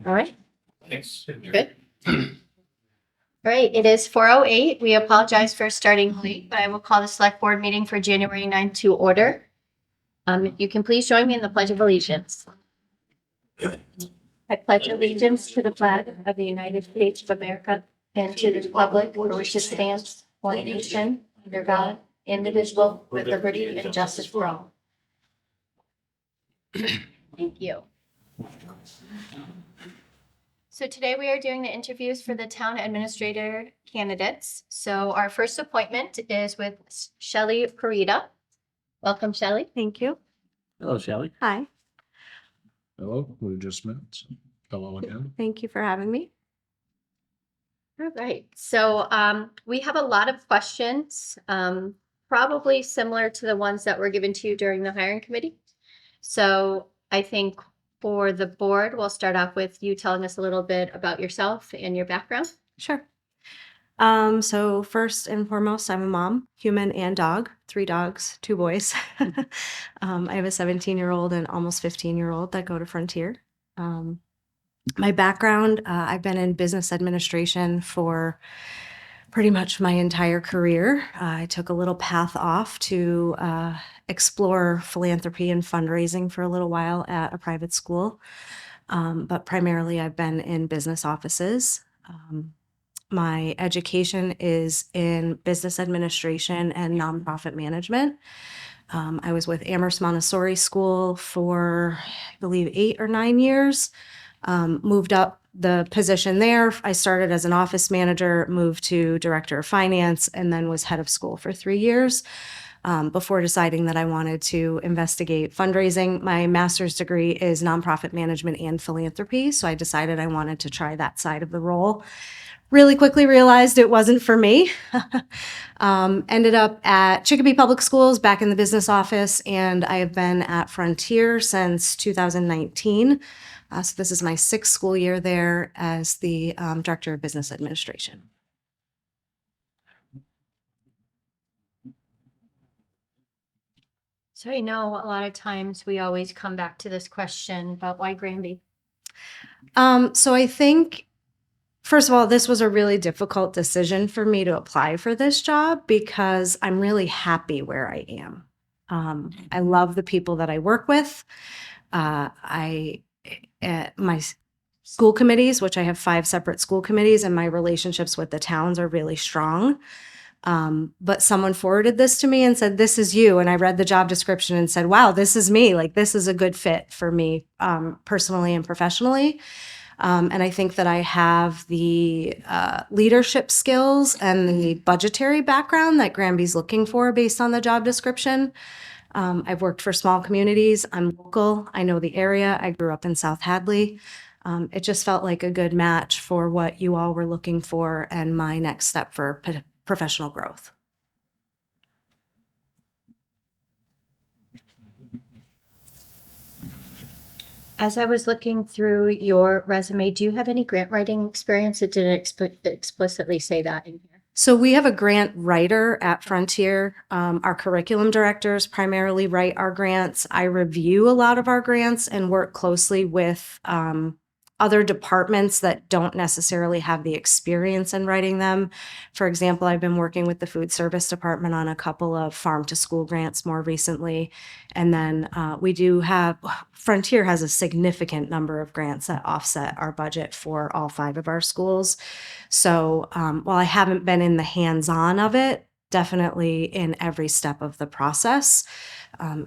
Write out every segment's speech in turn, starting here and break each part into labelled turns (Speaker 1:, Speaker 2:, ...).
Speaker 1: All right.
Speaker 2: Thanks.
Speaker 1: Good. All right, it is 4:08. We apologize for starting late, but I will call the select board meeting for January 9th to order. If you can please join me in the Pledge of Allegiance. I pledge allegiance to the flag of the United States of America and to the republic for which it stands, one nation, under God, indivisible, with liberty and justice for all. Thank you. So today we are doing the interviews for the town administrator candidates. So our first appointment is with Shelley Parita. Welcome, Shelley.
Speaker 3: Thank you.
Speaker 2: Hello, Shelley.
Speaker 3: Hi.
Speaker 4: Hello, we just met. Hello again.
Speaker 3: Thank you for having me.
Speaker 1: All right. So we have a lot of questions, probably similar to the ones that were given to you during the hiring committee. So I think for the board, we'll start off with you telling us a little bit about yourself and your background.
Speaker 3: Sure. So first and foremost, I'm a mom, human and dog, 3 dogs, 2 boys. I have a 17-year-old and almost 15-year-old that go to Frontier. My background, I've been in business administration for pretty much my entire career. I took a little path off to explore philanthropy and fundraising for a little while at a private school. But primarily I've been in business offices. My education is in business administration and nonprofit management. I was with Amherst Montessori School for, I believe, 8 or 9 years. Moved up the position there. I started as an office manager, moved to director of finance, and then was head of school for 3 years before deciding that I wanted to investigate fundraising. My master's degree is nonprofit management and philanthropy, so I decided I wanted to try that side of the role. Really quickly realized it wasn't for me. Ended up at Chicopee Public Schools back in the business office, and I have been at Frontier since 2019. So this is my 6th school year there as the Director of Business Administration.
Speaker 1: So I know a lot of times we always come back to this question, but why Granby?
Speaker 3: So I think, first of all, this was a really difficult decision for me to apply for this job because I'm really happy where I am. I love the people that I work with. My school committees, which I have 5 separate school committees, and my relationships with the towns are really strong. But someone forwarded this to me and said, "This is you." And I read the job description and said, "Wow, this is me. Like, this is a good fit for me, personally and professionally." And I think that I have the leadership skills and the budgetary background that Granby's looking for based on the job description. I've worked for small communities. I'm local. I know the area. I grew up in South Hadley. It just felt like a good match for what you all were looking for and my next step for professional growth.
Speaker 1: As I was looking through your resume, do you have any grant writing experience? It didn't explicitly say that in here.
Speaker 3: So we have a grant writer at Frontier. Our curriculum directors primarily write our grants. I review a lot of our grants and work closely with other departments that don't necessarily have the experience in writing them. For example, I've been working with the food service department on a couple of farm to school grants more recently. And then we do have, Frontier has a significant number of grants that offset our budget for all 5 of our schools. So while I haven't been in the hands-on of it, definitely in every step of the process,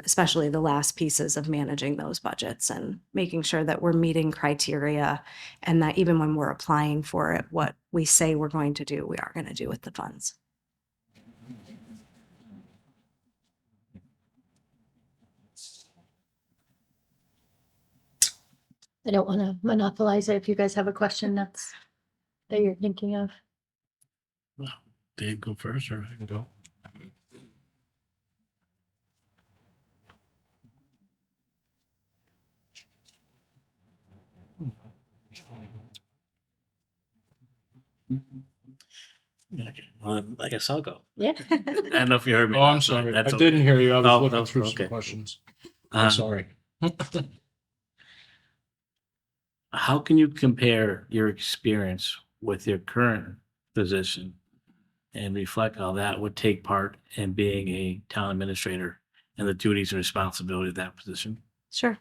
Speaker 3: especially the last pieces of managing those budgets and making sure that we're meeting criteria and that even when we're applying for it, what we say we're going to do, we are going to do with the funds.
Speaker 1: I don't want to monopolize it. If you guys have a question that you're thinking of.
Speaker 2: Well, Dave, go first, or I can go. Okay. Well, I guess I'll go.
Speaker 1: Yeah.
Speaker 2: I don't know if you heard me.
Speaker 4: Oh, I'm sorry. I
Speaker 2: That's
Speaker 4: didn't hear you. I was
Speaker 2: Oh,
Speaker 4: looking
Speaker 2: no,
Speaker 4: through
Speaker 2: okay.
Speaker 4: some questions. I'm sorry.
Speaker 2: how can you compare your experience with your current position and reflect how that would take part in being a town administrator and the duties and responsibility of that position?
Speaker 3: Sure.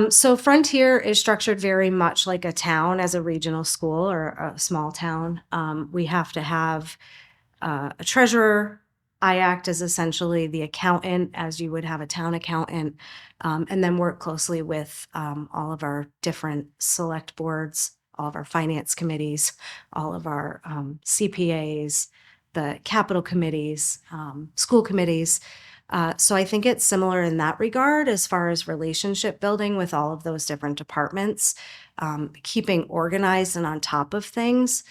Speaker 3: So Frontier is structured very much like a town as a regional school or a small town. We have to have a treasurer. I act as essentially the accountant, as you would have a town accountant, and then work closely with all of our different select boards, all of our finance committees, all of our CPAs, the capital committees, school committees. So I think it's similar in that regard as far as relationship building with all of those different departments, keeping organized and on top of things,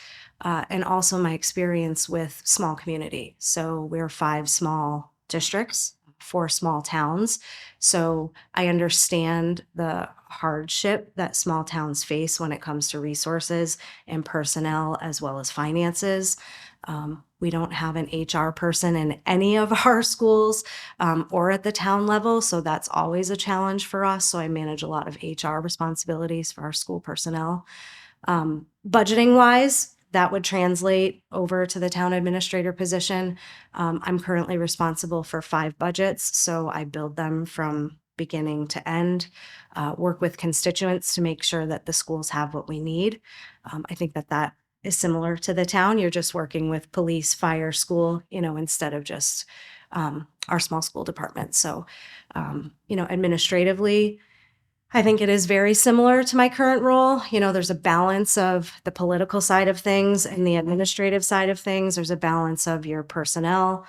Speaker 3: and also my experience with small community. So we're 5 small districts, 4 small towns. So I understand the hardship that small towns face when it comes to resources and personnel as well as finances. We don't have an HR person in any of our schools or at the town level, so that's always a challenge for us. So I manage a lot of HR responsibilities for our school personnel. Budgeting wise, that would translate over to the town administrator position. I'm currently responsible for 5 budgets, so I build them from beginning to end, work with constituents to make sure that the schools have what we need. I think that is similar to the town. You're just working with police, fire, school, instead of just our small school department. So, administratively, I think it is very similar to my current role. There's a balance of the political side of things and the administrative side of things. There's a balance of your personnel,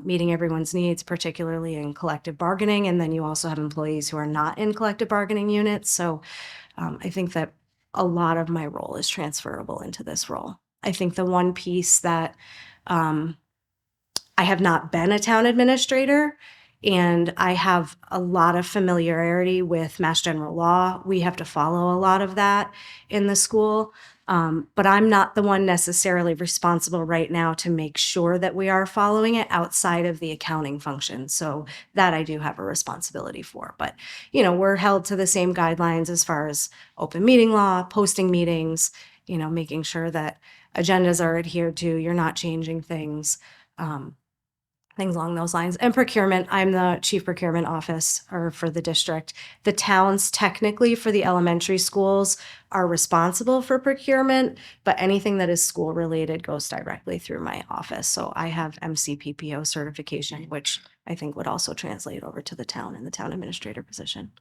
Speaker 3: meeting everyone's needs, particularly in collective bargaining. And then you also have employees who are not in collective bargaining units. So I think that a lot of my role is transferable into this role. I think the one piece that I have not been a town administrator, and I have a lot of familiarity with Mass General Law. We have to follow a lot of that in the school. But I'm not the one necessarily responsible right now to make sure that we are following it outside of the accounting function. So that I do have a responsibility for. But, we're held to the same guidelines as far as open meeting law, posting meetings, making sure that agendas are adhered to, you're not changing things. Things along those lines. And procurement, I'm the chief procurement officer for the district. The towns technically for the elementary schools are responsible for procurement, but anything that is school related goes directly through my office. So I have MCPPO certification, which I think would also translate over to the town and the town administrator position.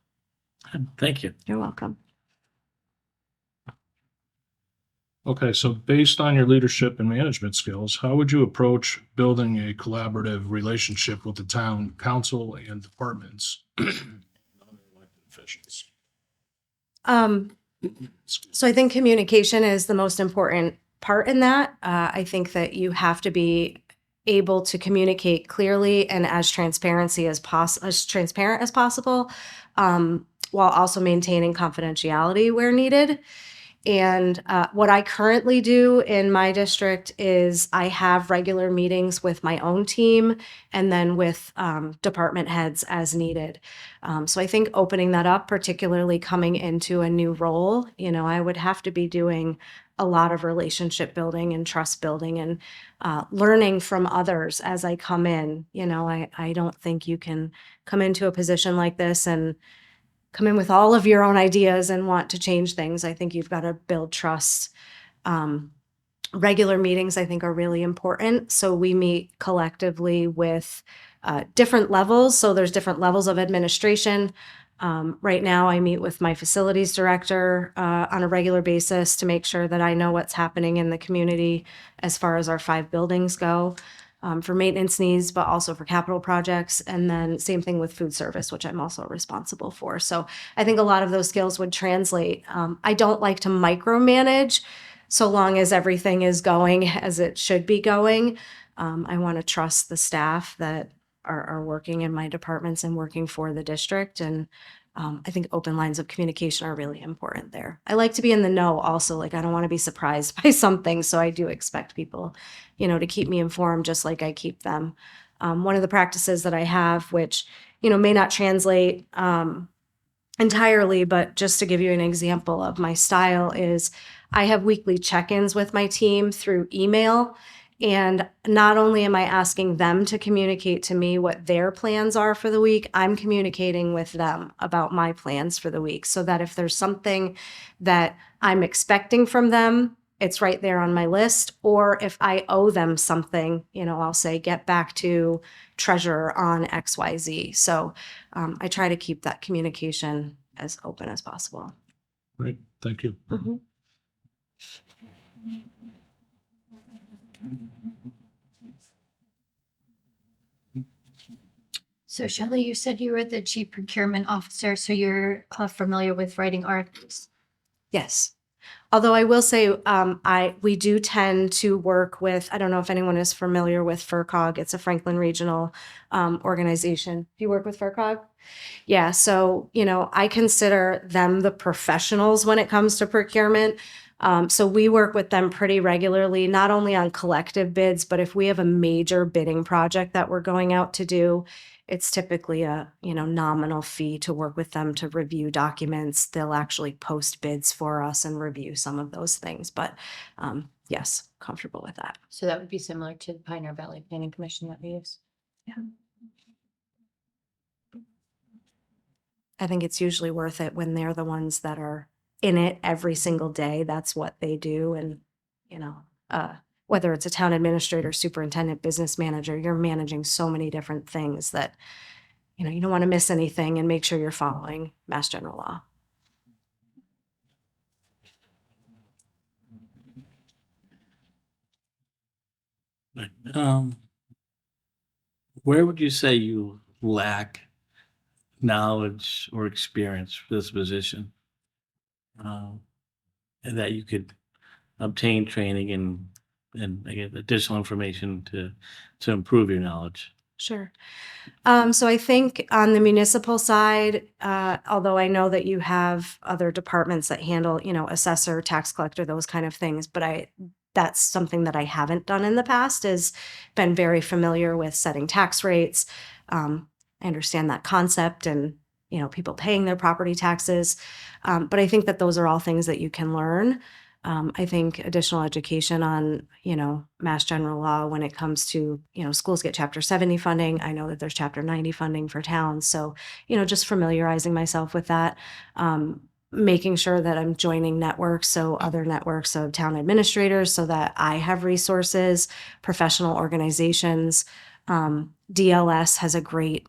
Speaker 2: Thank you.
Speaker 3: You're welcome.
Speaker 4: Okay, so based on your leadership and management skills, how would you approach building a collaborative relationship with the town council and departments? And other elected officials?
Speaker 3: So I think communication is the most important part in that. I think that you have to be able to communicate clearly and as transparent as possible, while also maintaining confidentiality where needed. And what I currently do in my district is I have regular meetings with my own team and then with department heads as needed. So I think opening that up, particularly coming into a new role, I would have to be doing a lot of relationship building and trust building and learning from others as I come in. I don't think you can come into a position like this and come in with all of your own ideas and want to change things. I think you've got to build trust. Regular meetings, I think, are really important. So we meet collectively with different levels. So there's different levels of administration. Right now, I meet with my facilities director on a regular basis to make sure that I know what's happening in the community as far as our 5 buildings go. For maintenance needs, but also for capital projects. And then same thing with food service, which I'm also responsible for. So I think a lot of those skills would translate. I don't like to micromanage so long as everything is going as it should be going. I want to trust the staff that are working in my departments and working for the district. And I think open lines of communication are really important there. I like to be in the know also. Like, I don't want to be surprised by something. So I do expect people, to keep me informed just like I keep them. One of the practices that I have, which, may not translate entirely, but just to give you an example of my style is I have weekly check-ins with my team through email. And not only am I asking them to communicate to me what their plans are for the week, I'm communicating with them about my plans for the week so that if there's something that I'm expecting from them, it's right there on my list. Or if I owe them something, I'll say, get back to treasurer on XYZ. So I try to keep that communication as open as possible.
Speaker 4: Great, thank you.
Speaker 3: Mhm.
Speaker 1: So Shelley, you said you were the chief procurement officer, so you're familiar with writing RFPs.
Speaker 3: Yes. Although I will say, we do tend to work with, I don't know if anyone is familiar with FERCOG. It's a Franklin Regional organization. Do you work with FERCOG? Yeah. So, I consider them the professionals when it comes to procurement. So we work with them pretty regularly, not only on collective bids, but if we have a major bidding project that we're going out to do, it's typically a, nominal fee to work with them to review documents. They'll actually post bids for us and review some of those things. But yes, comfortable with that.
Speaker 1: So that would be similar to the Pioneer Valley Planning Commission that we use.
Speaker 3: I think it's usually worth it when they're the ones that are in it every single day. That's what they do. And, whether it's a town administrator, superintendent, business manager, you're managing so many different things that, you don't want to miss anything and make sure you're following Mass General Law.
Speaker 2: Where would you say you lack knowledge or experience for this position? And that you could obtain training and again, additional information to improve your knowledge.
Speaker 3: Sure. So I think on the municipal side, although I know that you have other departments that handle, assessor, tax collector, those kind of things, but that's something that I haven't done in the past, is been very familiar with setting tax rates. I understand that concept and, people paying their property taxes. But I think that those are all things that you can learn. I think additional education on, Mass General Law when it comes to, schools get Chapter 70 funding. I know that there's Chapter 90 funding for towns. So, just familiarizing myself with that, making sure that I'm joining networks, so other networks of town administrators, so that I have resources, professional organizations. DLS has a great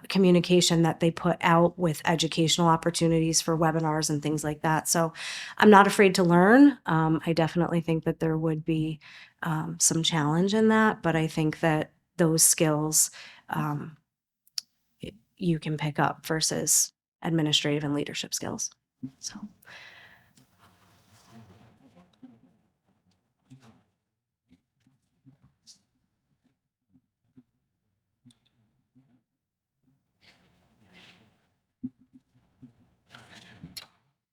Speaker 3: communication that they put out with educational opportunities for webinars and things like that. So I'm not afraid to learn. I definitely think that there would be some challenge in that, but I think that those skills you can pick up versus administrative and leadership skills. So.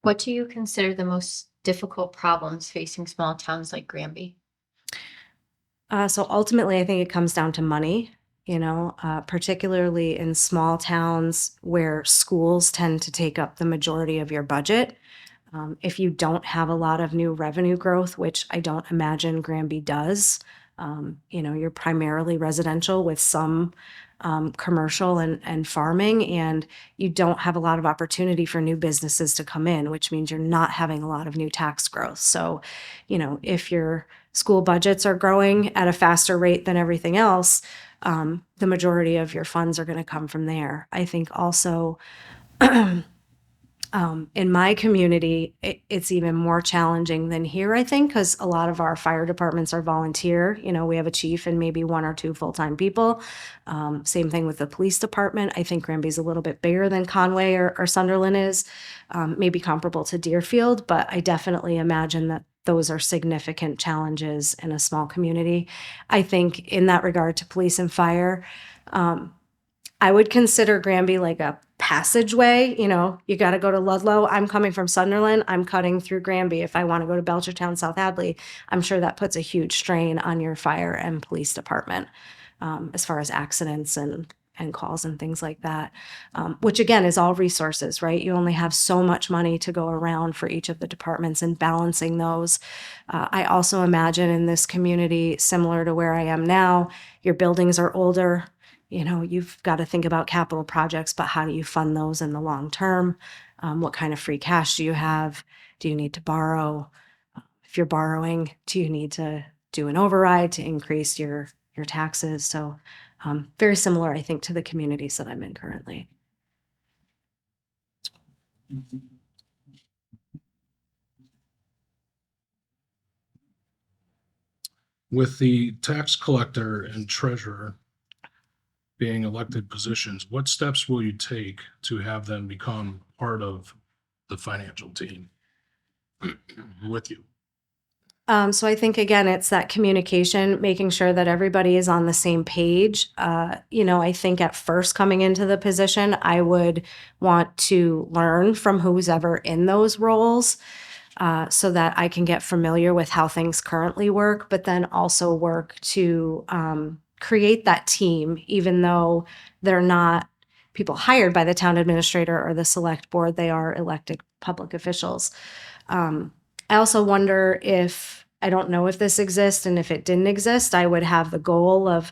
Speaker 1: What do you consider the most difficult problems facing small towns like Granby?
Speaker 3: So ultimately, I think it comes down to money, particularly in small towns where schools tend to take up the majority of your budget. If you don't have a lot of new revenue growth, which I don't imagine Granby does, you're primarily residential with some commercial and farming, and you don't have a lot of opportunity for new businesses to come in, which means you're not having a lot of new tax growth. So, if your school budgets are growing at a faster rate than everything else, the majority of your funds are going to come from there. I think also in my community, it's even more challenging than here, I think, because a lot of our fire departments are volunteer. We have a chief and maybe one or two full-time people. Same thing with the police department. I think Granby's a little bit bigger than Conway or Sunderland is, maybe comparable to Deerfield, but I definitely imagine that those are significant challenges in a small community. I think in that regard to police and fire, I would consider Granby like a passageway. You got to go to Ludlow. I'm coming from Sunderland. I'm cutting through Granby. If I want to go to Belchertown, South Hadley, I'm sure that puts a huge strain on your fire and police department as far as accidents and and calls and things like that, which again is all resources, right? You only have so much money to go around for each of the departments, and balancing those. I also imagine in this community, similar to where I am now, your buildings are older. You've got to think about capital projects, but how do you fund those in the long term? What kind of free cash do you have? Do you need to borrow? If you're borrowing, do you need to do an override to increase your taxes? So very similar, I think, to the communities that I'm in currently.
Speaker 4: With the tax collector and treasurer being elected positions, what steps will you take to have them become part of the financial team with you?
Speaker 3: So I think, again, it's that communication, making sure that everybody is on the same page. I think at first coming into the position, I would want to learn from who's ever in those roles, so that I can get familiar with how things currently work, but then also work to create that team, even though they're not people hired by the town administrator or the select board, they are elected public officials. I also wonder I don't know if this exists, and if it didn't exist, I would have the goal of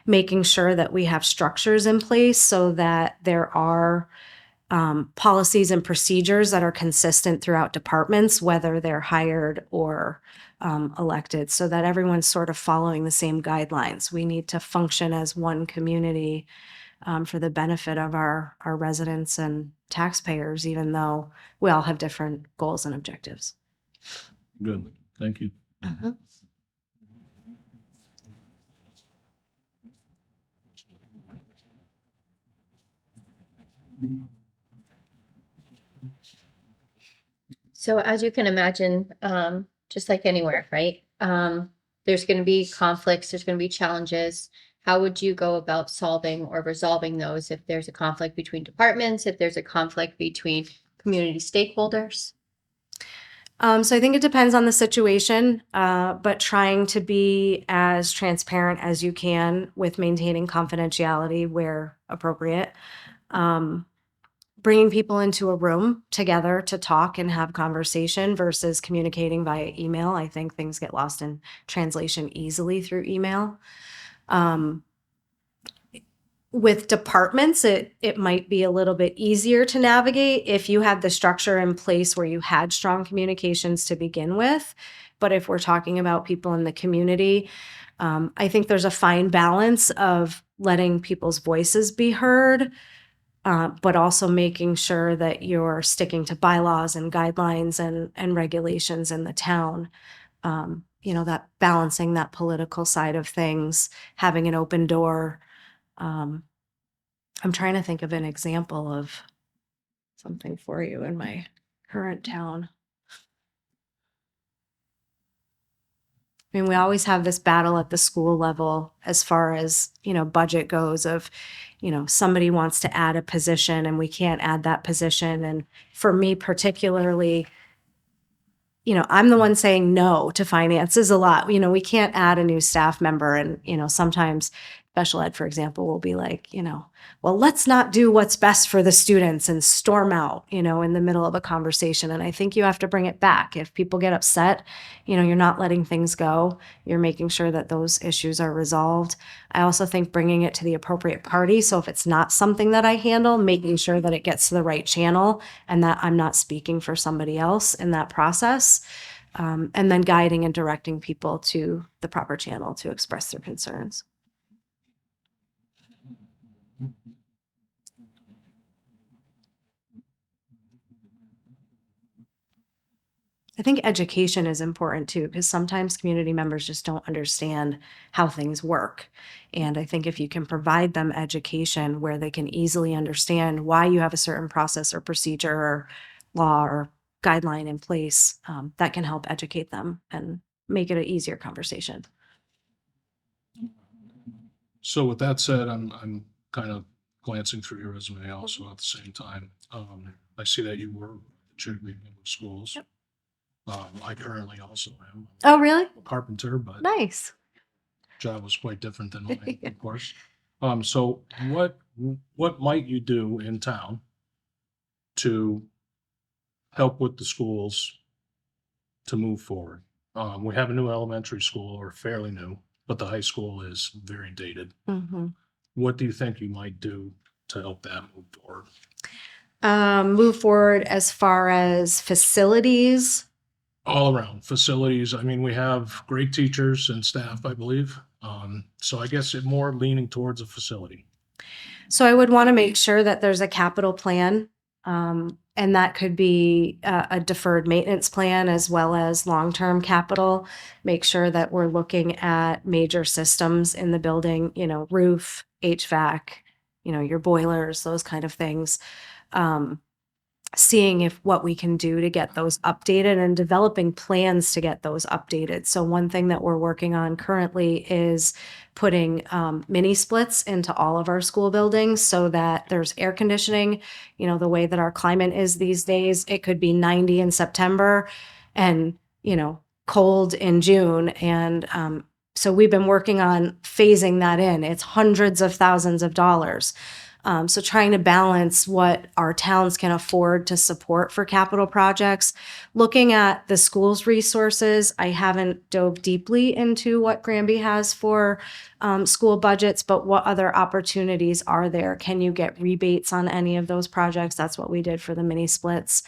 Speaker 3: making sure that we have structures in place so that there are policies and procedures that are consistent throughout departments, whether they're hired or elected, so that everyone's sort of following the same guidelines. We need to function as one community for the benefit of our residents and taxpayers, even though we all have different goals and objectives.
Speaker 4: Good, thank you.
Speaker 1: So as you can imagine, just like anywhere, right? There's going to be conflicts, there's going to be challenges. How would you go about solving or resolving those if there's a conflict between departments, if there's a conflict between community stakeholders?
Speaker 3: So I think it depends on the situation, but trying to be as transparent as you can with maintaining confidentiality where appropriate. Bringing people into a room together to talk and have conversation versus communicating via email. I think things get lost in translation easily through email. With departments, it might be a little bit easier to navigate if you had the structure in place where you had strong communications to begin with. But if we're talking about people in the community, I think there's a fine balance of letting people's voices be heard, but also making sure that you're sticking to bylaws and guidelines and regulations in the town. That balancing that political side of things, having an open door. I'm trying to think of an example of something for you in my current town. I mean, we always have this battle at the school level as far as, budget goes of, somebody wants to add a position and we can't add that position. And for me particularly, I'm the one saying no to finances a lot. We can't add a new staff member. And, sometimes special ed, for example, will be like, well, let's not do what's best for the students and storm out, in the middle of a conversation. And I think you have to bring it back. If people get upset, you're not letting things go. You're making sure that those issues are resolved. I also think bringing it to the appropriate party. So if it's not something that I handle, making sure that it gets to the right channel and that I'm not speaking for somebody else in that process. And then guiding and directing people to the proper channel to express their concerns. I think education is important too, because sometimes community members just don't understand how things work. And I think if you can provide them education where they can easily understand why you have a certain process or procedure or law or guideline in place, that can help educate them and make it an easier conversation.
Speaker 4: So with that said, I'm kind of glancing through your resume also at the same time. I see that you were Cherokee Public Schools.
Speaker 3: Yep.
Speaker 4: I currently also am
Speaker 3: Oh, really?
Speaker 4: a carpenter, but
Speaker 3: Nice.
Speaker 4: job was quite different than mine, of course. So what might you do in town to help with the schools to move forward? We have a new elementary school, or fairly new, but the high school is very dated.
Speaker 3: Mhm.
Speaker 4: What do you think you might do to help that move forward?
Speaker 3: Move forward as far as facilities.
Speaker 4: All around facilities. I mean, we have great teachers and staff, I believe. So I guess it more leaning towards a facility.
Speaker 3: So I would want to make sure that there's a capital plan, and that could be a deferred maintenance plan as well as long-term capital. Make sure that we're looking at major systems in the building, roof, HVAC, your boilers, those kind of things. Seeing if what we can do to get those updated and developing plans to get those updated. So one thing that we're working on currently is putting mini splits into all of our school buildings so that there's air conditioning. The way that our climate is these days, it could be 90 in September and, cold in June. And so we've been working on phasing that in. It's hundreds of thousands of dollars. So trying to balance what our towns can afford to support for capital projects. Looking at the school's resources, I haven't dove deeply into what Granby has for school budgets, but what other opportunities are there? Can you get rebates on any of those projects? That's what we did for the mini splits.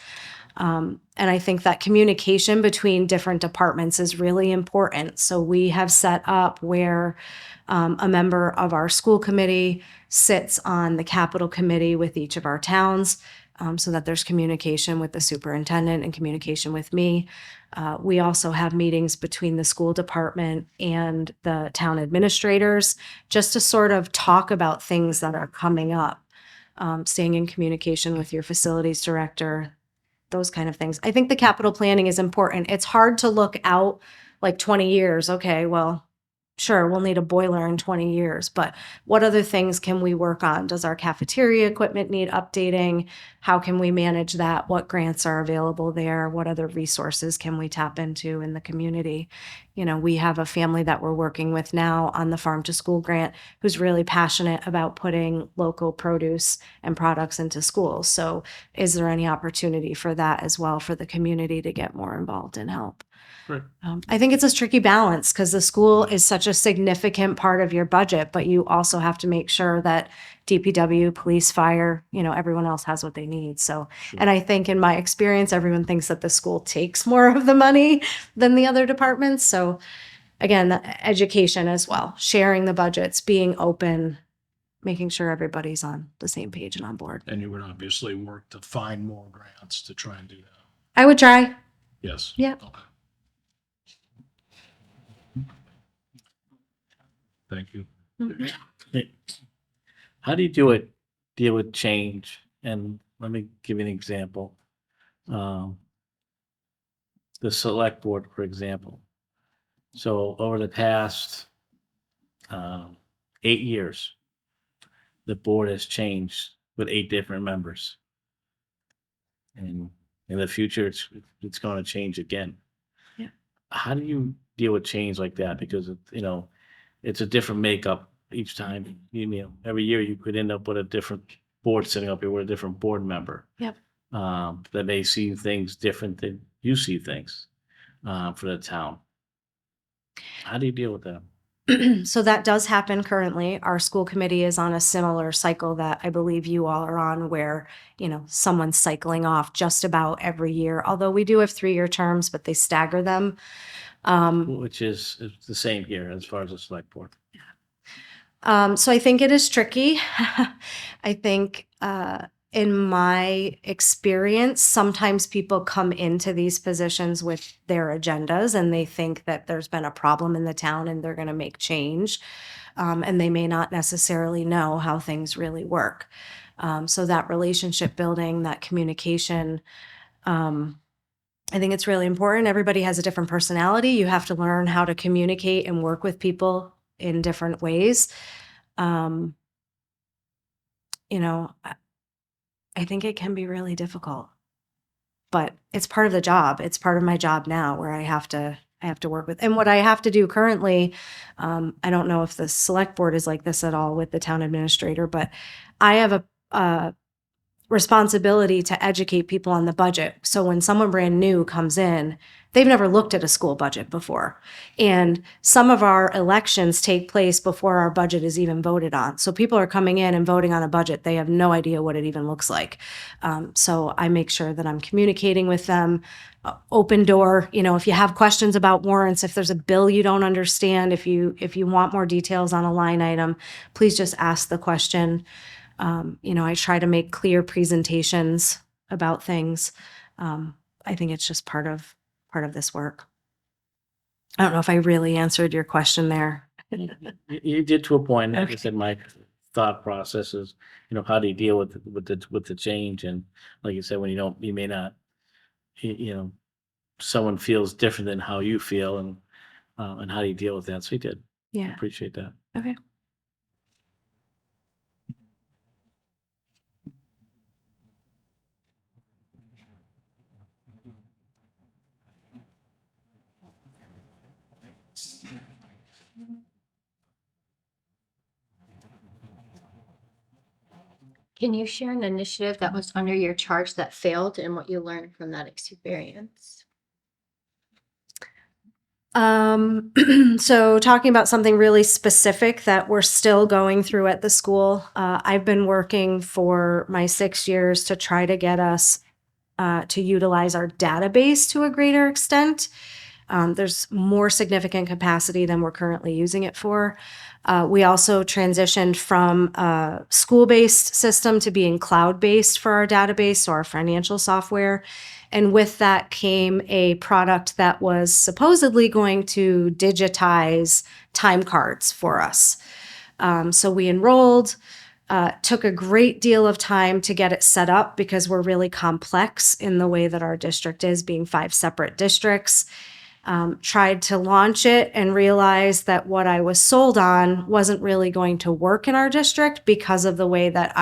Speaker 3: And I think that communication between different departments is really important. So we have set up where a member of our school committee sits on the capital committee with each of our towns, so that there's communication with the superintendent and communication with me. We also have meetings between the school department and the town administrators just to sort of talk about things that are coming up, staying in communication with your facilities director, those kind of things. I think the capital planning is important. It's hard to look out like 20 years. Okay, well, sure, we'll need a boiler in 20 years, but what other things can we work on? Does our cafeteria equipment need updating? How can we manage that? What grants are available there? What other resources can we tap into in the community? We have a family that we're working with now on the farm to school grant who's really passionate about putting local produce and products into schools. So is there any opportunity for that as well for the community to get more involved and help?
Speaker 4: Right.
Speaker 3: I think it's a tricky balance because the school is such a significant part of your budget, but you also have to make sure that DPW, police, fire, everyone else has what they need. So, and I think in my experience, everyone thinks that the school takes more of the money than the other departments. So again, the education as well, sharing the budgets, being open, making sure everybody's on the same page and on board.
Speaker 4: And you would obviously work to find more grants to try and do that.
Speaker 3: I would try.
Speaker 4: Yes.
Speaker 3: Yeah.
Speaker 4: Okay. Thank you.
Speaker 2: How do you deal with change? And let me give you an example. The select board, for example. So over the past 8 years, the board has changed with 8 different members. And in the future, it's going to change again.
Speaker 3: Yeah.
Speaker 2: How do you deal with change like that? Because, it's a different makeup each time. Every year you could end up with a different board sitting up here with a different board member.
Speaker 3: Yep.
Speaker 2: That may see things different than you see things for the town. How do you deal with that?
Speaker 3: So that does happen currently. Our school committee is on a similar cycle that I believe you all are on where, someone's cycling off just about every year. Although we do have 3-year terms, but they stagger them.
Speaker 2: Which is the same here as far as the select board.
Speaker 3: So I think it is tricky. I think in my experience, sometimes people come into these positions with their agendas and they think that there's been a problem in the town and they're going to make change. And they may not necessarily know how things really work. So that relationship building, that communication, I think it's really important. Everybody has a different personality. You have to learn how to communicate and work with people in different ways. I think it can be really difficult, but it's part of the job. It's part of my job now where I have to I have to work with. And what I have to do currently, I don't know if the select board is like this at all with the town administrator, but I have a responsibility to educate people on the budget. So when someone brand new comes in, they've never looked at a school budget before. And some of our elections take place before our budget is even voted on. So people are coming in and voting on a budget. They have no idea what it even looks like. So I make sure that I'm communicating with them, open door. If you have questions about warrants, if there's a bill you don't understand, if you want more details on a line item, please just ask the question. I try to make clear presentations about things. I think it's just part of this work. I don't know if I really answered your question there.
Speaker 2: You did to a point. Like I
Speaker 3: Okay.
Speaker 2: said, my thought process is, how do you deal with the change? And like you said, when you may not, someone feels different than how you feel, and how do you deal with that? So you did. I
Speaker 3: Yeah.
Speaker 2: appreciate that.
Speaker 3: Okay.
Speaker 1: Can you share an initiative that was under your charge that failed and what you learned from that experience?
Speaker 3: So talking about something really specific that we're still going through at the school, I've been working for my 6 years to try to get us to utilize our database to a greater extent. There's more significant capacity than we're currently using it for. We also transitioned from a school-based system to being cloud-based for our database, so our financial software. And with that came a product that was supposedly going to digitize time cards for us. So we enrolled, took a great deal of time to get it set up because we're really complex in the way that our district is, being 5 separate districts. Tried to launch it and realized that what I was sold on wasn't really going to work in our district because of the way that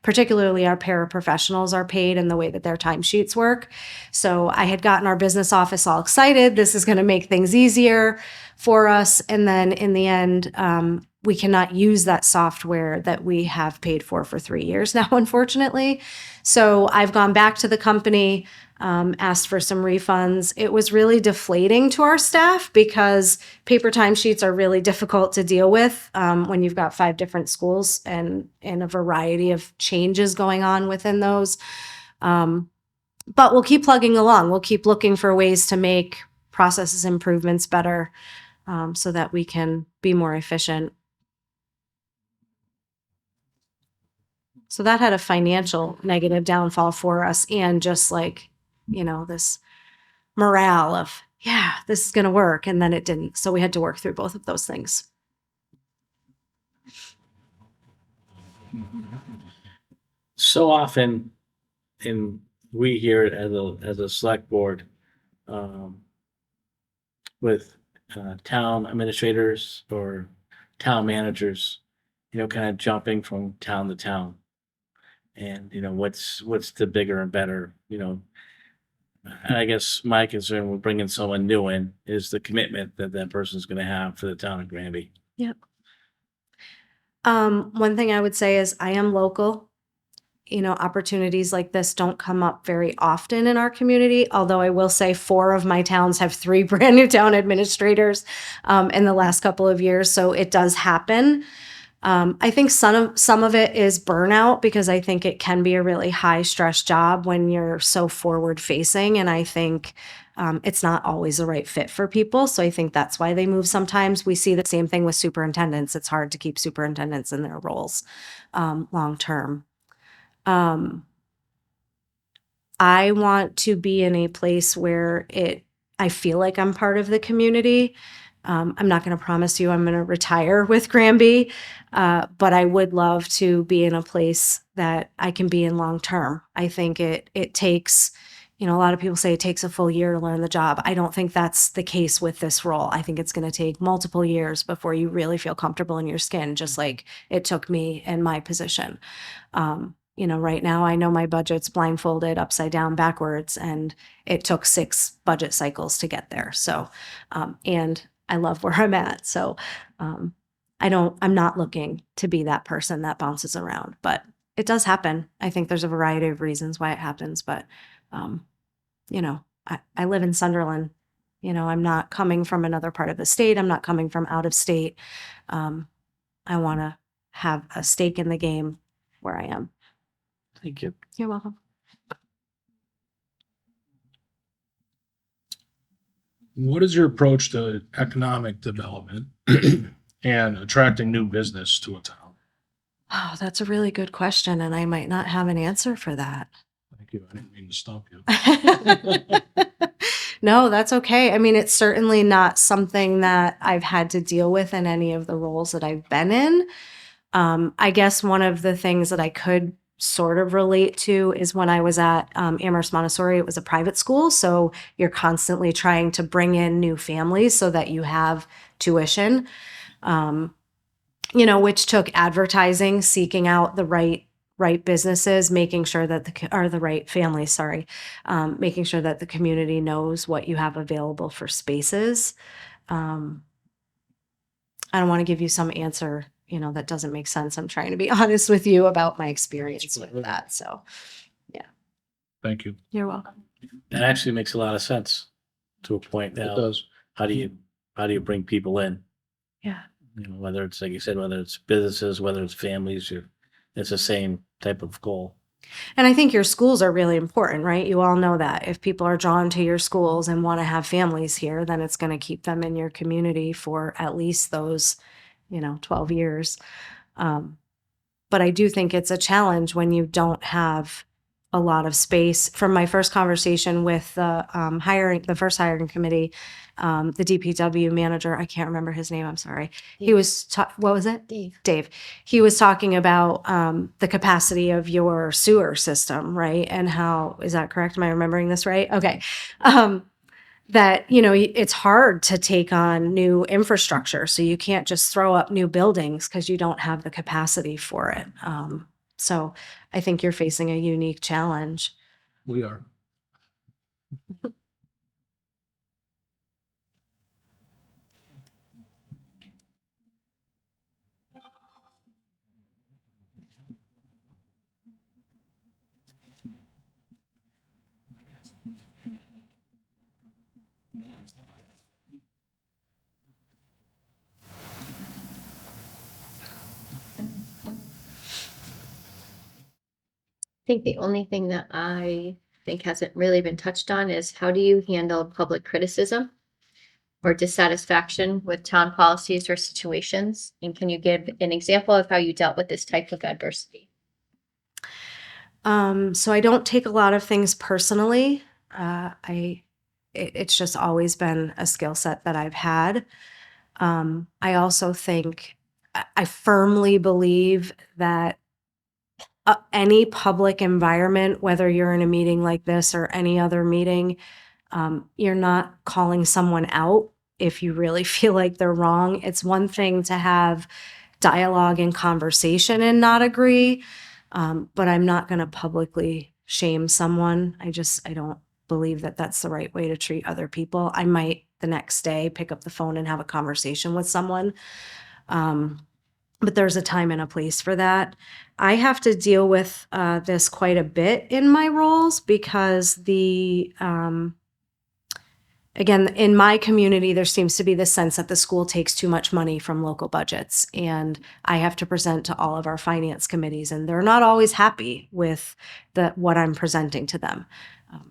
Speaker 3: particularly our paraprofessionals are paid and the way that their timesheets work. So I had gotten our business office all excited. This is going to make things easier for us. And then in the end, we cannot use that software that we have paid for 3 years now, unfortunately. So I've gone back to the company, asked for some refunds. It was really deflating to our staff because paper timesheets are really difficult to deal with when you've got 5 different schools and a variety of changes going on within those. But we'll keep plugging along. We'll keep looking for ways to make processes improvements better so that we can be more efficient. So that had a financial negative downfall for us, and just this morale of, yeah, this is going to work. And then it didn't. So we had to work through both of those things.
Speaker 2: So often, and we hear it as a select board, with town administrators or town managers, kind of jumping from town to town. And what's the bigger and better, and I guess my concern with bringing someone new in is the commitment that person's going to have for the town of Granby.
Speaker 3: Yep. One thing I would say is I am local. Opportunities like this don't come up very often in our community, although I will say 4 of my towns have 3 brand new town administrators in the last couple of years. So it does happen. I think some of it is burnout because I think it can be a really high stress job when you're so forward facing. And I think it's not always the right fit for people. So I think that's why they move sometimes. We see the same thing with superintendents. It's hard to keep superintendents in their roles long term. I want to be in a place where I feel like I'm part of the community. I'm not going to promise you I'm going to retire with Granby, but I would love to be in a place that I can be in long term. I think it takes, a lot of people say it takes a full year to learn the job. I don't think that's the case with this role. I think it's going to take multiple years before you really feel comfortable in your skin, just like it took me in my position. right now I know my budget's blindfolded, upside down, backwards, and it took 6 budget cycles to get there. So, and I love where I'm at. So, I'm not looking to be that person that bounces around, but it does happen. I think there's a variety of reasons why it happens, but, I live in Sunderland. I'm not coming from another part of the state. I'm not coming from out of state. I want to have a stake in the game where I am.
Speaker 2: Thank you.
Speaker 3: You're welcome.
Speaker 4: What is your approach to economic development and attracting new business to a town?
Speaker 3: Oh, that's a really good question, and I might not have an answer for that.
Speaker 4: Thank you. I didn't mean to stop you.
Speaker 3: No, that's okay. I mean, it's certainly not something that I've had to deal with in any of the roles that I've been in. I guess one of the things that I could sort of relate to is when I was at Amherst Montessori. It was a private school, so you're constantly trying to bring in new families so that you have tuition, which took advertising, seeking out the right businesses, making sure that the right families, sorry, making sure that the community knows what you have available for spaces. I don't want to give you some answer, that doesn't make sense. I'm trying to be honest with you about my experience with that. So, yeah.
Speaker 4: Thank you.
Speaker 3: You're welcome.
Speaker 2: That actually makes a lot of sense to a point
Speaker 4: It
Speaker 2: now.
Speaker 4: does.
Speaker 2: How do you bring people in?
Speaker 3: Yeah.
Speaker 2: Whether it's, like you said, whether it's businesses, whether it's families, it's the same type of goal.
Speaker 3: And I think your schools are really important, right? You all know that if people are drawn to your schools and want to have families here, then it's going to keep them in your community for at least those, 12 years. But I do think it's a challenge when you don't have a lot of space. From my first conversation with the first hiring committee, the DPW manager, I can't remember his name, I'm sorry. He was, what was it? Dave. He was talking about the capacity of your sewer system, right? And how, is that correct? Am I remembering this right? Okay. That, it's hard to take on new infrastructure. So you can't just throw up new buildings because you don't have the capacity for it. So I think you're facing a unique challenge.
Speaker 4: We are.
Speaker 1: I think the only thing that I think hasn't really been touched on is how do you handle public criticism or dissatisfaction with town policies or situations? And can you give an example of how you dealt with this type of adversity?
Speaker 3: So I don't take a lot of things personally. It's just always been a skill set that I've had. I also think I firmly believe that any public environment, whether you're in a meeting like this or any other meeting, you're not calling someone out if you really feel like they're wrong. It's one thing to have dialogue and conversation and not agree, but I'm not going to publicly shame someone. I don't believe that that's the right way to treat other people. I might the next day pick up the phone and have a conversation with someone. But there's a time and a place for that. I have to deal with this quite a bit in my roles because again, in my community, there seems to be this sense that the school takes too much money from local budgets. And I have to present to all of our finance committees, and they're not always happy with what I'm presenting to them.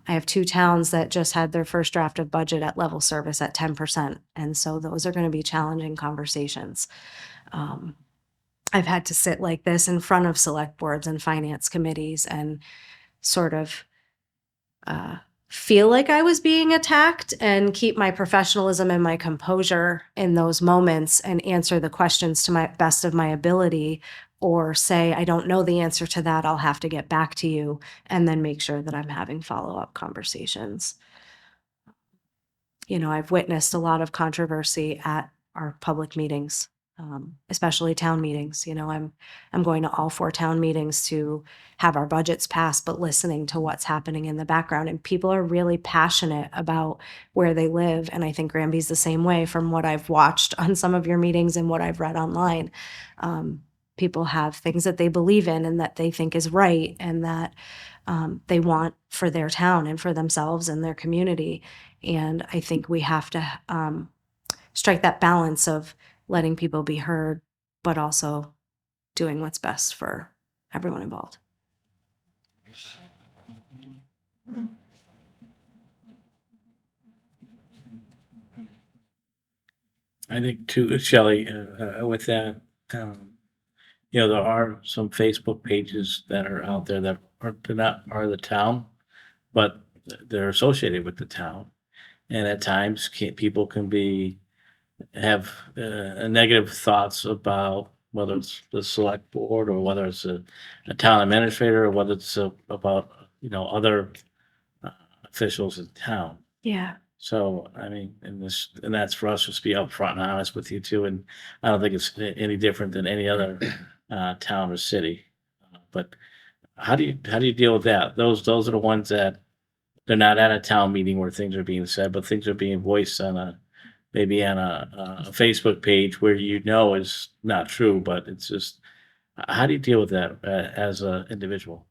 Speaker 3: I have 2 towns that just had their first draft of budget at level service at 10%. And so those are going to be challenging conversations. I've had to sit like this in front of select boards and finance committees and sort of feel like I was being attacked and keep my professionalism and my composure in those moments and answer the questions to my best of my ability, or say, I don't know the answer to that, I'll have to get back to you, and then make sure that I'm having follow-up conversations. I've witnessed a lot of controversy at our public meetings. especially town meetings. You know, I'm going to all 4 town meetings to have our budgets passed, but listening to what's happening in the background. And people are really passionate about where they live. And I think Granby's the same way from what I've watched on some of your meetings and what I've read online. People have things that they believe in and that they think is right and that they want for their town and for themselves and their community. And I think we have to strike that balance of letting people be heard, but also doing what's best for everyone involved.
Speaker 2: I think too, Shelley, with that, you know, there are some Facebook pages that are out there that they're not part of the town, but they're associated with the town. And at times people can have negative thoughts about whether it's the select board or whether it's a town administrator or whether it's about, you know, other officials in town.
Speaker 3: Yeah.
Speaker 2: So, I mean, and that's for us, just be upfront and honest with you too. And I don't think it's any different than any other town or city. But how do you deal with that? Those are the ones that they're not at a town meeting where things are being said, but things are being voiced maybe on a Facebook page where you know is not true, but it's just, how do you deal with that as an individual?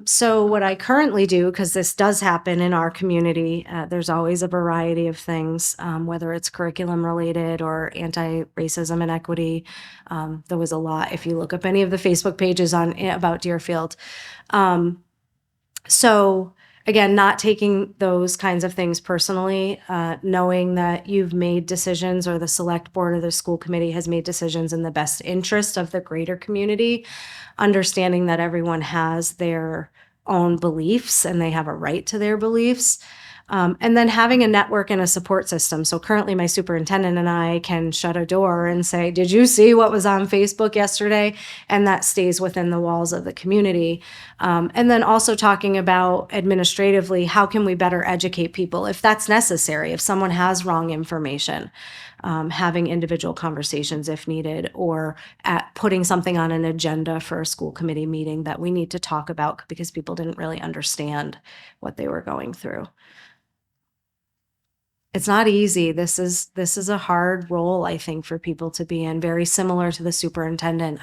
Speaker 3: So what I currently do, because this does happen in our community, there's always a variety of things, whether it's curriculum related or anti-racism and equity. There was a lot, if you look up any of the Facebook pages about Deerfield. So again, not taking those kinds of things personally, knowing that you've made decisions or the select board or the school committee has made decisions in the best interest of the greater community, understanding that everyone has their own beliefs and they have a right to their beliefs. And then having a network and a support system. So currently my superintendent and I can shut a door and say, did you see what was on Facebook yesterday? And that stays within the walls of the community. And then also talking about administratively, how can we better educate people if that's necessary, if someone has wrong information, having individual conversations if needed, or putting something on an agenda for a school committee meeting that we need to talk about because people didn't really understand what they were going through. It's not easy. This is a hard role, I think, for people to be in, very similar to the superintendent.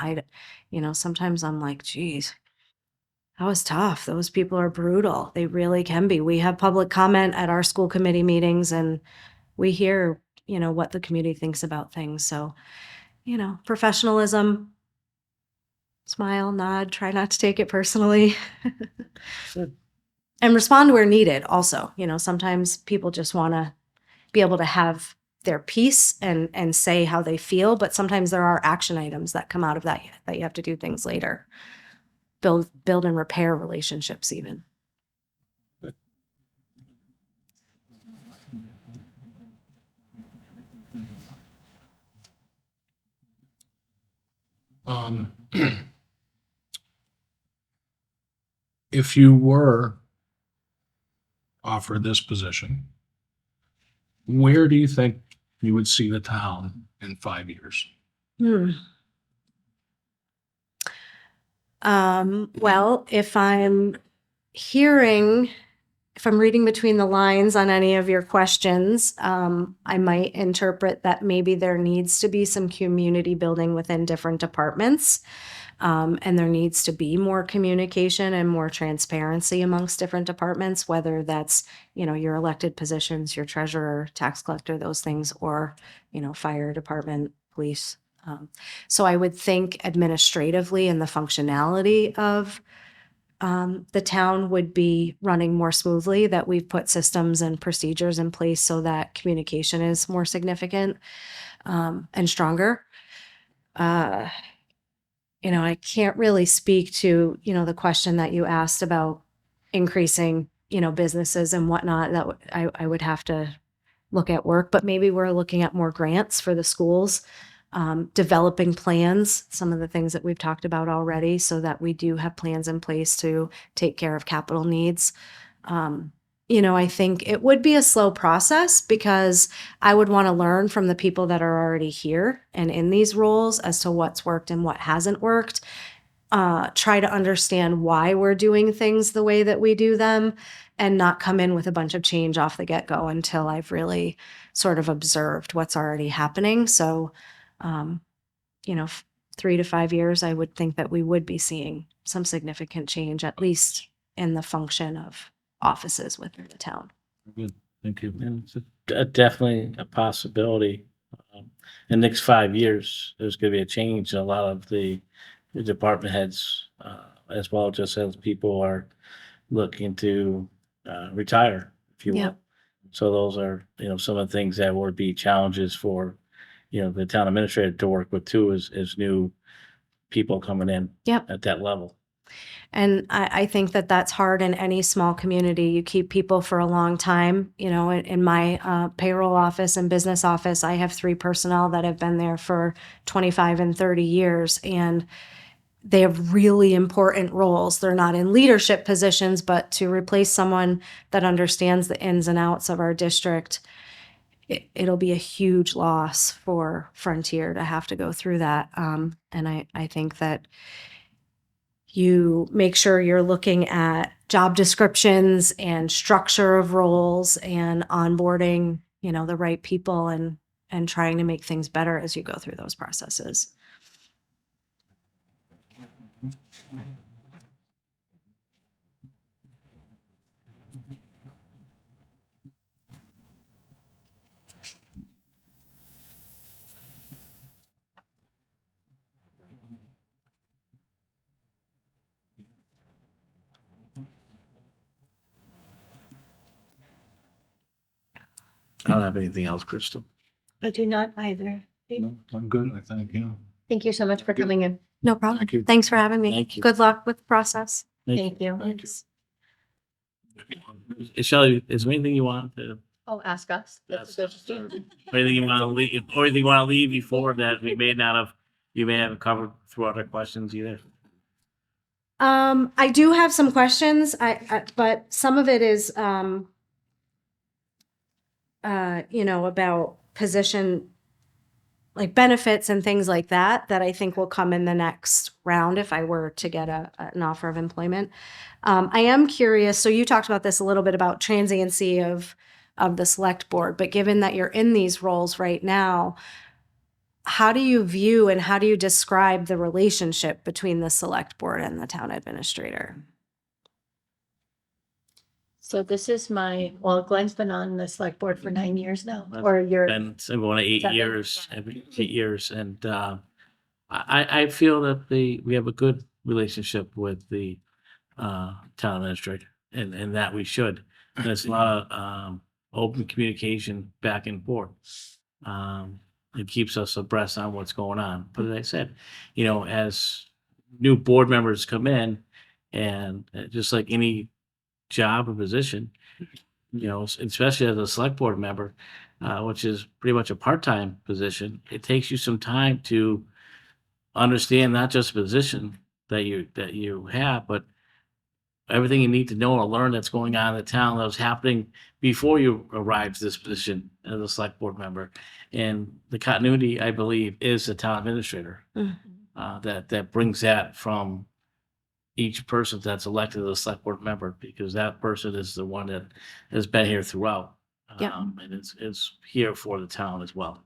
Speaker 3: Sometimes I'm like, geez, that was tough. Those people are brutal. They really can be. We have public comment at our school committee meetings and we hear, what the community thinks about things. So, professionalism, smile, nod, try not to take it personally. And respond where needed also. Sometimes people just want to be able to have their piece and say how they feel, but sometimes there are action items that come out of that you have to do things later. Build and repair relationships even.
Speaker 4: If you were offered this position, where do you think you would see the town in 5 years?
Speaker 3: Well, if I'm reading between the lines on any of your questions, I might interpret that maybe there needs to be some community building within different departments. And there needs to be more communication and more transparency amongst different departments, whether that's, your elected positions, your treasurer, tax collector, those things, or, fire department, police. So I would think administratively and the functionality of the town would be running more smoothly, that we've put systems and procedures in place so that communication is more significant and stronger. I can't really speak to, the question that you asked about increasing, businesses and whatnot. That I would have to look at work, but maybe we're looking at more grants for the schools, developing plans, some of the things that we've talked about already, so that we do have plans in place to take care of capital needs. I think it would be a slow process because I would want to learn from the people that are already here and in these roles as to what's worked and what hasn't worked. Try to understand why we're doing things the way that we do them and not come in with a bunch of change off the get-go until I've really sort of observed what's already happening. So, 3 to 5 years, I would think that we would be seeing some significant change, at least in the function of offices within the town.
Speaker 2: Good, thank you. And it's definitely a possibility. In the next 5 years, there's going to be a change in a lot of the department heads, as well, just as people are looking to retire, if you
Speaker 3: Yeah.
Speaker 2: will. So those are, some of the things that would be challenges for, the town administrator to work with too, is new people coming in
Speaker 3: Yep.
Speaker 2: at that level.
Speaker 3: And I think that that's hard in any small community. You keep people for a long time. In my payroll office and business office, I have 3 personnel that have been there for 25 and 30 years, and they have really important roles. They're not in leadership positions, but to replace someone that understands the ins and outs of our district, it'll be a huge loss for Frontier to have to go through that. And I think that you make sure you're looking at job descriptions and structure of roles and onboarding, the right people and trying to make things better as you go through those processes.
Speaker 2: I don't have anything else, Crystal.
Speaker 1: I do not either.
Speaker 4: No, I'm good, I think, yeah.
Speaker 1: Thank you so much for coming in.
Speaker 3: No problem.
Speaker 2: Thank you.
Speaker 3: Thanks for having me.
Speaker 2: Thank you.
Speaker 3: Good luck with the process.
Speaker 1: Thank you.
Speaker 2: Thank Shelley, is there anything you want to,
Speaker 1: Oh, ask us. That's
Speaker 2: Ask
Speaker 1: good.
Speaker 2: or anything you want to leave, or anything you want to leave before that you may have covered through other questions either?
Speaker 3: I do have some questions. But some of it is, about position, like benefits and things like that I think will come in the next round if I were to get an offer of employment. I am curious. So you talked about this a little bit about transiency of the select board, but given that you're in these roles right now, how do you view and how do you describe the relationship between the select board and the town administrator?
Speaker 1: So this is Glenn's been on the select board for 9 years now, or you're,
Speaker 2: And so going to 8
Speaker 1: 7.
Speaker 2: years, every 8 years, and I feel that we have a good relationship with the town administrator, and that we should. And there's a lot of open communication back and forth. It keeps us abreast on what's going on. But as I said, as new board members come in, and just like any job or position, especially as a select board member, which is pretty much a part-time position, it takes you some time to understand not just the position that you have, but everything you need to know or learn that's going on in the town that was happening before you arrived to this position as a select board member. And the continuity, I believe, is the town administrator that brings that from each person that's elected as a select board member, because that person is the one that has been here throughout.
Speaker 3: Yeah.
Speaker 2: And is here for the town as well.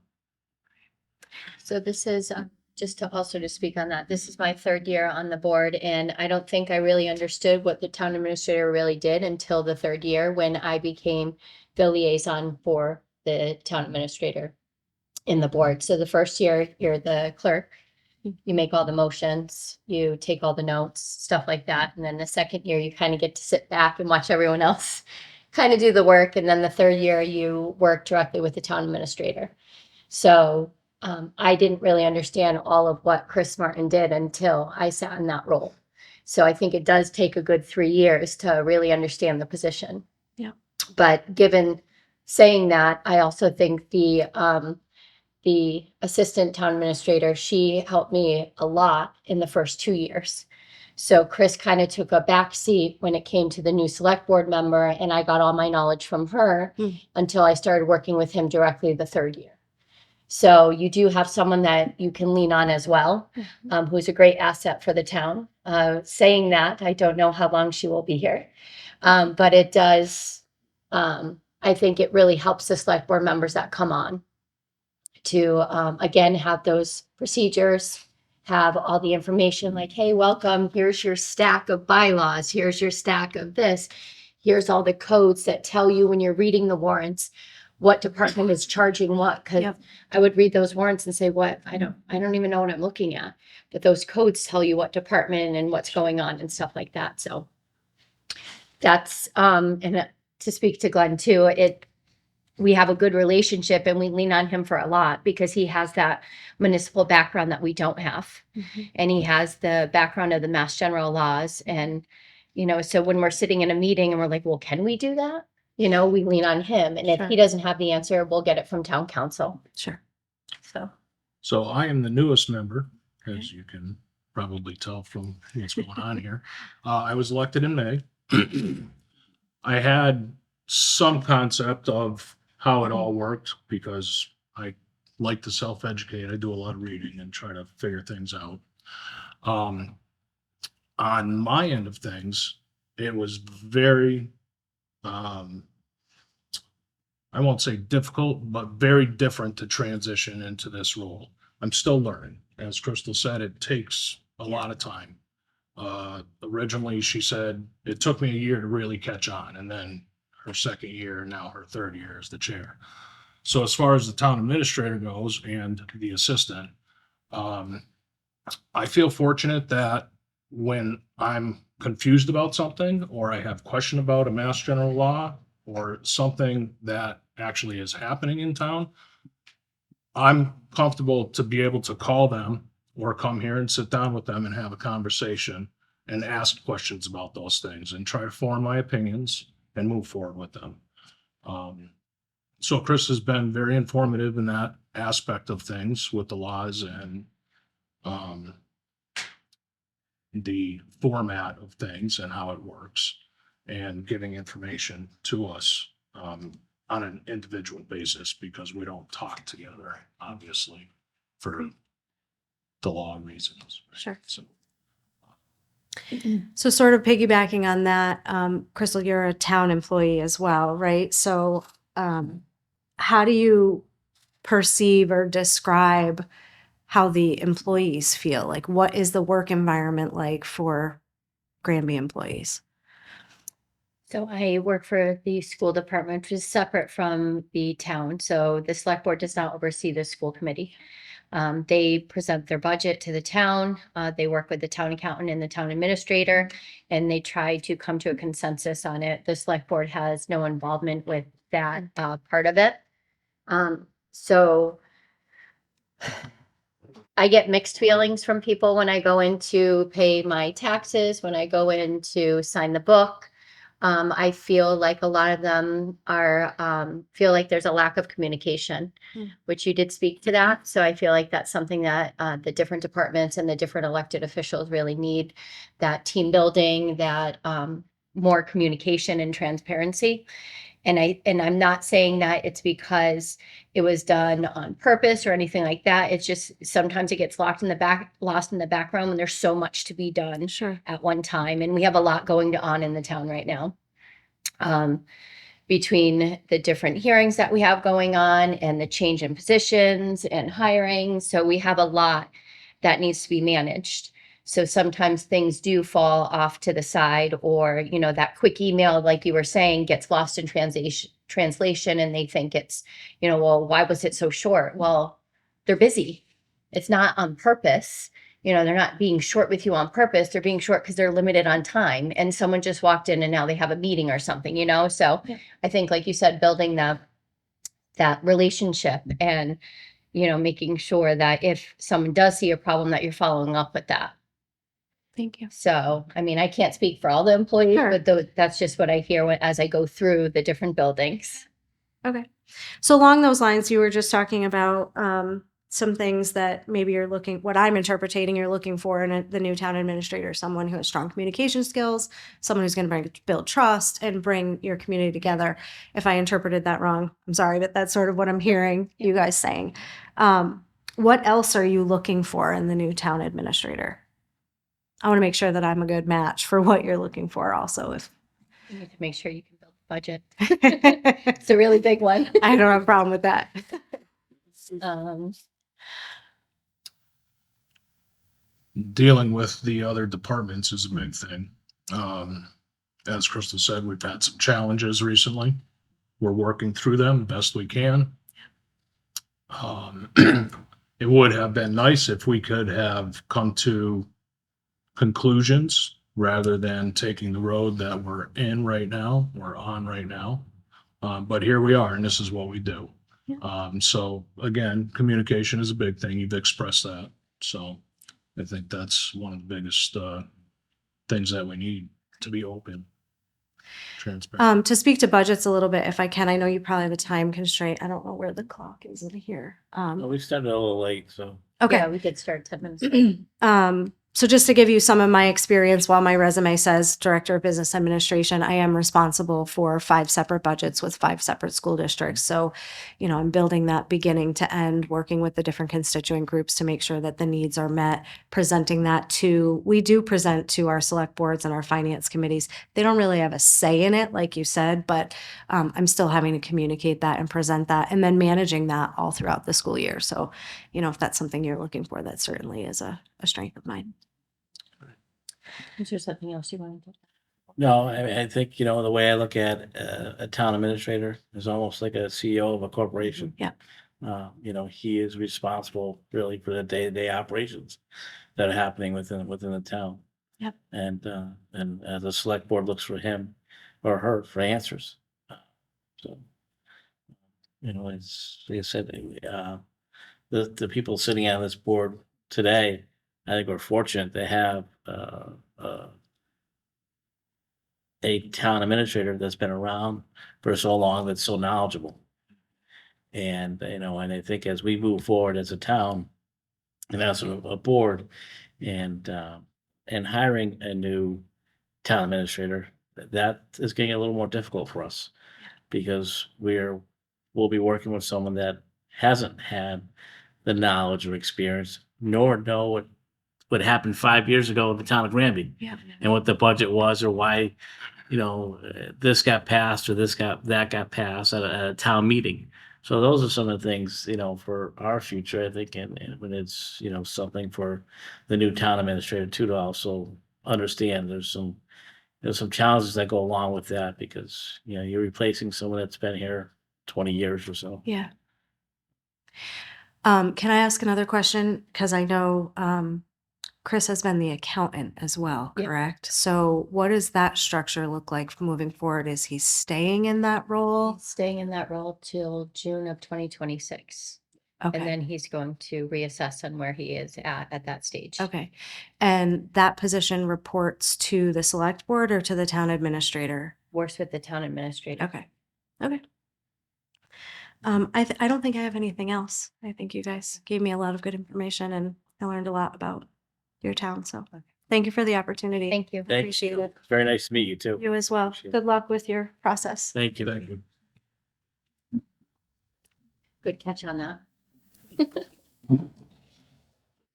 Speaker 1: so this is, just to also to speak on that, this is my 3rd year on the board, and I don't think I really understood what the town administrator really did until the 3rd year when I became the liaison for the town administrator in the board. So the first year, you're the clerk. You make all the motions, you take all the notes, stuff like that. And then the second year, you kind of get to sit back and watch everyone else kind of do the work. And then the 3rd year, you work directly with the town administrator. So I didn't really understand all of what Chris Martin did until I sat in that role. So I think it does take a good 3 years to really understand the position.
Speaker 3: Yeah.
Speaker 1: But given saying that, I also think the assistant town administrator, she helped me a lot in the first 2 years. So Chris kind of took a back seat when it came to the new select board member, and I got all my knowledge from her until I started working with him directly the third year. So you do have someone that you can lean on as well, who's a great asset for the town. Saying that, I don't know how long she will be here, but it does. I think it really helps the select board members that come on to, again, have those procedures, have all the information like, hey, welcome, here's your stack of bylaws, here's your stack of this, here's all the codes that tell you when you're reading the warrants, what department is charging what. Cause
Speaker 3: Yep.
Speaker 1: I would read those warrants and say, what, I don't even know what I'm looking at, but those codes tell you what department and what's going on and stuff like that. So that's, and to speak to Glenn too, we have a good relationship and we lean on him for a lot because he has that municipal background that we don't have. And he has the background of the Mass General laws. And, so when we're sitting in a meeting and we're like, well, can we do that? We lean on him. And if
Speaker 3: Sure.
Speaker 1: he doesn't have the answer, we'll get it from town council.
Speaker 3: Sure.
Speaker 1: So
Speaker 4: I am the newest member, as you can probably tell from what's going on here. I was elected in May. I had some concept of how it all worked because I like to self-educate. I do a lot of reading and try to figure things out. On my end of things, it was very, I won't say difficult, but very different to transition into this role. I'm still learning. As Crystal said, it takes a lot of time. Originally, she said it took me a year to really catch on, and then her second year, now her third year as the chair. So as far as the town administrator goes and the assistant, I feel fortunate that when I'm confused about something or I have question about a Mass General law or something that actually is happening in town, I'm comfortable to be able to call them or come here and sit down with them and have a conversation and ask questions about those things and try to form my opinions and move forward with them. So Chris has been very informative in that aspect of things with the laws and the format of things and how it works and giving information to us on an individual basis because we don't talk together, obviously, for the law reasons. Right?
Speaker 3: Sure.
Speaker 4: So
Speaker 3: So sort of piggybacking on that, Crystal, you're a town employee as well, right? So how do you perceive or describe how the employees feel? Like, what is the work environment like for Granby employees?
Speaker 1: So I work for the school department, which is separate from the town. So the select board does not oversee the school committee. They present their budget to the town. They work with the town accountant and the town administrator, and they try to come to a consensus on it. The select board has no involvement with that part of it. So I get mixed feelings from people when I go in to pay my taxes, when I go in to sign the book. I feel like a lot of them are feel like there's a lack of communication, which you did speak to that. So I feel like that's something that the different departments and the different elected officials really need, that team building, that more communication and transparency. And I'm not saying that it's because it was done on purpose or anything like that. It's just sometimes it gets lost in the background when there's so much to be done
Speaker 3: Sure.
Speaker 1: at one time. And we have a lot going on in the town right now. Between the different hearings that we have going on and the change in positions and hiring. So we have a lot that needs to be managed. So sometimes things do fall off to the side, or, that quick email, like you were saying, gets lost in translation and they think it's, well, why was it so short? Well, they're busy. It's not on purpose. They're not being short with you on purpose. They're being short because they're limited on time and someone just walked in and now they have a meeting or something, So yeah. I think, like you said, building that relationship and, making sure that if someone does see a problem, that you're following up with that.
Speaker 3: Thank you.
Speaker 1: So, I can't speak for all the employees,
Speaker 3: Sure.
Speaker 1: but that's just what I hear as I go through the different buildings.
Speaker 3: Okay. So along those lines, you were just talking about some things that maybe you're looking, what I'm interpreting you're looking for in the new town administrator, someone who has strong communication skills, someone who's going to build trust and bring your community together. If I interpreted that wrong, I'm sorry, but that's sort of what I'm hearing you guys saying. What else are you looking for in the new town administrator? I want to make sure that I'm a good match for what you're looking for also. If
Speaker 1: You need to make sure you can build a budget. It's a really big one.
Speaker 3: I don't have a problem with that.
Speaker 4: Dealing with the other departments is a big thing. As Crystal said, we've had some challenges recently. We're working through them best we can. It would have been nice if we could have come to conclusions rather than taking the road that we're in right now, we're on right now. But here we are, and this is what we do. So again, communication is a big thing. You've expressed that. So I think that's one of the biggest things that we need, to be open, transparent.
Speaker 3: To speak to budgets a little bit, if I can, I know you probably have a time constraint. I don't know where the clock is in here.
Speaker 2: Well, we started a little late, so.
Speaker 3: Okay.
Speaker 1: Yeah, we did start 10 minutes. late.
Speaker 3: So just to give you some of my experience, while my resume says Director of Business Administration, I am responsible for 5 separate budgets with 5 separate school districts. So, I'm building that beginning to end, working with the different constituent groups to make sure that the needs are met, presenting that we do present to our select boards and our finance committees. They don't really have a say in it, like you said, but I'm still having to communicate that and present that and then managing that all throughout the school year. So, if that's something you're looking for, that certainly is a strength of mine.
Speaker 1: Is there something else you wanted to?
Speaker 2: No, I think, the way I look at a town administrator is almost like a CEO of a corporation.
Speaker 3: Yeah.
Speaker 2: He is responsible really for the day-to-day operations that are happening within the town.
Speaker 3: Yep.
Speaker 2: And the select board looks for him or her for answers. So, it's, like I said, the people sitting on this board today, I think we're fortunate to have a town administrator that's been around for so long, that's so knowledgeable. And, and I think as we move forward as a town and as a board and hiring a new town administrator, that is getting a little more difficult for us because we'll be working with someone that hasn't had the knowledge or experience, nor know what happened 5 years ago in the town of Granby.
Speaker 3: Yeah.
Speaker 2: And what the budget was or why, this got passed or that got passed at a town meeting. So those are some of the things, for our future, I think, and when it's, something for the new town administrator too, to also understand there's some challenges that go along with that because, you're replacing someone that's been here 20 years or so.
Speaker 3: Yeah. Can I ask another question? Because I know Chris has been the accountant as well,
Speaker 1: Yep.
Speaker 3: correct? So what does that structure look like moving forward? Is he staying in that role?
Speaker 1: Staying in that role till June of 2026. And
Speaker 3: Okay.
Speaker 1: then he's going to reassess on where he is at that stage.
Speaker 3: Okay. And that position reports to the select board or to the town administrator?
Speaker 1: Works with the town administrator.
Speaker 3: Okay. Okay. I don't think I have anything else. I think you guys gave me a lot of good information and I learned a lot about your town. So thank you for the opportunity.
Speaker 1: Thank you.
Speaker 2: Thank
Speaker 3: Appreciate
Speaker 2: you.
Speaker 3: it.
Speaker 2: It's very nice to meet you too.
Speaker 3: You as well.
Speaker 2: Appreciate it.
Speaker 3: Good luck with your process.
Speaker 2: Thank you.
Speaker 4: Thank you.
Speaker 1: Good catch on that.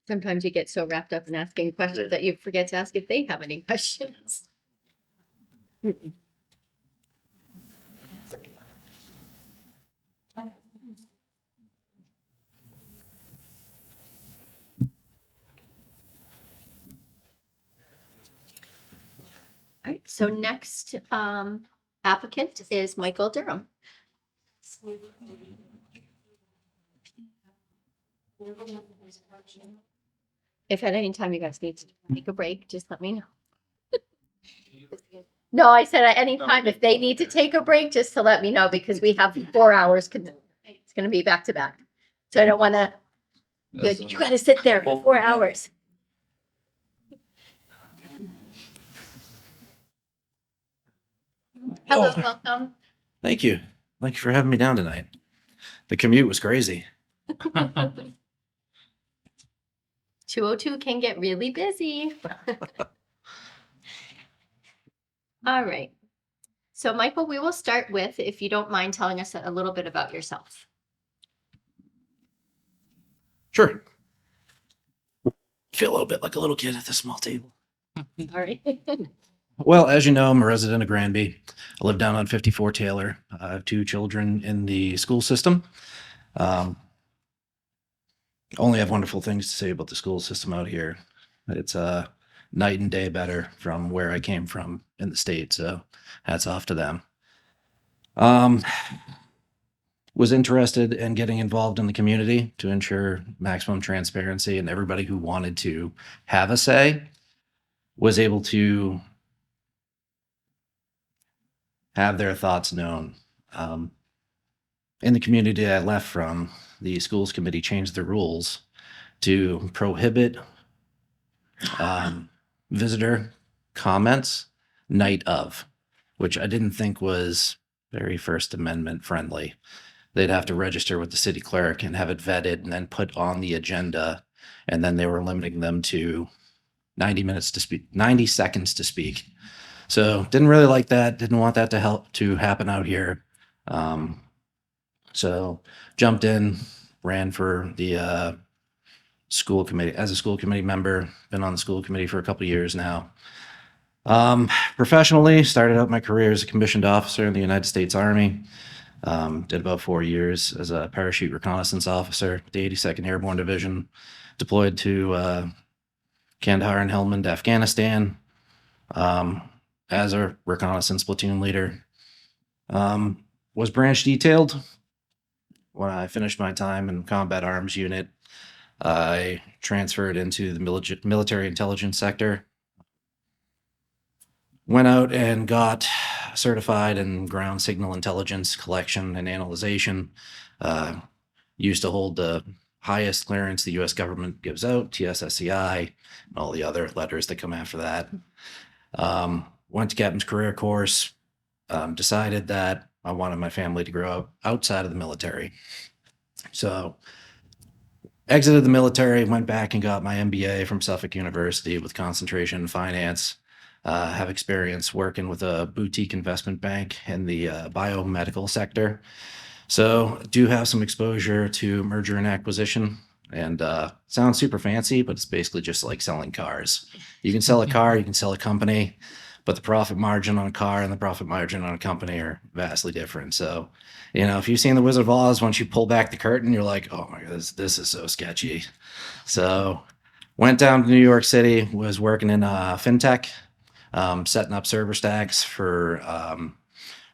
Speaker 1: Sometimes you get so wrapped up in asking questions that you forget to ask if they have any questions. All right, so next applicant is Michael Durham. If at any time you guys need to take a break, just let me know. No, I said at any time, if they need to take a break, just to let me know, because we have 4 hours. It's gonna be back to back. So I don't wanna, you gotta sit there for 4 hours. Hello, welcome.
Speaker 5: Thank you. Thank you for having me down tonight. The commute was crazy.
Speaker 1: 202 can get really busy. All right. So Michael, we will start with, if you don't mind telling us a little bit about yourself.
Speaker 2: Sure. Feel a little bit like a little kid at the small table.
Speaker 1: All right.
Speaker 2: Well, as you know, I'm a resident of Granby. I live down on 54 Taylor. I have 2 children in the school system. Only have wonderful things to say about the school system out here. It's night and day better from where I came from in the state. So hats off to them. Was interested in getting involved in the community to ensure maximum transparency, and everybody who wanted to have a say was able to have their thoughts known. In the community I left from, the schools committee changed the rules to prohibit visitor comments night of, which I didn't think was very First Amendment friendly. They'd have to register with the city clerk and have it vetted and then put on the agenda. And then they were limiting them to 90 seconds to speak. So didn't really like that. Didn't want that to happen out here. So jumped in, ran for the school committee as a school committee member. Been on the school committee for a couple of years now. Professionally, started out my career as a commissioned officer in the United States Army. Did about 4 years as a parachute reconnaissance officer, the 82nd Airborne Division, deployed to Kandahar and Helmand, Afghanistan, as a reconnaissance platoon leader. Was branch detailed. When I finished my time in combat arms unit, I transferred into the military intelligence sector. Went out and got certified in ground signal intelligence collection and analyzation. Used to hold the highest clearance the U.S. government gives out, TSSCI, and all the other letters that come after that. Went to captain's career course. Decided that I wanted my family to grow up outside of the military. So exited the military, went back and got my MBA from Suffolk University with concentration in finance. Have experience working with a boutique investment bank in the biomedical sector. So do have some exposure to merger and acquisition. And sounds super fancy, but it's basically just like selling cars. You can sell a car, you can sell a company, but the profit margin on a car and the profit margin on a company are vastly different. So, if you've seen The Wizard of Oz, once you pull back the curtain, you're like, oh my God, this is so sketchy. So went down to New York City, was working in fintech, setting up server stacks for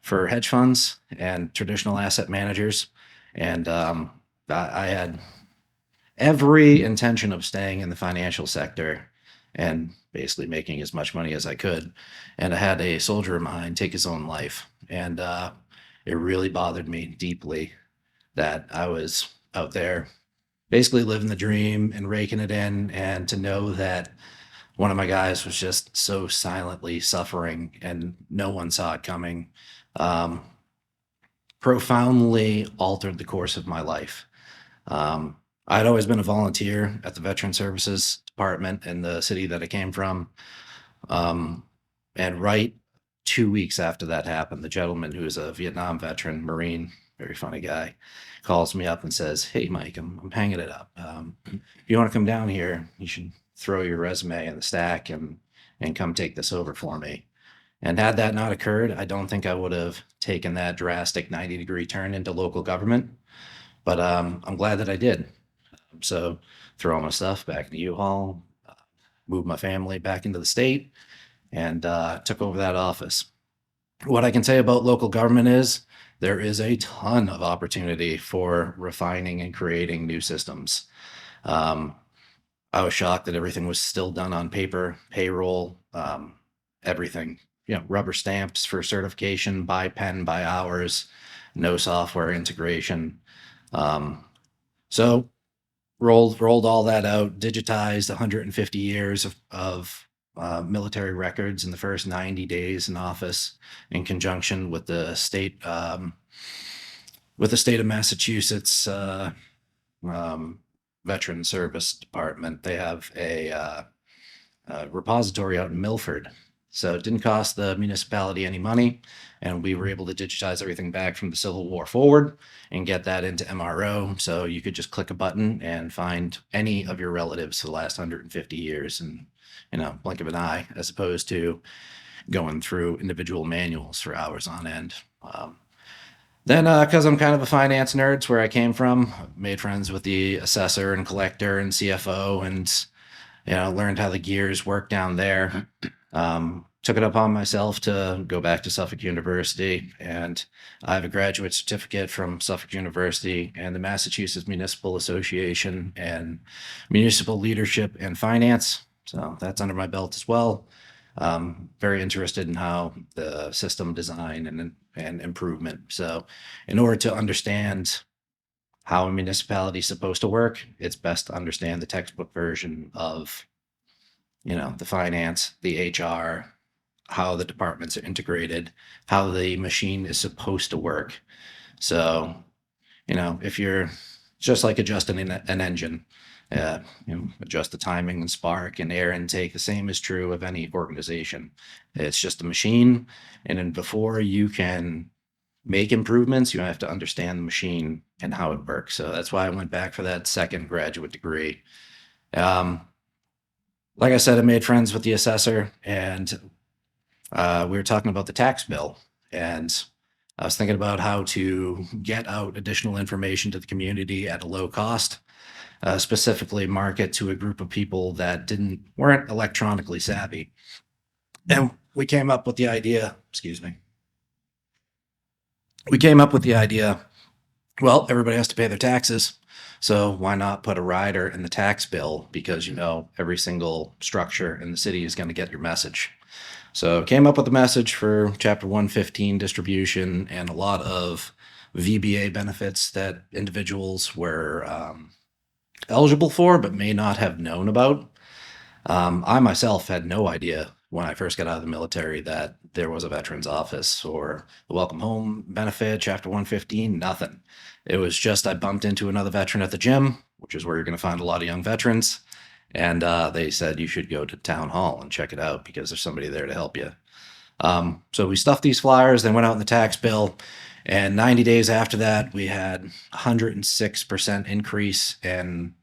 Speaker 2: hedge funds and traditional asset managers. And I had every intention of staying in the financial sector and basically making as much money as I could. And I had a soldier of mine take his own life. And it really bothered me deeply that I was out there basically living the dream and raking it in, and to know that one of my guys was just so silently suffering and no one saw it coming, profoundly altered the course of my life. I'd always been a volunteer at the Veteran Services Department in the city that I came from. And right 2 weeks after that happened, the gentleman who is a Vietnam veteran, Marine, very funny guy, calls me up and says, "Hey, Mike, I'm hanging it up. If you want to come down here, you should throw your resume in the stack and come take this over for me." And had that not occurred, I don't think I would have taken that drastic 90-degree turn into local government. But I'm glad that I did. So throw all my stuff back in the U-Haul, moved my family back into the state, and took over that office. What I can say about local government is there is a ton of opportunity for refining and creating new systems. I was shocked that everything was still done on paper, payroll, everything, rubber stamps for certification, by pen, by hours, no software integration. So rolled all that out, digitized 150 years of military records in the first 90 days in office, in conjunction with the state of Massachusetts
Speaker 5: Veteran Service Department, they have a repository out in Milford. So it didn't cost the municipality any money, and we were able to digitize everything back from the Civil War forward and get that into MRO. So you could just click a button and find any of your relatives for the last 150 years in, blink of an eye, as opposed to going through individual manuals for hours on end. Then, because I'm kind of a finance nerd, it's where I came from, made friends with the assessor and collector and CFO, and learned how the gears work down there. Took it upon myself to go back to Suffolk University, and I have a graduate certificate from Suffolk University and the Massachusetts Municipal Association and Municipal Leadership and Finance. So that's under my belt as well. Very interested in how the system design and improvement. So in order to understand how a municipality is supposed to work, it's best to understand the textbook version of, the finance, the HR, how the departments are integrated, how the machine is supposed to work. So, if you're just like adjusting an engine, adjust the timing and spark and air intake, the same is true of any organization. It's just a machine. And then before you can make improvements, you have to understand the machine and how it works. So that's why I went back for that second graduate degree. Like I said, I made friends with the assessor, and we were talking about the tax bill, and I was thinking about how to get out additional information to the community at a low cost, specifically market to a group of people that weren't electronically savvy. And we came up with the idea, well, everybody has to pay their taxes. So why not put a rider in the tax bill? Because, every single structure in the city is going to get your message. So came up with a message for Chapter 115 distribution and a lot of VBA benefits that individuals were eligible for, but may not have known about. I myself had no idea when I first got out of the military that there was a veterans office or the welcome home benefit, Chapter 115, nothing. It was just I bumped into another veteran at the gym, which is where you're going to find a lot of young veterans. And they said you should go to town hall and check it out because there's somebody there to help you. So we stuffed these flyers, then went out in the tax bill. And 90 days after that, we had 106% increase in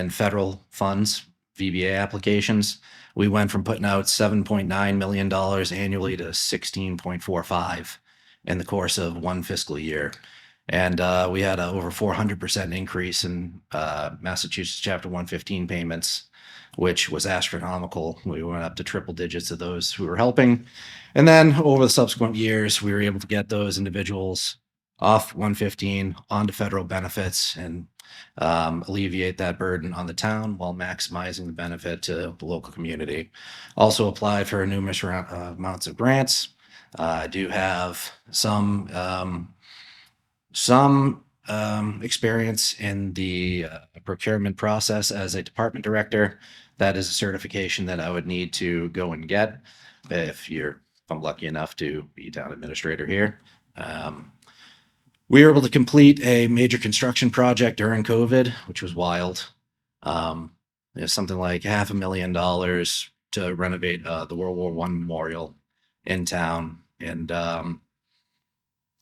Speaker 5: federal funds, VBA applications. We went from putting out $7.9 million annually to 16.45 in the course of one fiscal year. And we had over 400% increase in Massachusetts Chapter 115 payments, which was astronomical. We went up to triple digits of those who were helping. And then over the subsequent years, we were able to get those individuals off 115 onto federal benefits and alleviate that burden on the town while maximizing the benefit to the local community. Also applied for numerous amounts of grants. I do have some experience in the procurement process as a department director. That is a certification that I would need to go and get if I'm lucky enough to be town administrator here. We were able to complete a major construction project during COVID, which was wild. There's something like $500,000 to renovate the World War I memorial in town. And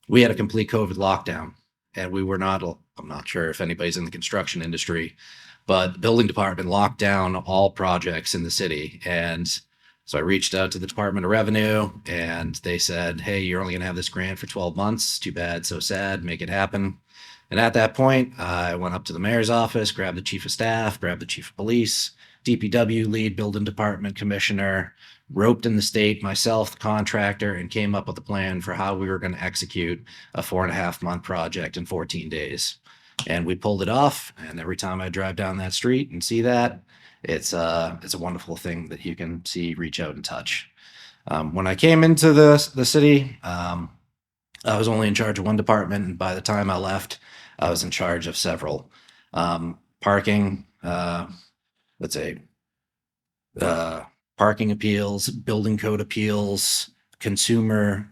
Speaker 5: we had a complete COVID lockdown, and we were not, I'm not sure if anybody's in the construction industry, but the building department locked down all projects in the city. And so I reached out to the Department of Revenue, and they said, hey, you're only going to have this grant for 12 months. Too bad, so sad, make it happen. And at that point, I went up to the mayor's office, grabbed the chief of staff, grabbed the chief of police, DPW lead, building department commissioner, roped in the state, myself, the contractor, and came up with a plan for how we were going to execute a 4.5-month project in 14 days. And we pulled it off. And every time I drive down that street and see that, it's a wonderful thing that you can see, reach out and touch. When I came into the city, I was only in charge of one department. And by the time I left, I was in charge of several. Parking, parking appeals, building code appeals, consumer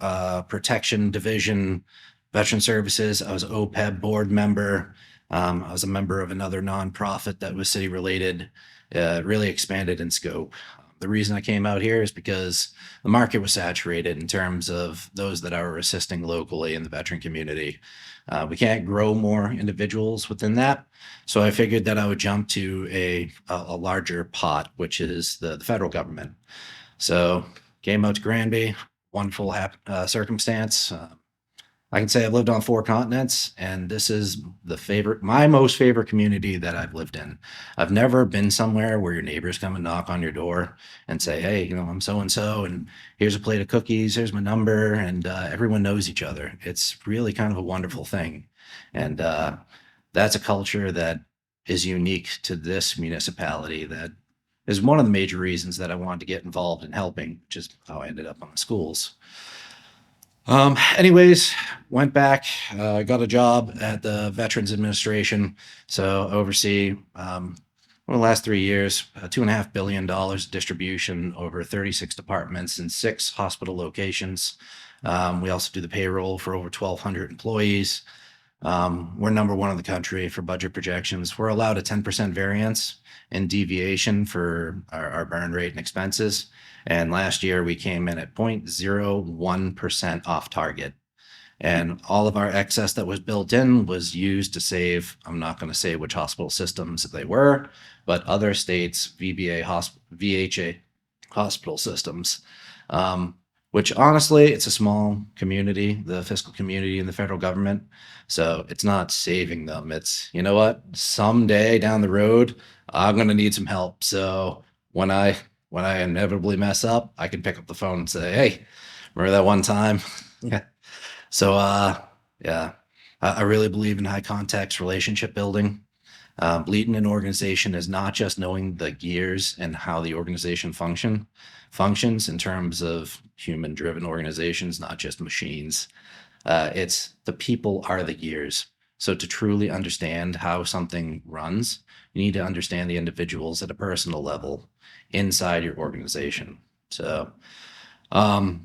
Speaker 5: protection division, veteran services. I was an OPEB board member, I was a member of another nonprofit that was city related, really expanded in scope. The reason I came out here is because the market was saturated in terms of those that are assisting locally in the veteran community. We can't grow more individuals within that. So I figured that I would jump to a larger pot, which is the federal government. So came out to Granby, wonderful circumstance. I can say I've lived on 4 continents, and this is my most favorite community that I've lived in. I've never been somewhere where your neighbors come and knock on your door and say, "Hey, I'm so and so, and here's a plate of cookies, here's my number," and everyone knows each other. It's really kind of a wonderful thing, and that's a culture that is unique to this municipality. That is one of the major reasons that I wanted to get involved in helping, which is how I ended up on the schools. Anyways, went back, got a job at the Veterans Administration. So oversee, over the last 3 years, $2.5 billion distribution over 36 departments and 6 hospital locations. We also do the payroll for over 1,200 employees. We're number 1 in the country for budget projections. We're allowed a 10% variance in deviation for our burn rate and expenses. And last year we came in at 0.01% off target. And all of our excess that was built in was used to save, I'm not going to say which hospital systems they were, but other states' VHA hospital systems. Which honestly, it's a small community, the fiscal community in the federal government. So it's not saving them. It's, you know what, someday down the road, I'm going to need some help. So when I inevitably mess up, I can pick up the phone and say, "Hey, remember that one time?" Yeah. So, yeah, I really believe in high context relationship building. Leading an organization is not just knowing the gears and how the organization functions in terms of human driven organizations, not just machines. It's the people are the gears. So to truly understand how something runs, you need to understand the individuals at a personal level inside your organization. So, I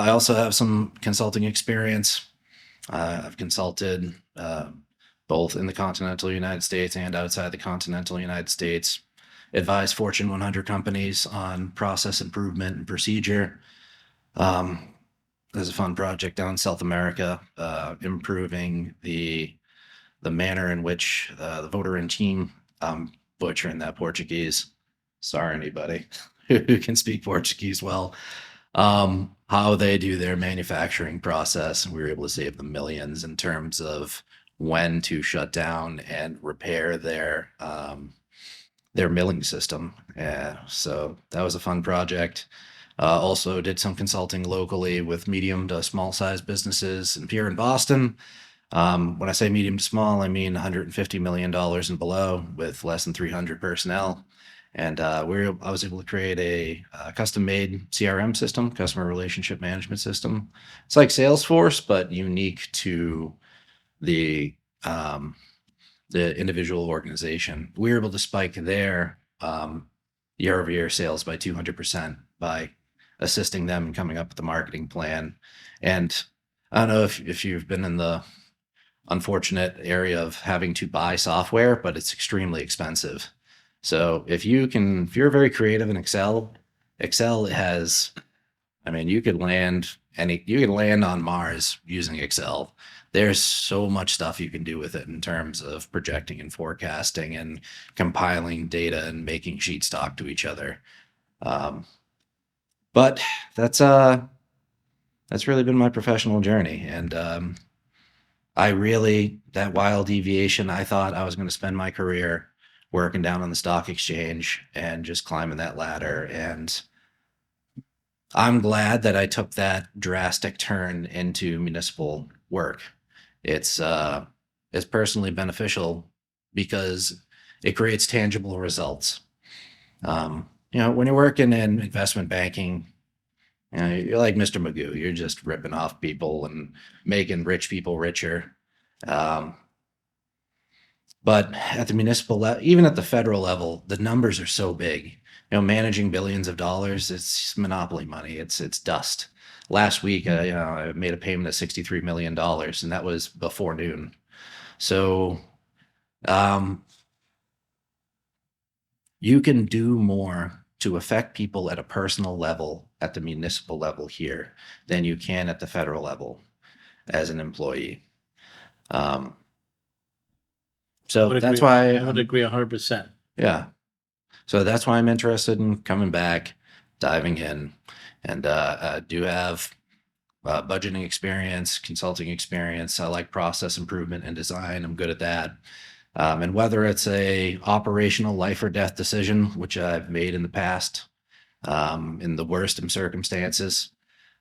Speaker 5: also have some consulting experience. I've consulted both in the continental United States and outside the continental United States, advised Fortune 100 companies on process improvement and procedure. There's a fun project down in South America, improving the manner in which the voter in team, butchering that Portuguese. Sorry, anybody who can speak Portuguese well. How they do their manufacturing process. And we were able to save them millions in terms of when to shut down and repair their milling system. So that was a fun project. Also did some consulting locally with medium to small size businesses here in Boston. When I say medium to small, I mean $150 million and below with less than 300 personnel. And I was able to create a custom-made CRM system, customer relationship management system. It's like Salesforce, but unique to the individual organization. We were able to spike their year-over-year sales by 200% by assisting them in coming up with the marketing plan. And I don't know if you've been in the unfortunate area of having to buy software, but it's extremely expensive. So if you're very creative in Excel has, you could land on Mars using Excel. There's so much stuff you can do with it in terms of projecting and forecasting and compiling data and making sheets talk to each other. But that's really been my professional journey. And that wild deviation, I thought I was going to spend my career working down on the stock exchange and just climbing that ladder. And I'm glad that I took that drastic turn into municipal work. It's personally beneficial because it creates tangible results. When you're working in investment banking, you're like Mr. Magoo. You're just ripping off people and making rich people richer. But at the municipal level, even at the federal level, the numbers are so big. Managing billions of dollars, it's monopoly money. It's dust. Last week, I made a payment of $63 million, and that was before noon. So, you can do more to affect people at a personal level at the municipal level here than you can at the federal level as an employee. So that's why
Speaker 2: I would agree 100%.
Speaker 5: yeah. So that's why I'm interested in coming back, diving in, and do have budgeting experience, consulting experience. I like process improvement and design. I'm good at that. And whether it's a operational life or death decision, which I've made in the past, in the worst of circumstances,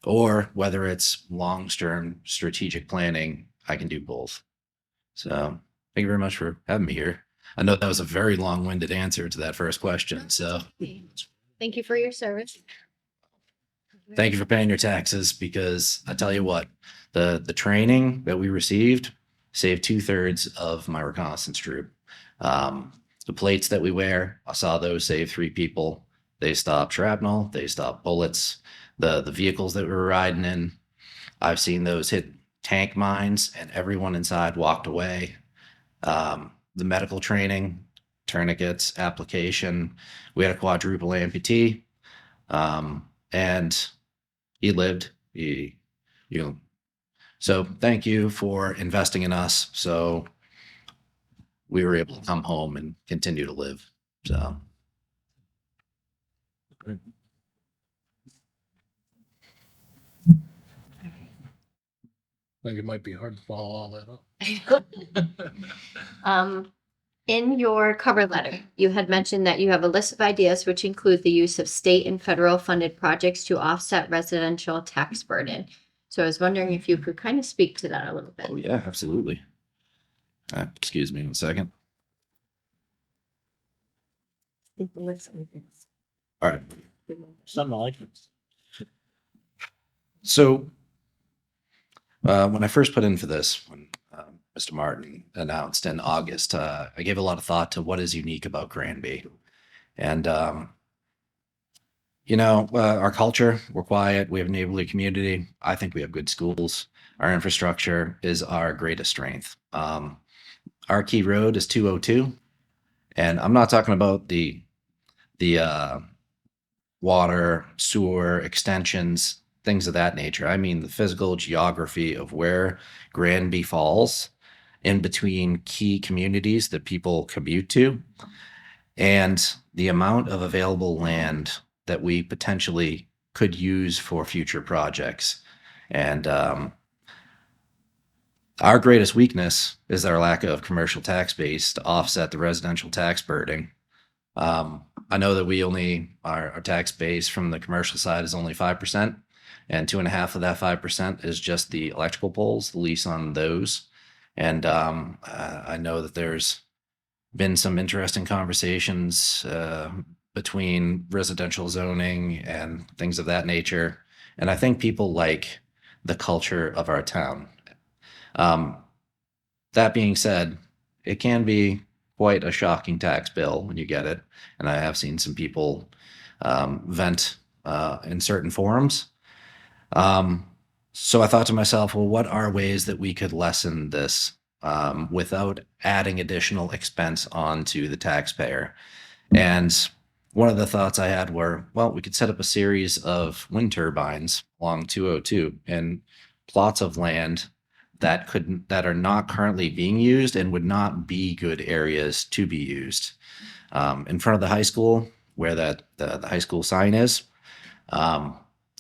Speaker 5: or whether it's long-term strategic planning, I can do both. So thank you very much for having me here. I know that was a very long-winded answer to that first question. So
Speaker 1: Thank you for your service.
Speaker 5: thank you for paying your taxes, because I tell you what, the training that we received saved 2/3 of my reconnaissance troop. The plates that we wear, I saw those save 3 people. They stopped shrapnel, they stopped bullets. The vehicles that we were riding in, I've seen those hit tank mines and everyone inside walked away. The medical training, tourniquets, application. We had a quadruple amputee, and he lived. You know. So thank you for investing in us. So we were able to come home and continue to live. So.
Speaker 4: I think it might be hard to follow all that up.
Speaker 1: In your cover letter, you had mentioned that you have a list of ideas which include the use of state and federal funded projects to offset residential tax burden. So I was wondering if you could kind of speak to that a little bit.
Speaker 5: Oh yeah, absolutely. Excuse me 1 second. All right.
Speaker 2: Something like it.
Speaker 5: So when I first put in for this, when Mr. Martin announced in August, I gave a lot of thought to what is unique about Granby. And, our culture, we're quiet, we have a neighborly community. I think we have good schools. Our infrastructure is our greatest strength. Our key road is 202. And I'm not talking about the water, sewer, extensions, things of that nature. I mean the physical geography of where Granby falls in between key communities that people commute to, and the amount of available land that we potentially could use for future projects. And our greatest weakness is our lack of commercial tax base to offset the residential tax burden. I know that our tax base from the commercial side is only 5%, and 2.5 of that 5% is just the electrical poles, the lease on those. And I know that there's been some interesting conversations between residential zoning and things of that nature. And I think people like the culture of our town. That being said, it can be quite a shocking tax bill when you get it. And I have seen some people vent in certain forums. So I thought to myself, well, what are ways that we could lessen this without adding additional expense onto the taxpayer? And one of the thoughts I had were, well, we could set up a series of wind turbines along 202 and plots of land that are not currently being used and would not be good areas to be used. In front of the high school, where the high school sign is,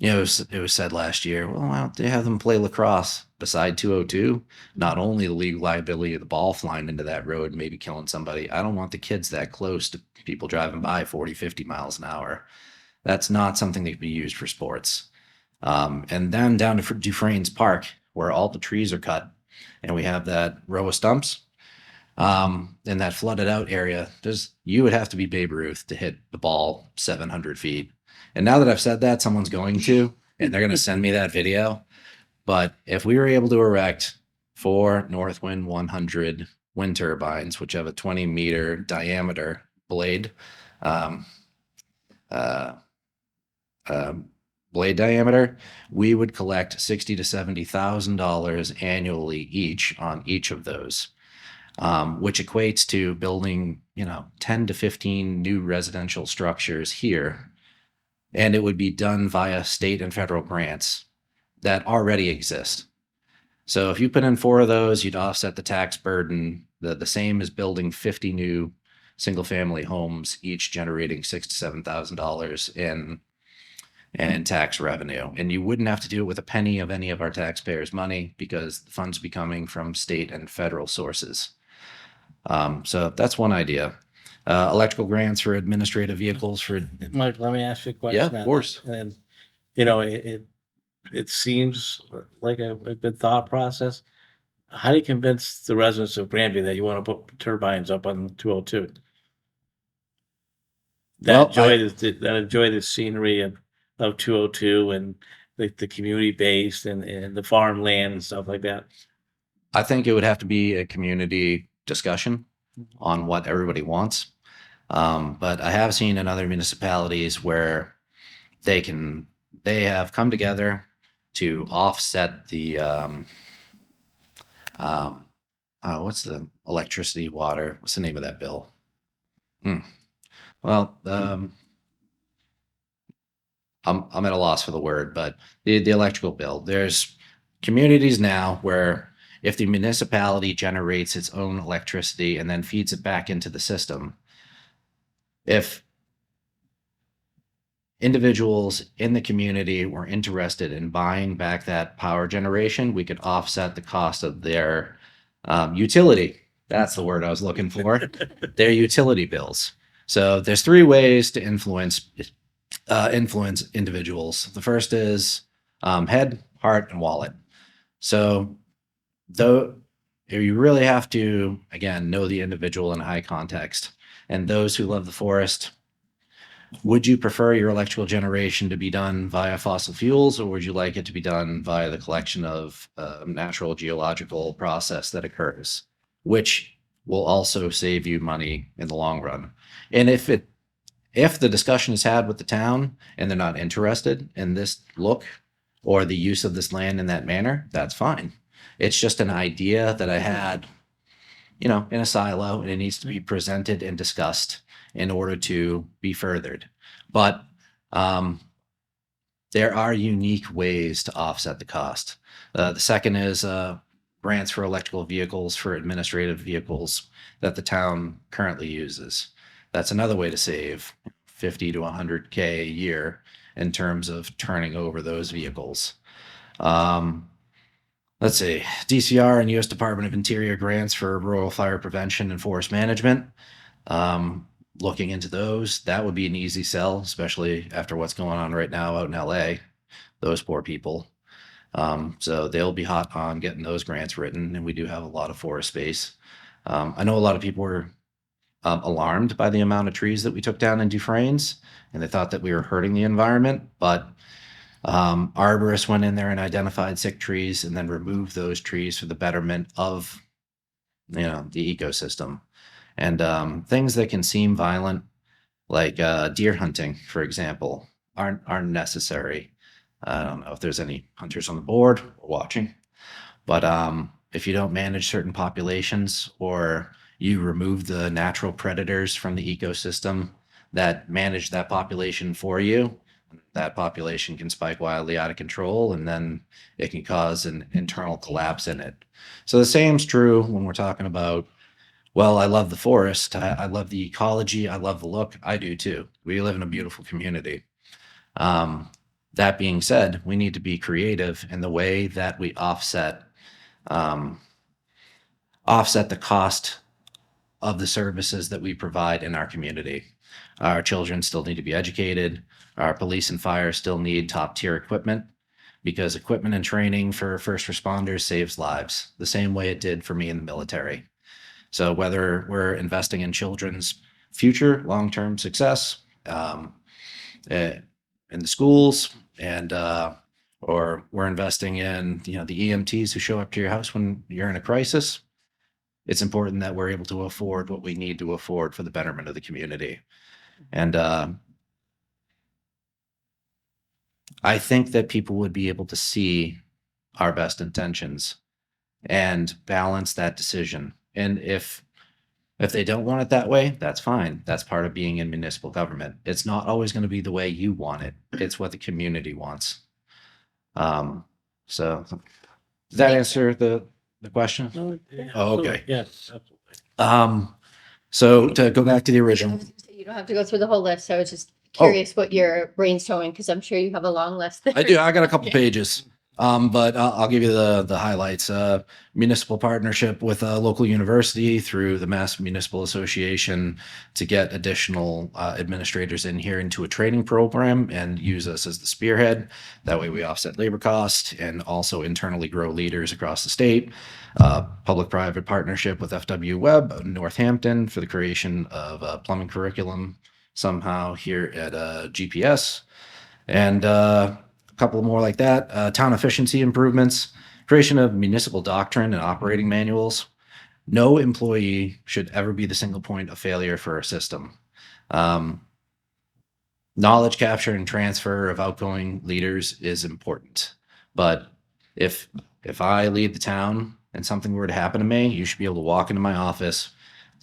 Speaker 5: it was said last year, well, why don't they have them play lacrosse beside 202? Not only the legal liability of the ball flying into that road, maybe killing somebody. I don't want the kids that close to people driving by 40, 50 miles an hour. That's not something that can be used for sports. And then down to Dufresne's Park, where all the trees are cut, and we have that row of stumps. In that flooded out area, you would have to be Babe Ruth to hit the ball 700 feet. And now that I've said that, someone's going to, and they're going to send me that video. But if we were able to erect 4 Northwind 100 wind turbines, which have a 20-meter diameter blade, blade diameter, we would collect $60,000 to $70,000 annually each on each of those. which equates to building, 10 to 15 new residential structures here. And it would be done via state and federal grants that already exist. So if you put in 4 of those, you'd offset the tax burden, the same as building 50 new single family homes, each generating $6,000 to $7,000 in tax revenue. And you wouldn't have to do it with a penny of any of our taxpayers' money because the funds would be coming from state and federal sources. So that's one idea. Electrical grants for administrative vehicles for,
Speaker 2: Mike, let me ask you a question.
Speaker 5: Yeah,
Speaker 2: on
Speaker 5: of course.
Speaker 2: that. And, it seems like a good thought process. How do you convince the residents of Granby that you want to put turbines up on 202?
Speaker 5: Well,
Speaker 2: That enjoy the scenery of 202 and the community based and the farmland and stuff like that.
Speaker 5: I think it would have to be a community discussion on what everybody wants. But I have seen in other municipalities where they have come together to offset the, what's the electricity, water? What's the name of that bill? Well, I'm at a loss for the word, but the electrical bill. There's communities now where if the municipality generates its own electricity and then feeds it back into the system, if individuals in the community were interested in buying back that power generation, we could offset the cost of their utility. That's the word I was looking for. Their utility bills. So there's 3 ways to influence individuals. The first is head, heart, and wallet. So though you really have to, again, know the individual in high context. And those who love the forest, would you prefer your electrical generation to be done via fossil fuels, or would you like it to be done via the collection of natural geological process that occurs, which will also save you money in the long run? And if the discussion is had with the town and they're not interested in this look or the use of this land in that manner, that's fine. It's just an idea that I had, in a silo, and it needs to be presented and discussed in order to be furthered. But there are unique ways to offset the cost. The second is grants for electrical vehicles for administrative vehicles that the town currently uses. That's another way to save 50 to 100K a year in terms of turning over those vehicles. Let's see, DCR and U.S. Department of Interior grants for rural fire prevention and forest management. Looking into those, that would be an easy sell, especially after what's going on right now out in LA, those poor people. So they'll be hot on getting those grants written, and we do have a lot of forest space. I know a lot of people were alarmed by the amount of trees that we took down in Dufresne's, and they thought that we were hurting the environment, but arborists went in there and identified sick trees and then removed those trees for the betterment of, the ecosystem. And things that can seem violent, like deer hunting, for example, aren't necessary. I don't know if there's any hunters on the board or watching, but if you don't manage certain populations or you remove the natural predators from the ecosystem that manage that population for you, that population can spike wildly out of control, and then it can cause an internal collapse in it. So the same's true when we're talking about, well, I love the forest, I love the ecology, I love the look. I do too. We live in a beautiful community. That being said, we need to be creative in the way that we offset the cost of the services that we provide in our community. Our children still need to be educated. Our police and fire still need top tier equipment, because equipment and training for first responders saves lives the same way it did for me in the military. So whether we're investing in children's future long-term success in the schools, and or we're investing in the EMTs who show up to your house when you're in a crisis, it's important that we're able to afford what we need to afford for the betterment of the community. And I think that people would be able to see our best intentions and balance that decision And if they don't want it that way, that's fine. That's part of being in municipal government. It's not always going to be the way you want it. It's what the community wants. So does that answer the question? Oh, okay.
Speaker 2: Yes, absolutely.
Speaker 5: So to go back to the original,
Speaker 1: You don't have to go through the whole list. I was just
Speaker 5: Oh.
Speaker 1: curious what you're brainstorming, because I'm sure you have a long list.
Speaker 5: I do. I got a couple pages. But I'll give you the highlights. Municipal partnership with a local university through the Mass Municipal Association to get additional administrators in here into a training program and use us as the spearhead. That way we offset labor costs and also internally grow leaders across the state. Public-private partnership with FW Webb Northampton for the creation of a plumbing curriculum somehow here at GPS. And couple more like that. Town efficiency improvements, creation of municipal doctrine and operating manuals. No employee should ever be the single point of failure for a system. Knowledge capture and transfer of outgoing leaders is important. But if I lead the town and something were to happen to me, you should be able to walk into my office,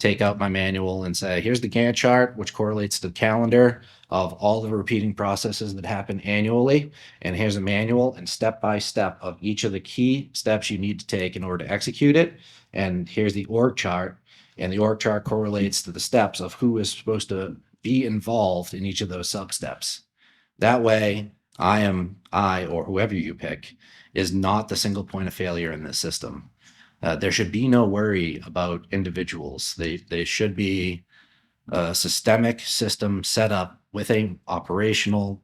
Speaker 5: take out my manual and say, here's the Gantt chart, which correlates to the calendar of all the repeating processes that happen annually. And here's a manual and step-by-step of each of the key steps you need to take in order to execute it. And here's the org chart. And the org chart correlates to the steps of who is supposed to be involved in each of those sub-steps. That way, I or whoever you pick is not the single point of failure in this system. There should be no worry about individuals. They should be a systemic system set up with a operational,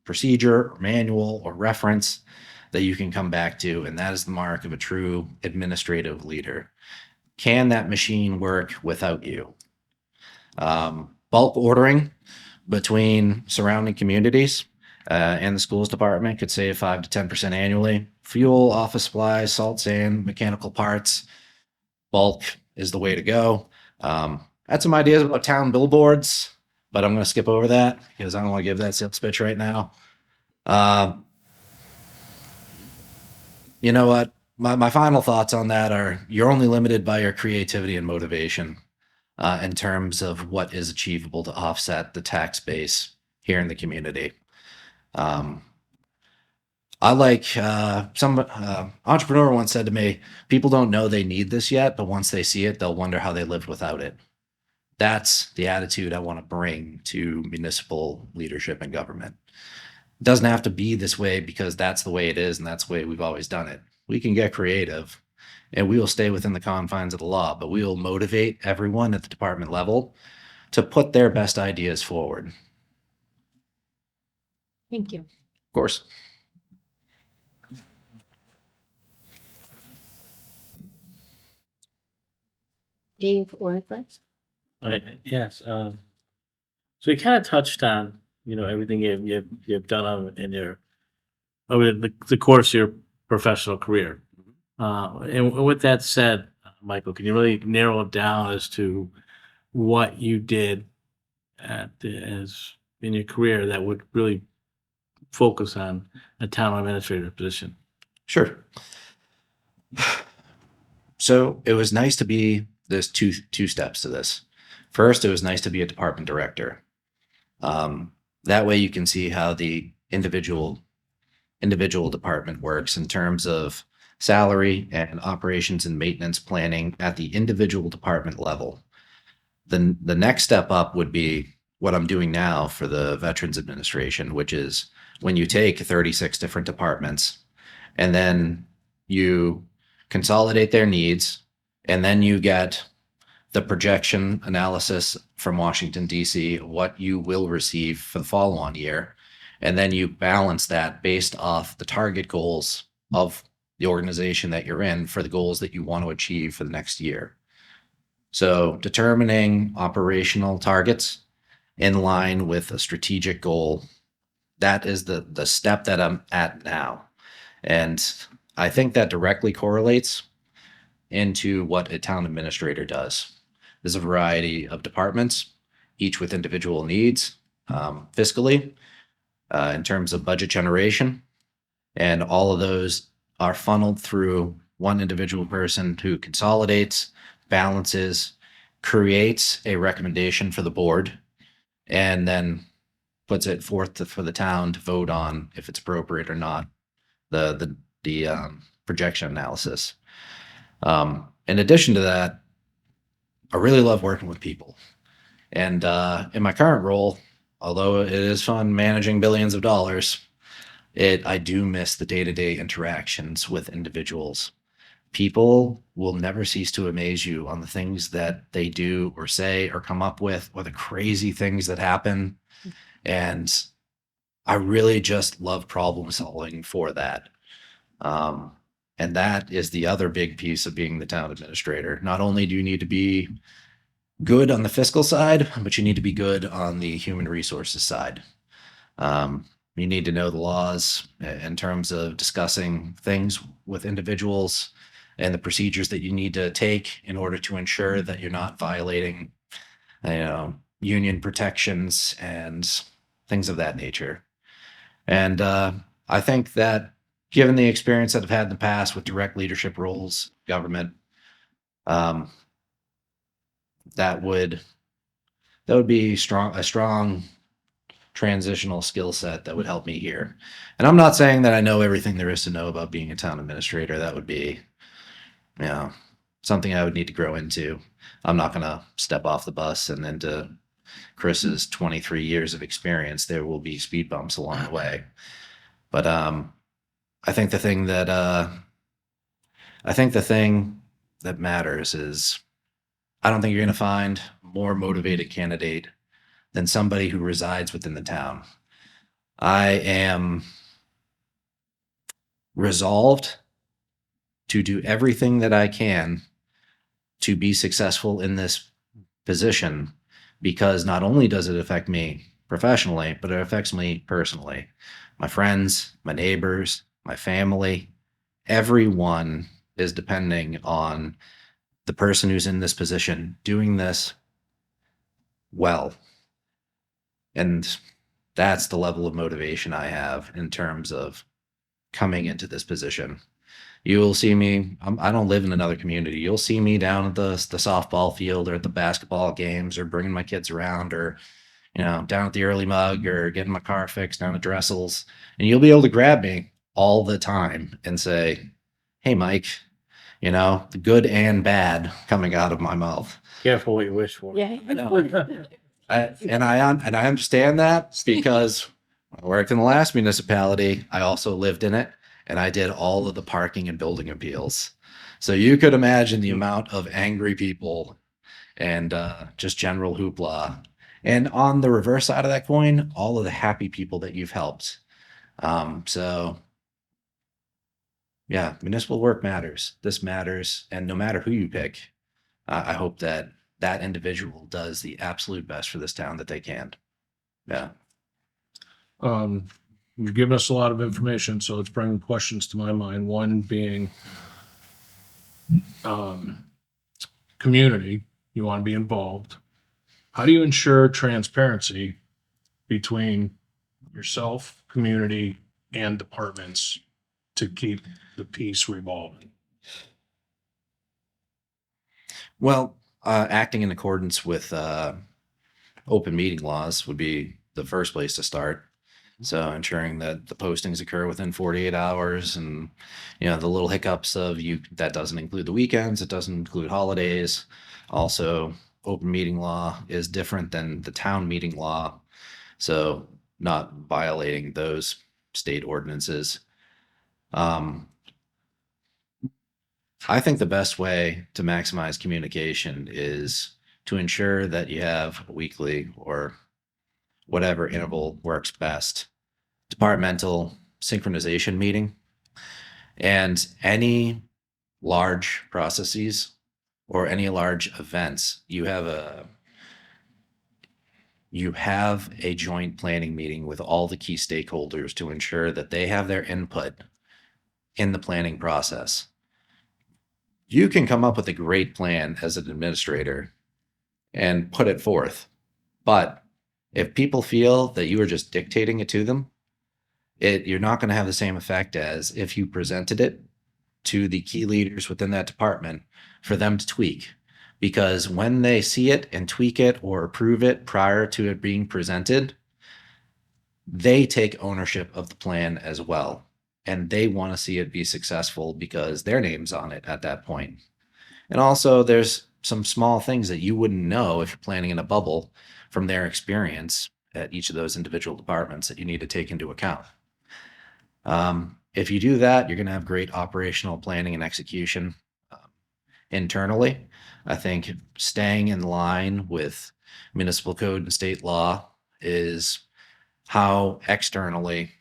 Speaker 5: procedure or manual or reference that you can come back to. And that is the mark of a true administrative leader. Can that machine work without you? Bulk ordering between surrounding communities and the schools department could save 5 to 10% annually. Fuel, office supplies, salt, sand, mechanical parts, bulk is the way to go. Had some ideas about town billboards, but I'm going to skip over that because I don't want to give that sales pitch right now. You know what? My final thoughts on that are you're only limited by your creativity and motivation in terms of what is achievable to offset the tax base here in the community. I like some entrepreneur once said to me, people don't know they need this yet, but once they see it, they'll wonder how they lived without it. That's the attitude I want to bring to municipal leadership and government. It doesn't have to be this way because that's the way it is and that's the way we've always done it. We can get creative and we will stay within the confines of the law, but we will motivate everyone at the department level to put their best ideas forward.
Speaker 1: Thank you.
Speaker 5: Of course.
Speaker 1: Dave or Liz?
Speaker 2: Yes. So you kind of touched on, everything you've done over the course of your professional career. And with that said, Michael, can you really narrow it down as to what you did as in your career that would really focus on a town administrator position?
Speaker 5: Sure. So it was nice to be, there's two steps to this. First, it was nice to be a department director. That way you can see how the individual department works in terms of salary and operations and maintenance planning at the individual department level. Then the next step up would be what I'm doing now for the Veterans Administration, which is when you take 36 different departments and then you consolidate their needs, and then you get the projection analysis from Washington, D.C., what you will receive for the follow-on year. And then you balance that based off the target goals of the organization that you're in for the goals that you want to achieve for the next year. So determining operational targets in line with a strategic goal, that is the step that I'm at now. And I think that directly correlates into what a town administrator does. There's a variety of departments, each with individual needs, fiscally, in terms of budget generation, and all of those are funneled through one individual person who consolidates, balances, creates a recommendation for the board, and then puts it forth for the town to vote on if it's appropriate or not. The projection analysis. In addition to that, I really love working with people. And in my current role, although it is fun managing billions of dollars, I do miss the day-to-day interactions with individuals. People will never cease to amaze you on the things that they do or say or come up with, or the crazy things that happen. And I really just love problem solving for that. And that is the other big piece of being the town administrator. Not only do you need to be good on the fiscal side, but you need to be good on the human resources side. You need to know the laws in terms of discussing things with individuals and the procedures that you need to take in order to ensure that you're not violating, union protections and things of that nature. And I think that given the experience that I've had in the past with direct leadership roles, government, that would be a strong transitional skill set that would help me here. And I'm not saying that I know everything there is to know about being a town administrator. That would be, something I would need to grow into. I'm not going to step off the bus and into Chris's 23 years of experience. There will be speed bumps along the way. But I think the thing that matters is I don't think you're going to find a more motivated candidate than somebody who resides within the town. I am resolved to do everything that I can to be successful in this position, because not only does it affect me professionally, but it affects me personally. My friends, my neighbors, my family, everyone is depending on the person who's in this position doing this well. And that's the level of motivation I have in terms of coming into this position. You will see me, I don't live in another community. You'll see me down at the softball field or at the basketball games or bringing my kids around, or, down at the early mug or getting my car fixed down at Dressel's. And you'll be able to grab me all the time and say, hey, Mike, the good and bad coming out of my mouth.
Speaker 2: Careful what you wish for.
Speaker 1: Yeah.
Speaker 5: I know. I understand that because when I worked in the last municipality, I also lived in it, and I did all of the parking and building appeals. So you could imagine the amount of angry people and just general hoopla. And on the reverse side of that coin, all of the happy people that you've helped. So yeah, municipal work matters. This matters. And no matter who you pick, I hope that individual does the absolute best for this town that they can. Yeah.
Speaker 4: You've given us a lot of information, so it's bringing questions to my mind. One being, community, you want to be involved. How do you ensure transparency between yourself, community, and departments to keep the piece revolving?
Speaker 5: Well, acting in accordance with open meeting laws would be the first place to start. So ensuring that the postings occur within 48 hours, and the little hiccups of that doesn't include the weekends, it doesn't include holidays. Also, open meeting law is different than the town meeting law, so not violating those state ordinances. I think the best way to maximize communication is to ensure that you have a weekly or whatever interval works best, departmental synchronization meeting. And any large processes or any large events, you have a joint planning meeting with all the key stakeholders to ensure that they have their input in the planning process. You can come up with a great plan as an administrator and put it forth, but if people feel that you are just dictating it to them, you're not going to have the same effect as if you presented it to the key leaders within that department for them to tweak. Because when they see it and tweak it or approve it prior to it being presented, they take ownership of the plan as well. And they want to see it be successful because their name's on it at that point. And also, there's some small things that you wouldn't know if you're planning in a bubble from their experience at each of those individual departments that you need to take into account. If you do that, you're going to have great operational planning and execution internally. I think staying in line with municipal code and state law is how externally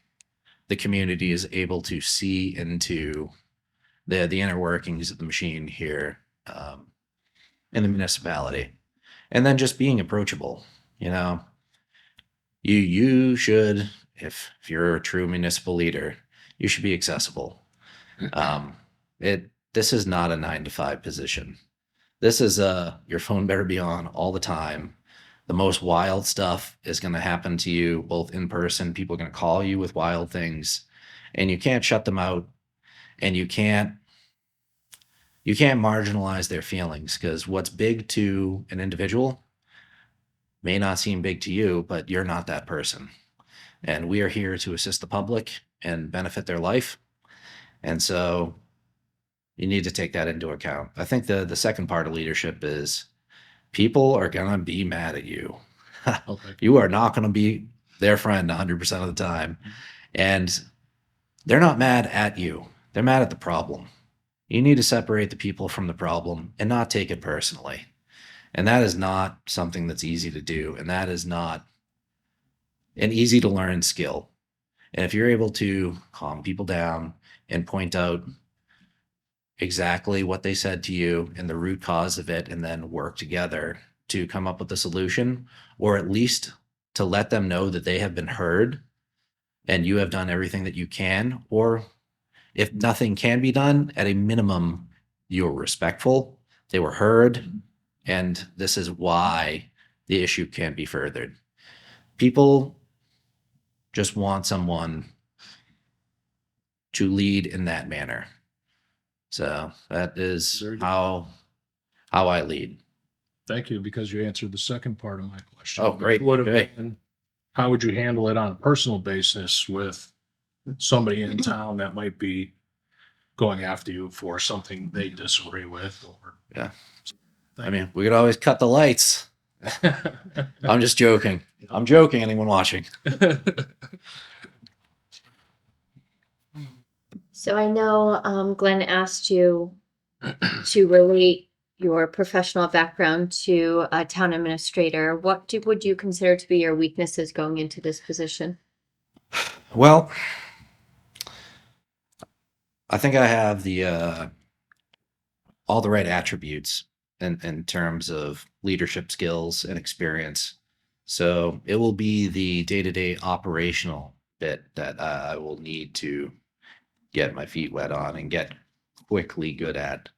Speaker 5: the community is able to see into the inner workings of the machine here in the municipality. And then just being approachable. You should, if you're a true municipal leader, you should be accessible. This is not a 9-to-5 position. This is your phone better be on all the time. The most wild stuff is going to happen to you both in person. People are going to call you with wild things, and you can't shut them out, and you can't marginalize their feelings, because what's big to an individual may not seem big to you, but you're not that person. And we are here to assist the public and benefit their life. And so you need to take that into account. I think the second part of leadership is people are going to be mad at you.
Speaker 4: Okay.
Speaker 5: You are not going to be their friend 100% of the time. And they're not mad at you. They're mad at the problem. You need to separate the people from the problem and not take it personally. And that is not something that's easy to do. And that is not an easy to learn skill. And if you're able to calm people down and point out exactly what they said to you and the root cause of it, and then work together to come up with a solution, or at least to let them know that they have been heard and you have done everything that you can, or if nothing can be done, at a minimum, you're respectful, they were heard, and this is why the issue can't be furthered. People just want someone to lead in that manner. So that is
Speaker 4: Very good.
Speaker 5: how I lead.
Speaker 4: Thank you, because you answered the second part of my question.
Speaker 5: Oh, great.
Speaker 4: Would have
Speaker 5: Great.
Speaker 4: been, how would you handle it on a personal basis with somebody in town that might be going after you for something they disagree with? Or
Speaker 5: Yeah. I mean, we could always cut the lights. I'm just joking. I'm joking, anyone watching.
Speaker 1: So I know Glenn asked you to relate your professional background to a town administrator. What would you consider to be your weaknesses going into this position?
Speaker 5: Well, I think I have the all the right attributes in terms of leadership skills and experience. So it will be the day-to-day operational bit that I will need to get my feet wet on and get quickly good at.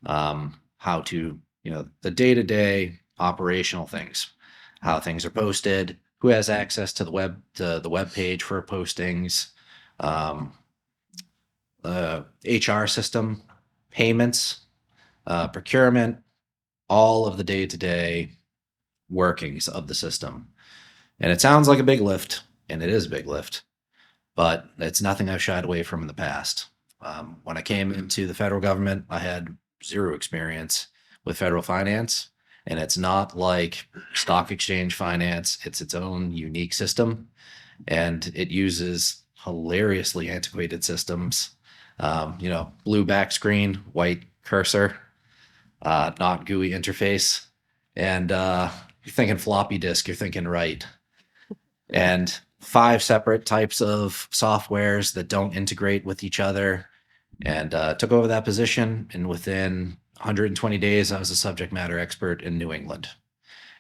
Speaker 5: How to, the day-to-day operational things, how things are posted, who has access to the web page for postings, HR system, payments, procurement, all of the day-to-day workings of the system. And it sounds like a big lift, and it is a big lift, but it's nothing I've shied away from in the past. When I came into the federal government, I had zero experience with federal finance, and it's not like stock exchange finance. It's its own unique system, and it uses hilariously antiquated systems. Blue back screen, white cursor, not GUI interface. And you're thinking floppy disk, you're thinking right. And 5 separate types of softwares that don't integrate with each other. And took over that position. And within 120 days, I was a subject matter expert in New England.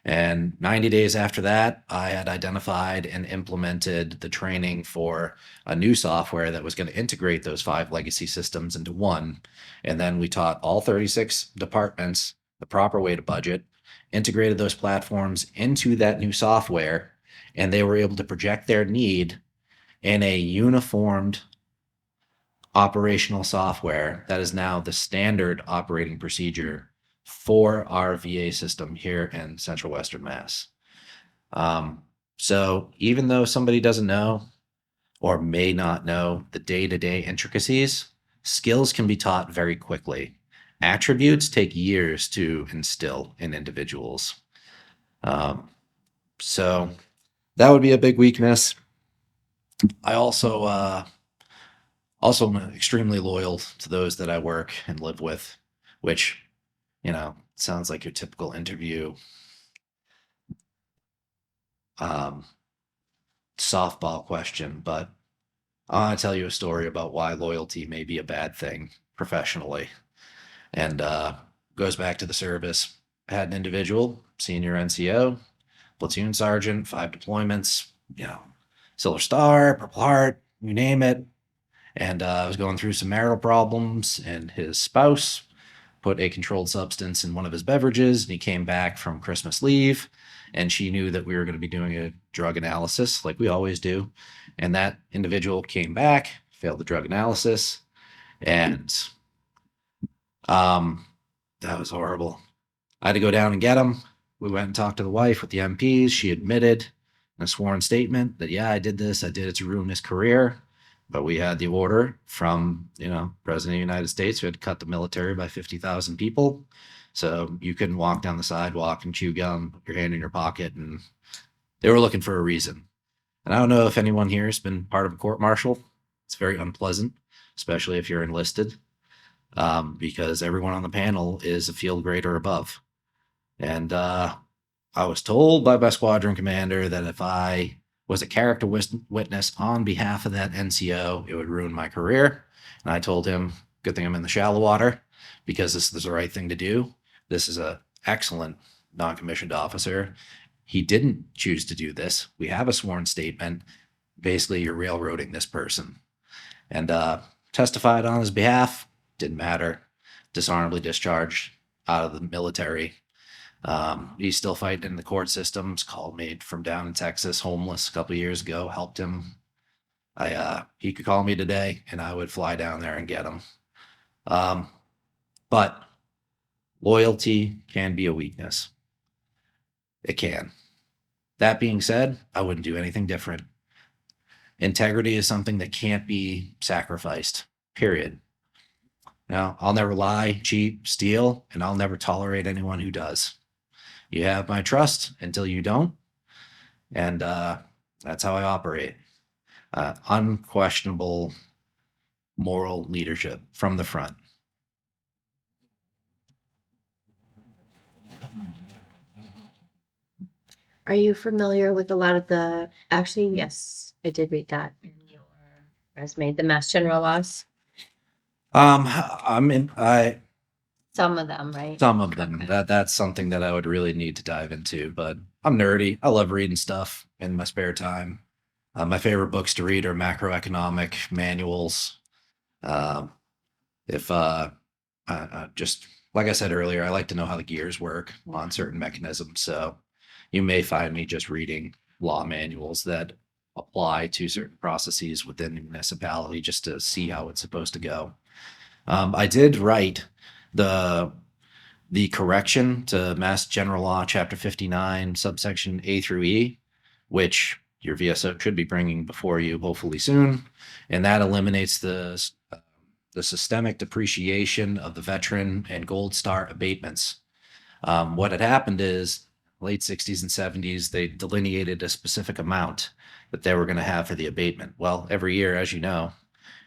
Speaker 5: And 90 days after that, I had identified and implemented the training for a new software that was going to integrate those 5 legacy systems into one. And then we taught all 36 departments the proper way to budget, integrated those platforms into that new software, and they were able to project their need in a uniformed operational software that is now the standard operating procedure for our VA system here in Central Western Mass. So even though somebody doesn't know or may not know the day-to-day intricacies, skills can be taught very quickly. Attributes take years to instill in individuals. So that would be a big weakness. I also am extremely loyal to those that I work and live with, which, sounds like your typical interview softball question, but I want to tell you a story about why loyalty may be a bad thing professionally. And goes back to the service. I had an individual, senior NCO, platoon sergeant, 5 deployments, Silver Star, Purple Heart, you name it. And I was going through some marital problems, and his spouse put a controlled substance in one of his beverages, and he came back from Christmas leave, and she knew that we were going to be doing a drug analysis like we always do. And that individual came back, failed the drug analysis, and that was horrible. I had to go down and get him. We went and talked to the wife with the MPs. She admitted in a sworn statement that, yeah, I did this. I did it to ruin his career. But we had the order from, President of the United States, who had cut the military by 50,000 people. So you couldn't walk down the sidewalk and chew gum, put your hand in your pocket. And they were looking for a reason. And I don't know if anyone here has been part of a court martial. It's very unpleasant, especially if you're enlisted, because everyone on the panel is a field grade or above. And I was told by my squadron commander that if I was a character witness on behalf of that NCO, it would ruin my career. And I told him, good thing I'm in the shallow water, because this is the right thing to do. This is an excellent non-commissioned officer. He didn't choose to do this. We have a sworn statement. Basically, you're railroading this person. And testified on his behalf. Didn't matter. Dishonorably discharged out of the military. He's still fighting in the court systems. Called me from down in Texas, homeless a couple of years ago, helped him. He could call me today and I would fly down there and get him. But loyalty can be a weakness. It can. That being said, I wouldn't do anything different. Integrity is something that can't be sacrificed, period. Now, I'll never lie, cheat, steal, and I'll never tolerate anyone who does. You have my trust until you don't. And that's how I operate. Unquestionable moral leadership from the front.
Speaker 1: Are you familiar with a lot of actually, yes, I did read that in your resume, the Mass General laws?
Speaker 5: Some
Speaker 1: Some of them, right?
Speaker 5: of them. That's something that I would really need to dive into, but I'm nerdy. I love reading stuff in my spare time. My favorite books to read are macroeconomic manuals. Just like I said earlier, I like to know how the gears work on certain mechanisms. So you may find me just reading law manuals that apply to certain processes within the municipality just to see how it's supposed to go. I did write the correction to Mass General Law, Chapter 59, subsection A through E, which your VSO should be bringing before you hopefully soon. And that eliminates the systemic depreciation of the veteran and gold star abatements. What had happened is late 60s and 70s, they delineated a specific amount that they were going to have for the abatement. Well, every year, as you know,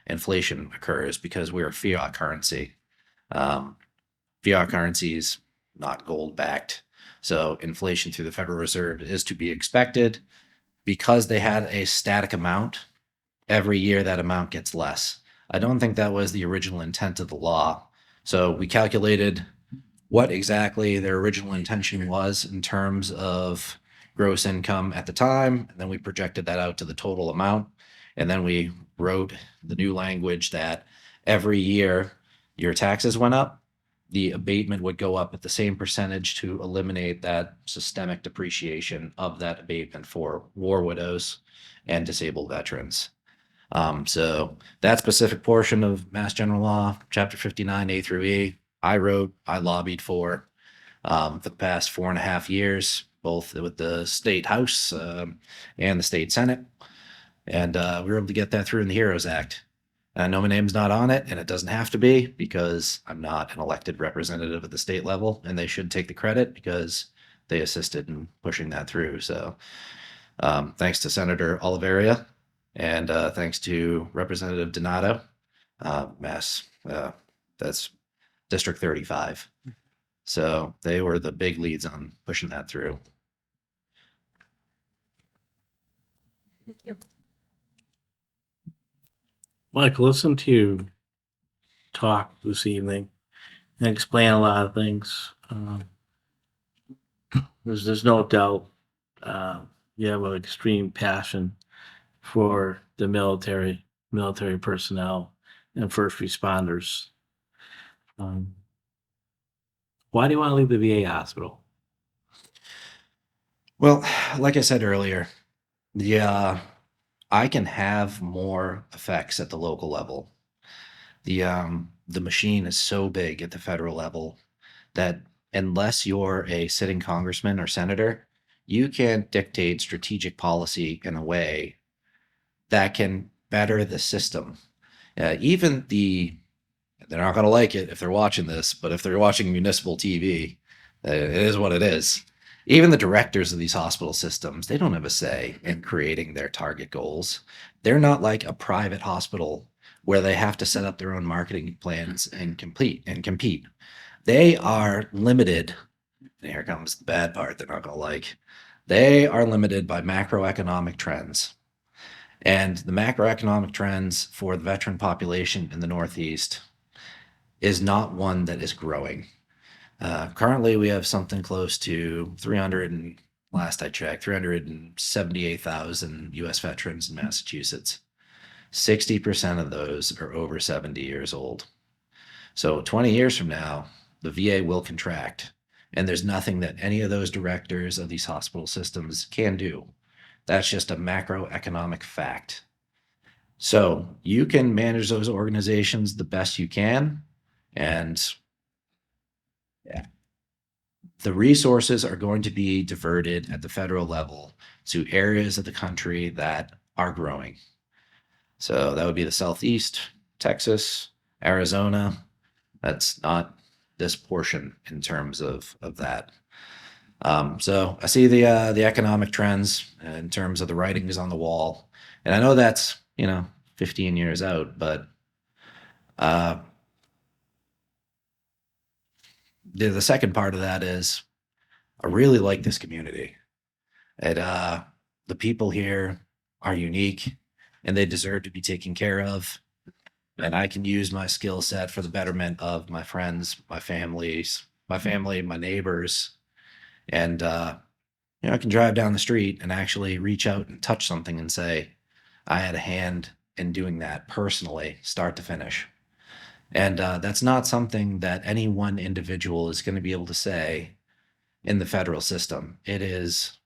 Speaker 5: inflation occurs because we're a fiat currency. Fiat currency is not gold backed. So inflation through the Federal Reserve is to be expected. Because they had a static amount, every year that amount gets less. I don't think that was the original intent of the law. So we calculated what exactly their original intention was in terms of gross income at the time, and then we projected that out to the total amount. And then we wrote the new language that every year your taxes went up, the abatement would go up at the same percentage to eliminate that systemic depreciation of that abatement for war widows and disabled veterans. So that specific portion of Mass General Law, Chapter 59 A through E, I lobbied for the past 4.5 years, both with the state house and the state senate. And we were able to get that through in the HEROES Act. And I know my name's not on it, and it doesn't have to be because I'm not an elected representative at the state level, and they should take the credit because they assisted in pushing that through. So thanks to Senator Oliveria and thanks to Representative Donato, that's District 35. So they were the big leads on pushing that through.
Speaker 2: Michael, listen to you talk this evening and explain a lot of things. There's no doubt you have an extreme passion for the military personnel, and first responders. Why do you want to leave the VA hospital?
Speaker 5: Well, like I said earlier, I can have more effects at the local level. The machine is so big at the federal level that unless you're a sitting congressman or senator, you can't dictate strategic policy in a way that can better the system. They're not going to like it if they're watching this, but if they're watching municipal TV, it is what it is. Even the directors of these hospital systems, they don't have a say in creating their target goals. They're not like a private hospital where they have to set up their own marketing plans and compete. They are limited. And here comes the bad part they're not going to like. They are limited by macroeconomic trends. And the macroeconomic trends for the veteran population in the Northeast is not one that is growing. Currently, we have something close to last I checked, 378,000 U.S. veterans in Massachusetts. 60% of those are over 70 years old. So 20 years from now, the VA will contract, and there's nothing that any of those directors of these hospital systems can do. That's just a macroeconomic fact. So you can manage those organizations the best you can, and the resources are going to be diverted at the federal level to areas of the country that are growing. So that would be the Southeast, Texas, Arizona. That's not this portion in terms of that. So I see the economic trends in terms of the writings on the wall, and I know that's 15 years out, but the second part of that is I really like this community. The people here are unique, and they deserve to be taken care of. And I can use my skill set for the betterment of my friends, my family, my neighbors. And, I can drive down the street and actually reach out and touch something and say, I had a hand in doing that personally, start to finish. And that's not something that any one individual is going to be able to say in the federal system. It's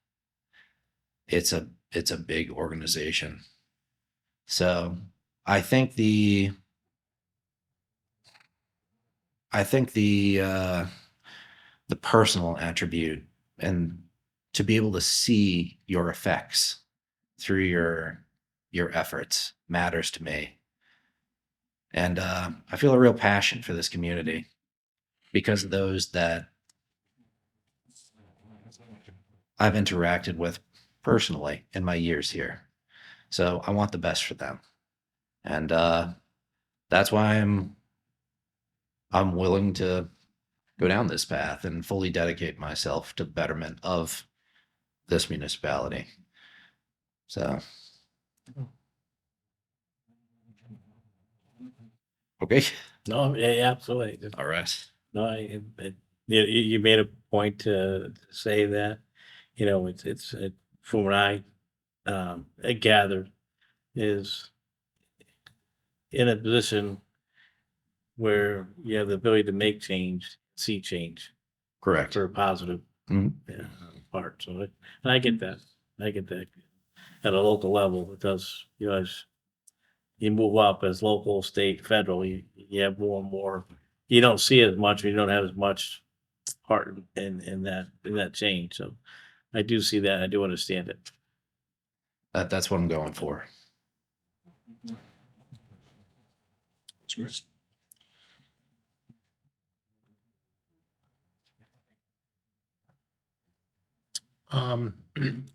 Speaker 5: a big organization. So I think the personal attribute and to be able to see your effects through your efforts matters to me. And I feel a real passion for this community because of those that I've interacted with personally in my years here. So I want the best for them. And that's why I'm willing to go down this path and fully dedicate myself to the betterment of this municipality. So, okay.
Speaker 2: No, yeah, absolutely.
Speaker 5: All right.
Speaker 2: No, you made a point to say that, it's from what I gathered is in a position where you have the ability to make change, see change
Speaker 5: Correct.
Speaker 2: for a positive
Speaker 5: Mhm.
Speaker 2: part. So, and I get that. At a local level, it does. you move up as local, state, federal, you have more and more, you don't see as much, or you don't have as much part in that change. So I do see that. I do understand it.
Speaker 5: That's what I'm going for.
Speaker 4: That's great.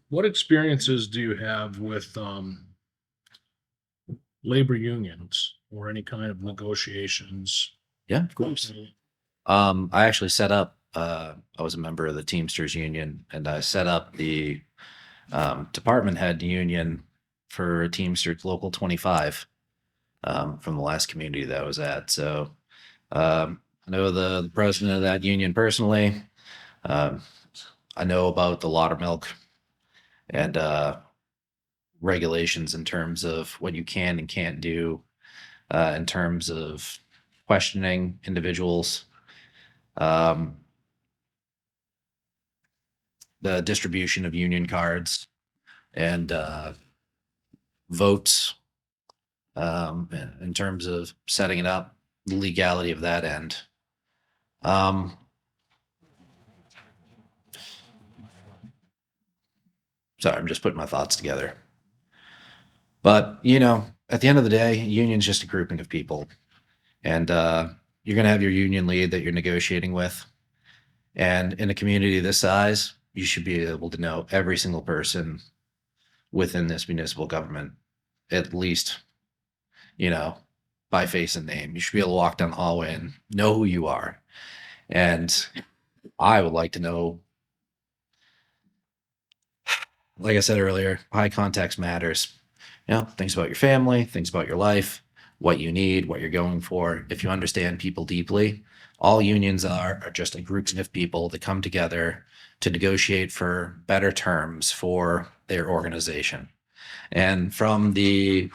Speaker 4: What experiences do you have with labor unions or any kind of negotiations?
Speaker 5: Yeah, of course. I actually set up, I was a member of the Teamsters Union, and I set up the department head union for Teamsters Local 25 from the last community that I was at. So I know the president of that union personally. Um, I know about the laudermilk and regulations in terms of what you can and can't do in terms of questioning individuals. The distribution of union cards and votes in terms of setting it up, the legality of that end. Sorry, I'm just putting my thoughts together. But, at the end of the day, union's just a grouping of people. And you're going to have your union lead that you're negotiating with. And in a community this size, you should be able to know every single person within this municipal government, at least, by face and name. You should be able to walk down the hallway and know who you are. And I would like to know, like I said earlier, high context matters. Things about your family, things about your life, what you need, what you're going for. If you understand people deeply, all unions are just a group of people that come together to negotiate for better terms for their organization. And from the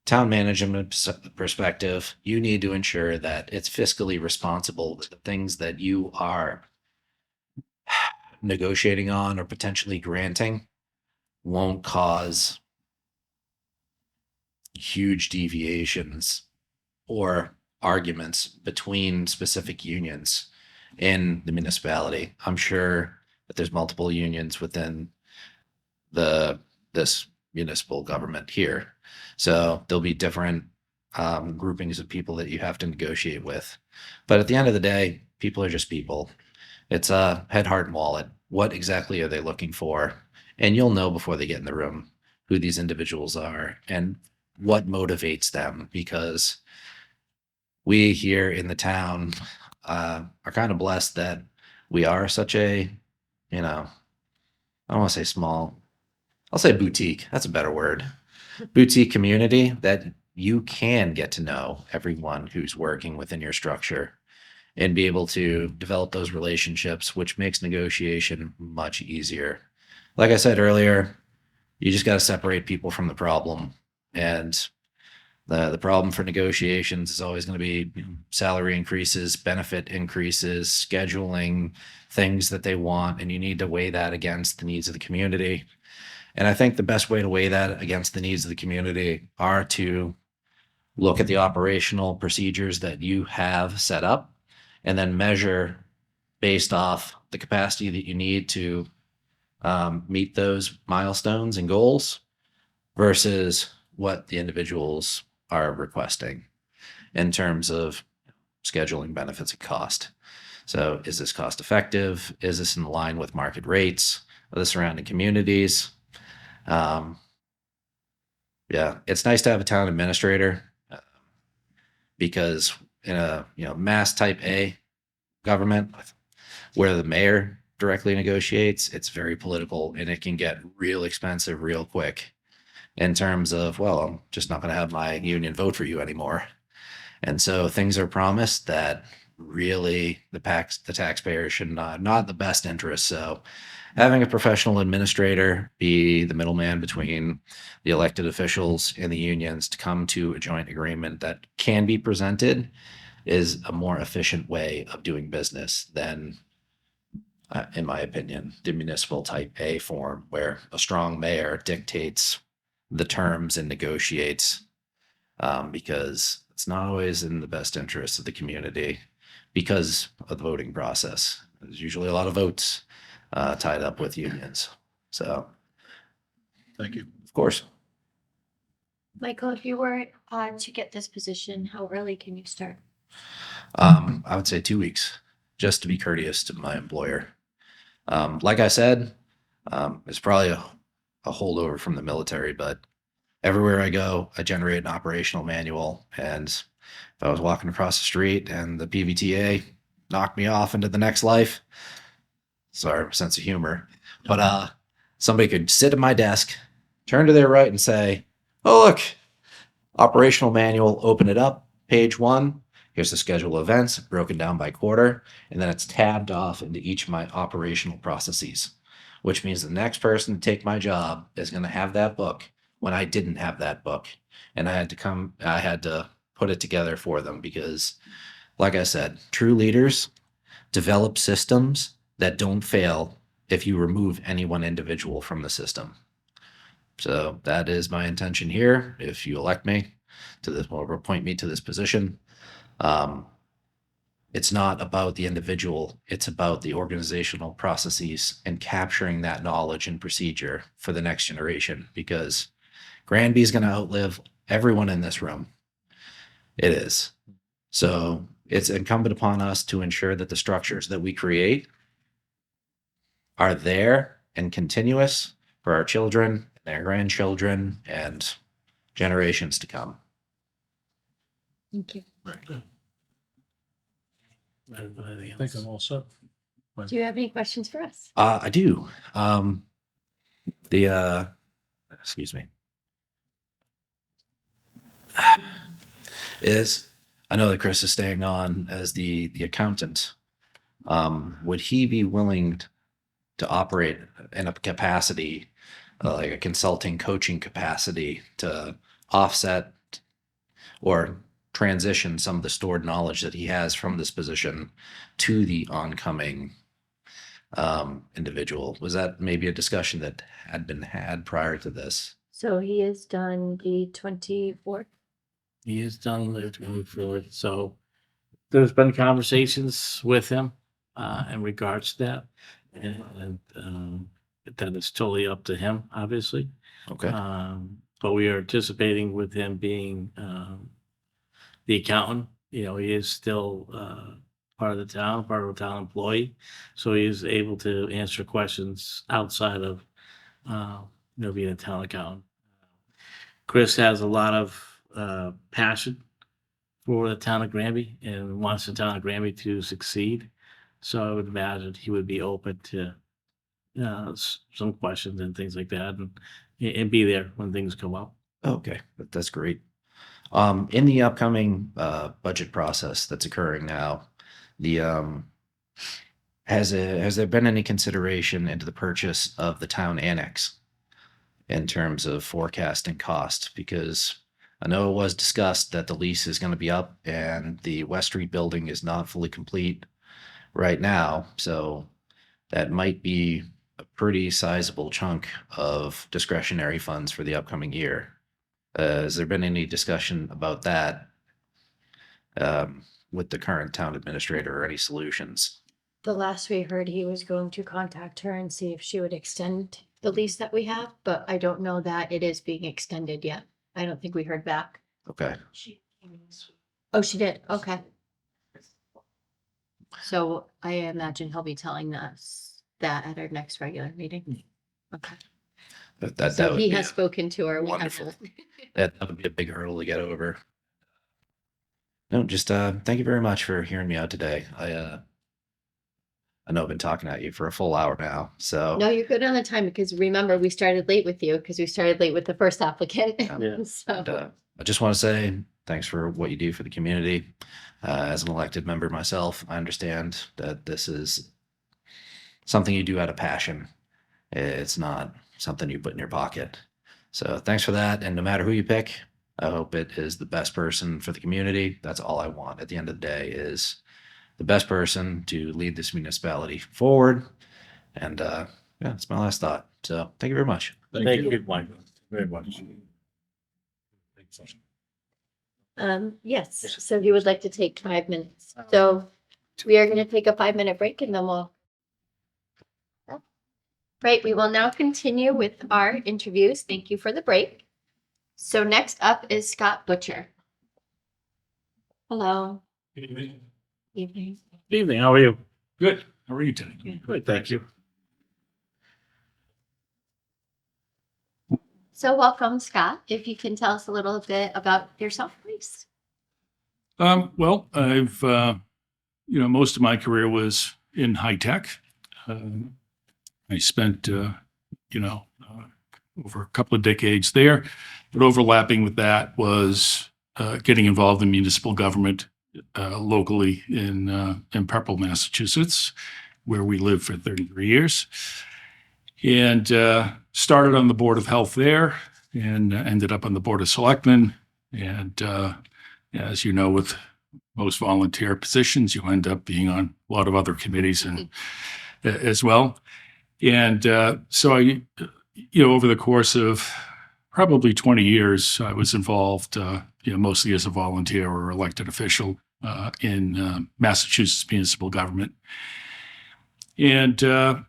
Speaker 5: town management perspective, you need to ensure that it's fiscally responsible, that the things that you are negotiating on or potentially granting won't cause huge deviations or arguments between specific unions in the municipality. I'm sure that there's multiple unions within this municipal government here. So there'll be different groupings of people that you have to negotiate with. But at the end of the day, people are just people. It's a head, heart, and wallet. What exactly are they looking for? And you'll know before they get in the room who these individuals are and what motivates them, because we here in the town are kind of blessed that we are such a, I don't want to say small, I'll say boutique. That's a better word. Boutique community that you can get to know everyone who's working within your structure and be able to develop those relationships, which makes negotiation much easier. Like I said earlier, you just got to separate people from the problem. And the problem for negotiations is always going to be salary increases, benefit increases, scheduling, things that they want, and you need to weigh that against the needs of the community. And I think the best way to weigh that against the needs of the community are to look at the operational procedures that you have set up and then measure based off the capacity that you need to meet those milestones and goals versus what the individuals are requesting in terms of scheduling, benefits, and cost. So is this cost effective? Is this in line with market rates of the surrounding communities? Yeah, it's nice to have a town administrator because in a mass type A government where the mayor directly negotiates, it's very political and it can get real expensive real quick in terms of, well, I'm just not going to have my union vote for you anymore. And so things are promised that really the taxpayer should not the best interest. So having a professional administrator be the middleman between the elected officials and the unions to come to a joint agreement that can be presented is a more efficient way of doing business than, in my opinion, the municipal type A form where a strong mayor dictates the terms and negotiates because it's not always in the best interest of the community because of the voting process. There's usually a lot of votes tied up with unions. So,
Speaker 4: Thank you.
Speaker 5: of course.
Speaker 1: Michael, if you were to get this position, how early can you start?
Speaker 5: I would say 2 weeks, just to be courteous to my employer. Like I said, it's probably a holdover from the military, but everywhere I go, I generate an operational manual. And if I was walking across the street and the PVTA knocked me off into the next life, sorry, sense of humor, but somebody could sit at my desk, turn to their right and say, "Oh, look, operational manual, open it up, page 1. Here's the schedule of events broken down by quarter." And then it's tabbed off into each of my operational processes, which means the next person to take my job is going to have that book when I didn't have that book. And I had to put it together for them because, like I said, true leaders develop systems that don't fail if you remove any one individual from the system. So that is my intention here. If you elect me to this, or appoint me to this position, it's not about the individual. It's about the organizational processes and capturing that knowledge and procedure for the next generation, because Granby is going to outlive everyone in this room. It is. So it's incumbent upon us to ensure that the structures that we create are there and continuous for our children, their grandchildren, and generations to come.
Speaker 1: Thank you.
Speaker 2: Anything
Speaker 4: I think
Speaker 2: else?
Speaker 4: I'm all set.
Speaker 1: Do you have any questions for us?
Speaker 5: I do. Excuse me. I know that Chris is staying on as the accountant. Would he be willing to operate in a capacity, like a consulting coaching capacity, to offset or transition some of the stored knowledge that he has from this position to the oncoming individual? Was that maybe a discussion that had been had prior to this?
Speaker 1: So he has done the 24th.
Speaker 2: He is done with moving forward. So there's been conversations with him in regards to that. And that is totally up to him, obviously.
Speaker 5: Okay.
Speaker 2: But we are anticipating with him being the accountant. He is still part of the town, part of a town employee. So he is able to answer questions outside of being a town accountant. Chris has a lot of passion for the town of Granby and wants the town of Granby to succeed. So I would imagine he would be open to some questions and things like that, and be there when things come up.
Speaker 5: Okay, that's great. In the upcoming budget process that's occurring now, has there been any consideration into the purchase of the town annex in terms of forecasting cost? Because I know it was discussed that the lease is going to be up and the West Street building is not fully complete right now. So that might be a pretty sizable chunk of discretionary funds for the upcoming year. Has there been any discussion about that with the current town administrator, or any solutions?
Speaker 1: The last we heard, he was going to contact her and see if she would extend the lease that we have, but I don't know that it is being extended yet. I don't think we heard back.
Speaker 5: Okay.
Speaker 1: Oh, she did. Okay. So I imagine he'll be telling us that at our next regular meeting. Okay.
Speaker 5: That
Speaker 1: So
Speaker 5: would
Speaker 1: he
Speaker 5: be
Speaker 1: has spoken to her. We
Speaker 5: wonderful.
Speaker 1: haven't.
Speaker 5: that would be a big hurdle to get over. No, just thank you very much for hearing me out today. I know I've been talking at you for a full hour now, so
Speaker 1: No, you're good on the time because remember, we started late with you because we started late with the first applicant.
Speaker 2: Yeah.
Speaker 5: and,
Speaker 1: So
Speaker 5: I just want to say thanks for what you do for the community. As an elected member myself, I understand that this is something you do out of passion. It's not something you put in your pocket. So thanks for that. And no matter who you pick, I hope it is the best person for the community. That's all I want at the end of the day, is the best person to lead this municipality forward. And yeah, that's my last thought. So thank you very much.
Speaker 2: Thank you, Michael, very much.
Speaker 1: Yes, so he would like to take 5 minutes. So we are going to take a 5-minute break and then we'll. Right, we will now continue with our interviews. Thank you for the break. So next up is Scott Butcher. Hello. Evening.
Speaker 2: Good evening. How are you?
Speaker 4: Good. How are you today?
Speaker 2: Good, thank you.
Speaker 1: So welcome, Scott. If you can tell us a little bit about yourself, please.
Speaker 6: Well, I've, most of my career was in high tech. I spent, over a couple of decades there, but overlapping with that was getting involved in municipal government locally in Pepperell, Massachusetts, where we lived for 33 years. And started on the Board of Health there and ended up on the Board of Selectmen. And as you know, with most volunteer positions, you end up being on a lot of other committees and as well. And so I, over the course of probably 20 years, I was involved, mostly as a volunteer or elected official in Massachusetts municipal government. And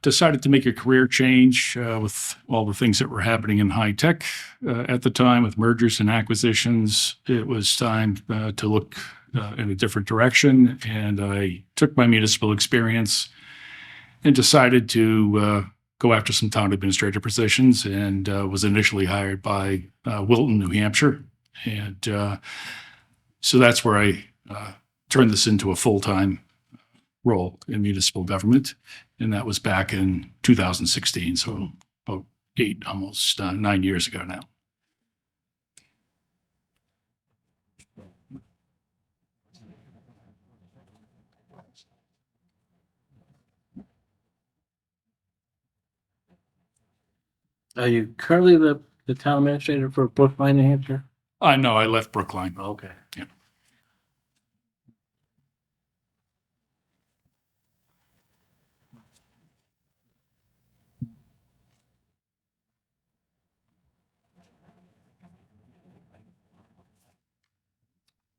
Speaker 6: decided to make a career change with all the things that were happening in high tech at the time with mergers and acquisitions. It was time to look in a different direction. And I took my municipal experience and decided to go after some town administrator positions and was initially hired by Wilton, New Hampshire. And so that's where I turned this into a full-time role in municipal government. And that was back in 2016. So about 9 years ago now.
Speaker 2: Are you currently the town administrator for Brookline, New Hampshire?
Speaker 6: No, I left Brookline.
Speaker 2: Okay.
Speaker 6: Yeah.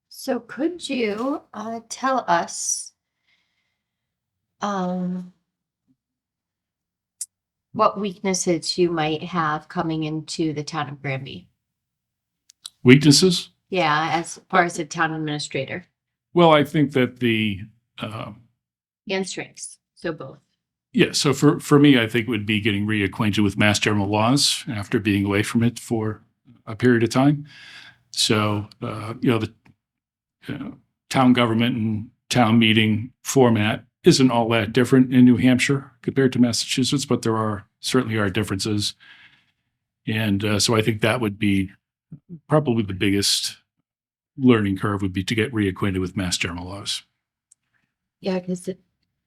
Speaker 1: So could you tell us what weaknesses you might have coming into the town of Granby?
Speaker 6: Weaknesses?
Speaker 1: Yeah, as far as a town administrator.
Speaker 6: Well, I think that
Speaker 1: And strengths, so both.
Speaker 6: yeah, so for me, I think it would be getting reacquainted with mass general laws after being away from it for a period of time. So, the town government and town meeting format isn't all that different in New Hampshire compared to Massachusetts, but there certainly are differences. And so I think that would be probably the biggest learning curve would be to get reacquainted with mass general laws.
Speaker 1: Yeah, because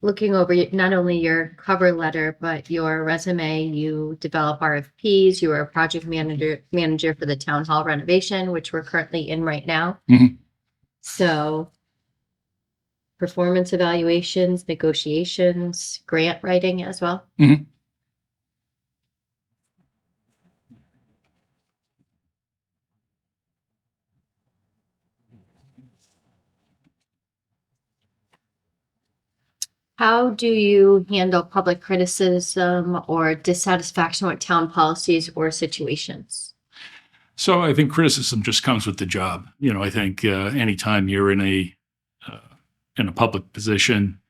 Speaker 1: looking over not only your cover letter, but your resume, you develop RFPs, you are a project manager for the town hall renovation, which we're currently in right now.
Speaker 6: Mhm.
Speaker 1: So performance evaluations, negotiations, grant writing as well.
Speaker 6: Mhm.
Speaker 1: How do you handle public criticism or dissatisfaction with town policies or situations?
Speaker 6: So I think criticism just comes with the job. I think anytime you're in a public position,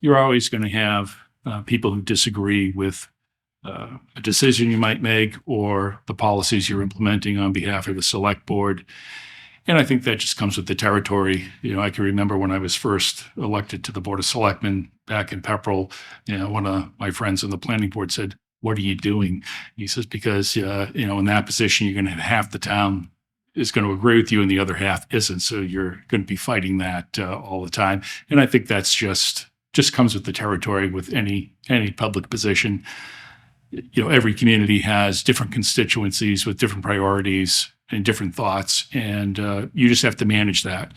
Speaker 6: you're always going to have people who disagree with a decision you might make or the policies you're implementing on behalf of the select board. And I think that just comes with the territory. I can remember when I was first elected to the Board of Selectmen back in Pepperell, one of my friends on the planning board said, "What are you doing?" He says, because, in that position, you're going to have half the town is going to agree with you and the other half isn't. So you're going to be fighting that all the time. And I think that's just comes with the territory with any public position. Every community has different constituencies with different priorities and different thoughts, and you just have to manage that.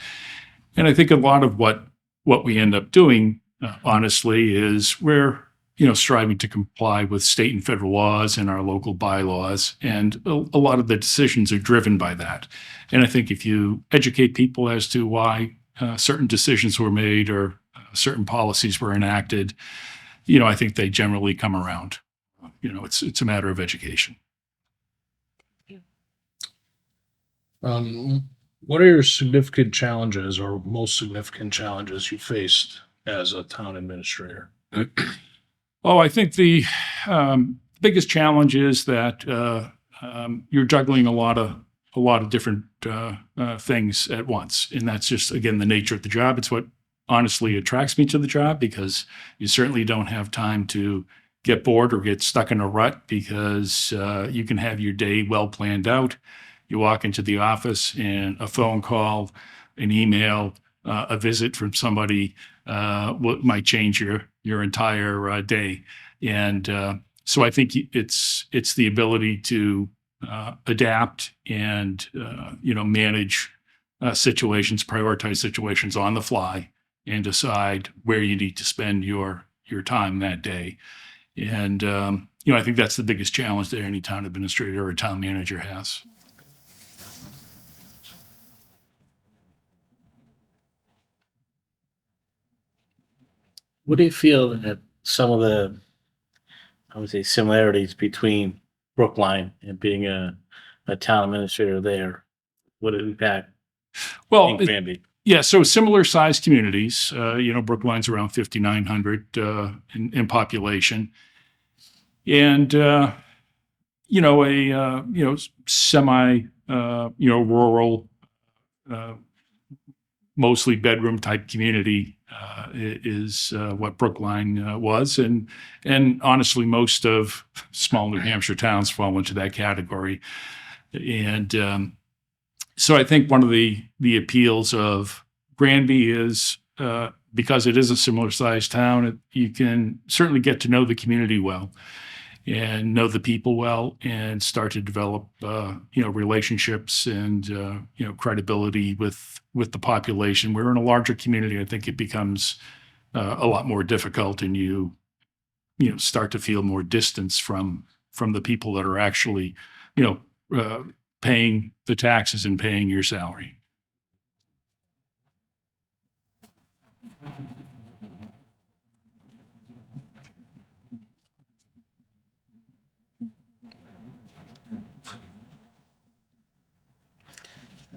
Speaker 6: And I think a lot of what we end up doing, honestly, is we're striving to comply with state and federal laws and our local bylaws. And a lot of the decisions are driven by that. And I think if you educate people as to why certain decisions were made or certain policies were enacted, I think they generally come around. It's a matter of education.
Speaker 4: What are your significant challenges or most significant challenges you faced as a town administrator?
Speaker 6: Oh, I think the biggest challenge is that you're juggling a lot of different things at once, and that's just, again, the nature of the job. It's what honestly attracts me to the job, because you certainly don't have time to get bored or get stuck in a rut, because you can have your day well planned out. You walk into the office and a phone call, an email, a visit from somebody might change your entire day. And so I think it's the ability to adapt and manage situations, prioritize situations on the fly, and decide where you need to spend your time that day. And I think that's the biggest challenge that any town administrator or town manager has.
Speaker 2: What do you feel that some of the, I would say, similarities between Brookline and being a town administrator there would impact
Speaker 6: Well,
Speaker 2: in Granby?
Speaker 6: yeah, so similar sized communities. Brookline's around 5,900 in population, and semi rural, mostly bedroom type community is what Brookline was, and honestly, most of small New Hampshire towns fall into that category, and so I think one of the appeals of Granby is because it is a similar sized town, you can certainly get to know the community well and know the people well, and start to develop relationships and credibility with the population. We're in a larger community. I think it becomes a lot more difficult, and you start to feel more distance from the people that are actually paying the taxes and paying your salary.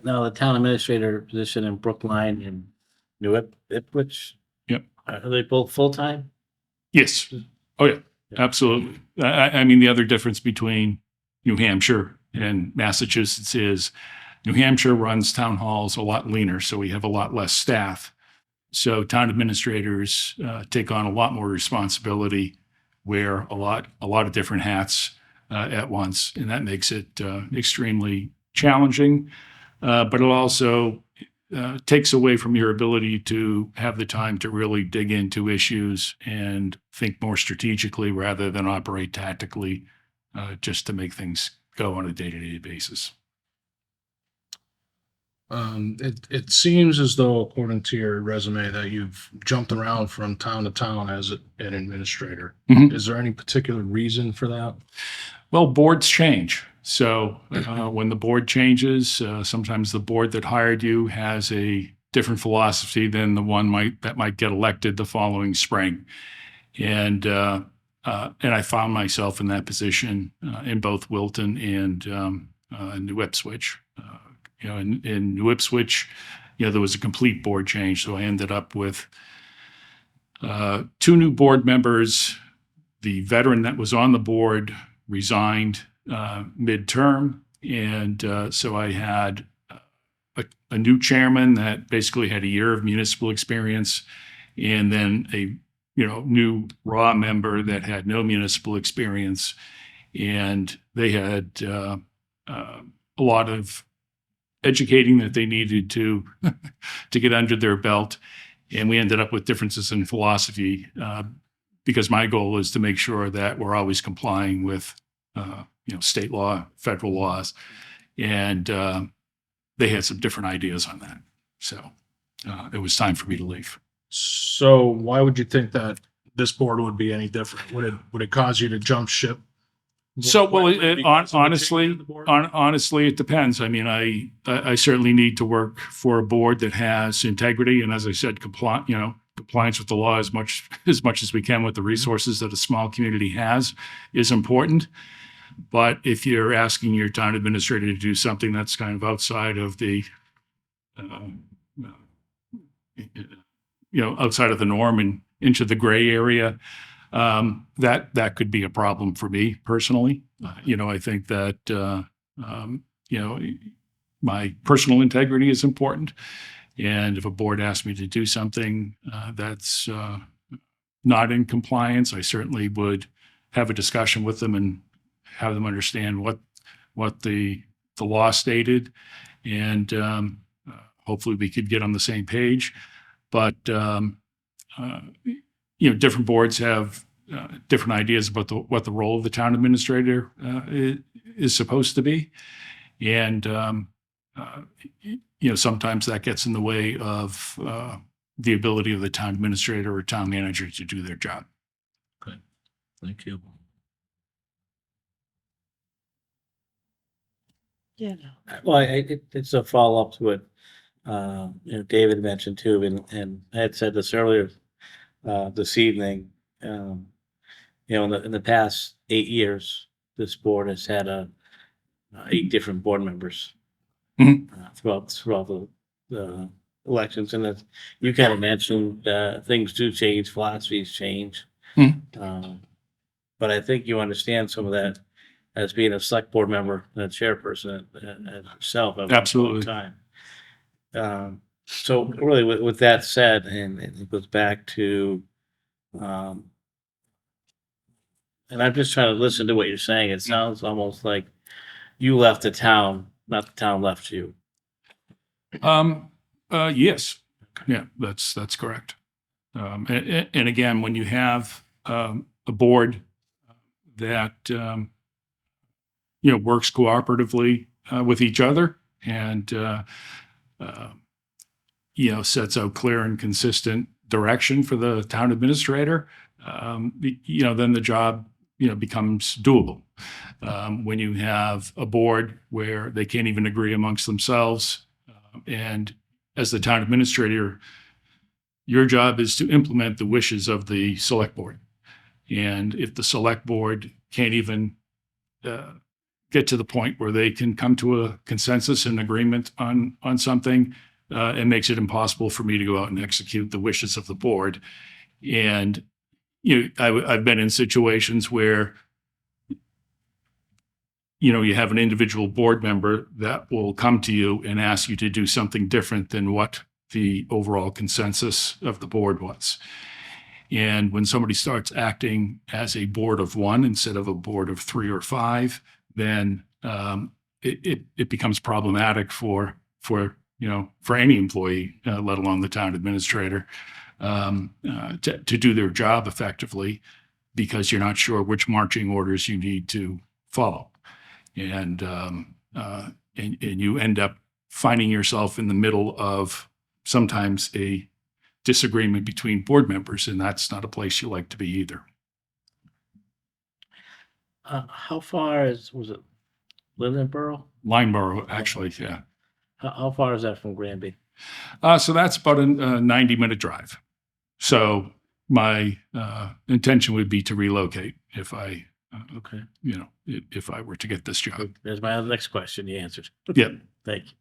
Speaker 2: Now, the town administrator position in Brookline and New Ipswich.
Speaker 6: Yep.
Speaker 2: Are they both full-time?
Speaker 6: Yes. Oh, yeah, absolutely. I mean, the other difference between New Hampshire and Massachusetts is New Hampshire runs town halls a lot leaner, so we have a lot less staff. So town administrators take on a lot more responsibility, wear a lot of different hats at once, and that makes it extremely challenging. But it also takes away from your ability to have the time to really dig into issues and think more strategically rather than operate tactically, just to make things go on a day-to-day basis.
Speaker 4: It seems as though, according to your resume, that you've jumped around from town to town as an administrator.
Speaker 6: Mhm.
Speaker 4: Is there any particular reason for that?
Speaker 6: Well, boards change. So when the board changes, sometimes the board that hired you has a different philosophy than the one that might get elected the following spring. And I found myself in that position in both Wilton and New Ipswich. In New Ipswich, there was a complete board change. So I ended up with 2 new board members. The veteran that was on the board resigned midterm. And so I had a new chairman that basically had a year of municipal experience, and then a new raw member that had no municipal experience. And they had a lot of educating that they needed to get under their belt. And we ended up with differences in philosophy because my goal is to make sure that we're always complying with state law, federal laws. And they had some different ideas on that. So it was time for me to leave.
Speaker 4: So why would you think that this board would be any different? Would it cause you to jump ship?
Speaker 6: So, well,
Speaker 4: Quickly because of the
Speaker 6: honestly,
Speaker 4: change in the board?
Speaker 6: honestly, it depends. I mean, I certainly need to work for a board that has integrity, and as I said, compliance with the law as much as we can with the resources that a small community has is important. But if you're asking your town administrator to do something that's kind of outside of the, outside of the norm and into the gray area, that could be a problem for me personally. I think that, my personal integrity is important. And if a board asks me to do something that's not in compliance, I certainly would have a discussion with them and have them understand what the law stated. And hopefully we could get on the same page. But, different boards have different ideas about what the role of the town administrator is supposed to be. And, sometimes that gets in the way of the ability of the town administrator or town manager to do their job.
Speaker 2: Thank you.
Speaker 1: Yeah.
Speaker 2: Well, it's a follow-up to what, David mentioned too, and I had said this earlier, this evening. In the past 8 years, this board has had 8 different board members
Speaker 6: Mhm.
Speaker 2: Throughout the elections, and as you kind of mentioned, things do change, philosophies change.
Speaker 6: Mhm.
Speaker 2: But I think you understand some of that as being a select board member and a chairperson and yourself. At one
Speaker 6: Absolutely.
Speaker 2: time. So really, with that said, and it goes back to, and I'm just trying to listen to what you're saying. It sounds almost like you left the town, not the town left you.
Speaker 6: Yes. Yeah, that's correct. And again, when you have a board that works cooperatively with each other and sets out clear and consistent direction for the town administrator, then the job becomes doable. When you have a board where they can't even agree amongst themselves, and as the town administrator, your job is to implement the wishes of the select board. And if the select board can't even get to the point where they can come to a consensus and agreement on something, it makes it impossible for me to go out and execute the wishes of the board. And I've been in situations where you have an individual board member that will come to you and ask you to do something different than what the overall consensus of the board was. And when somebody starts acting as a board of one instead of a board of 3 or 5, then it becomes problematic for any employee, let alone the town administrator, to do their job effectively, because you're not sure which marching orders you need to follow. And you end up finding yourself in the middle of sometimes a disagreement between board members, and that's not a place you like to be either.
Speaker 2: How far was it Lindenborough?
Speaker 6: Lineborough, actually, yeah.
Speaker 2: How far is that from Granby?
Speaker 6: So that's about a 90-minute drive. So my intention would be to relocate if I,
Speaker 2: Okay.
Speaker 6: if I were to get this job.
Speaker 2: There's my next question. You answered.
Speaker 6: Yeah.
Speaker 2: Thank you.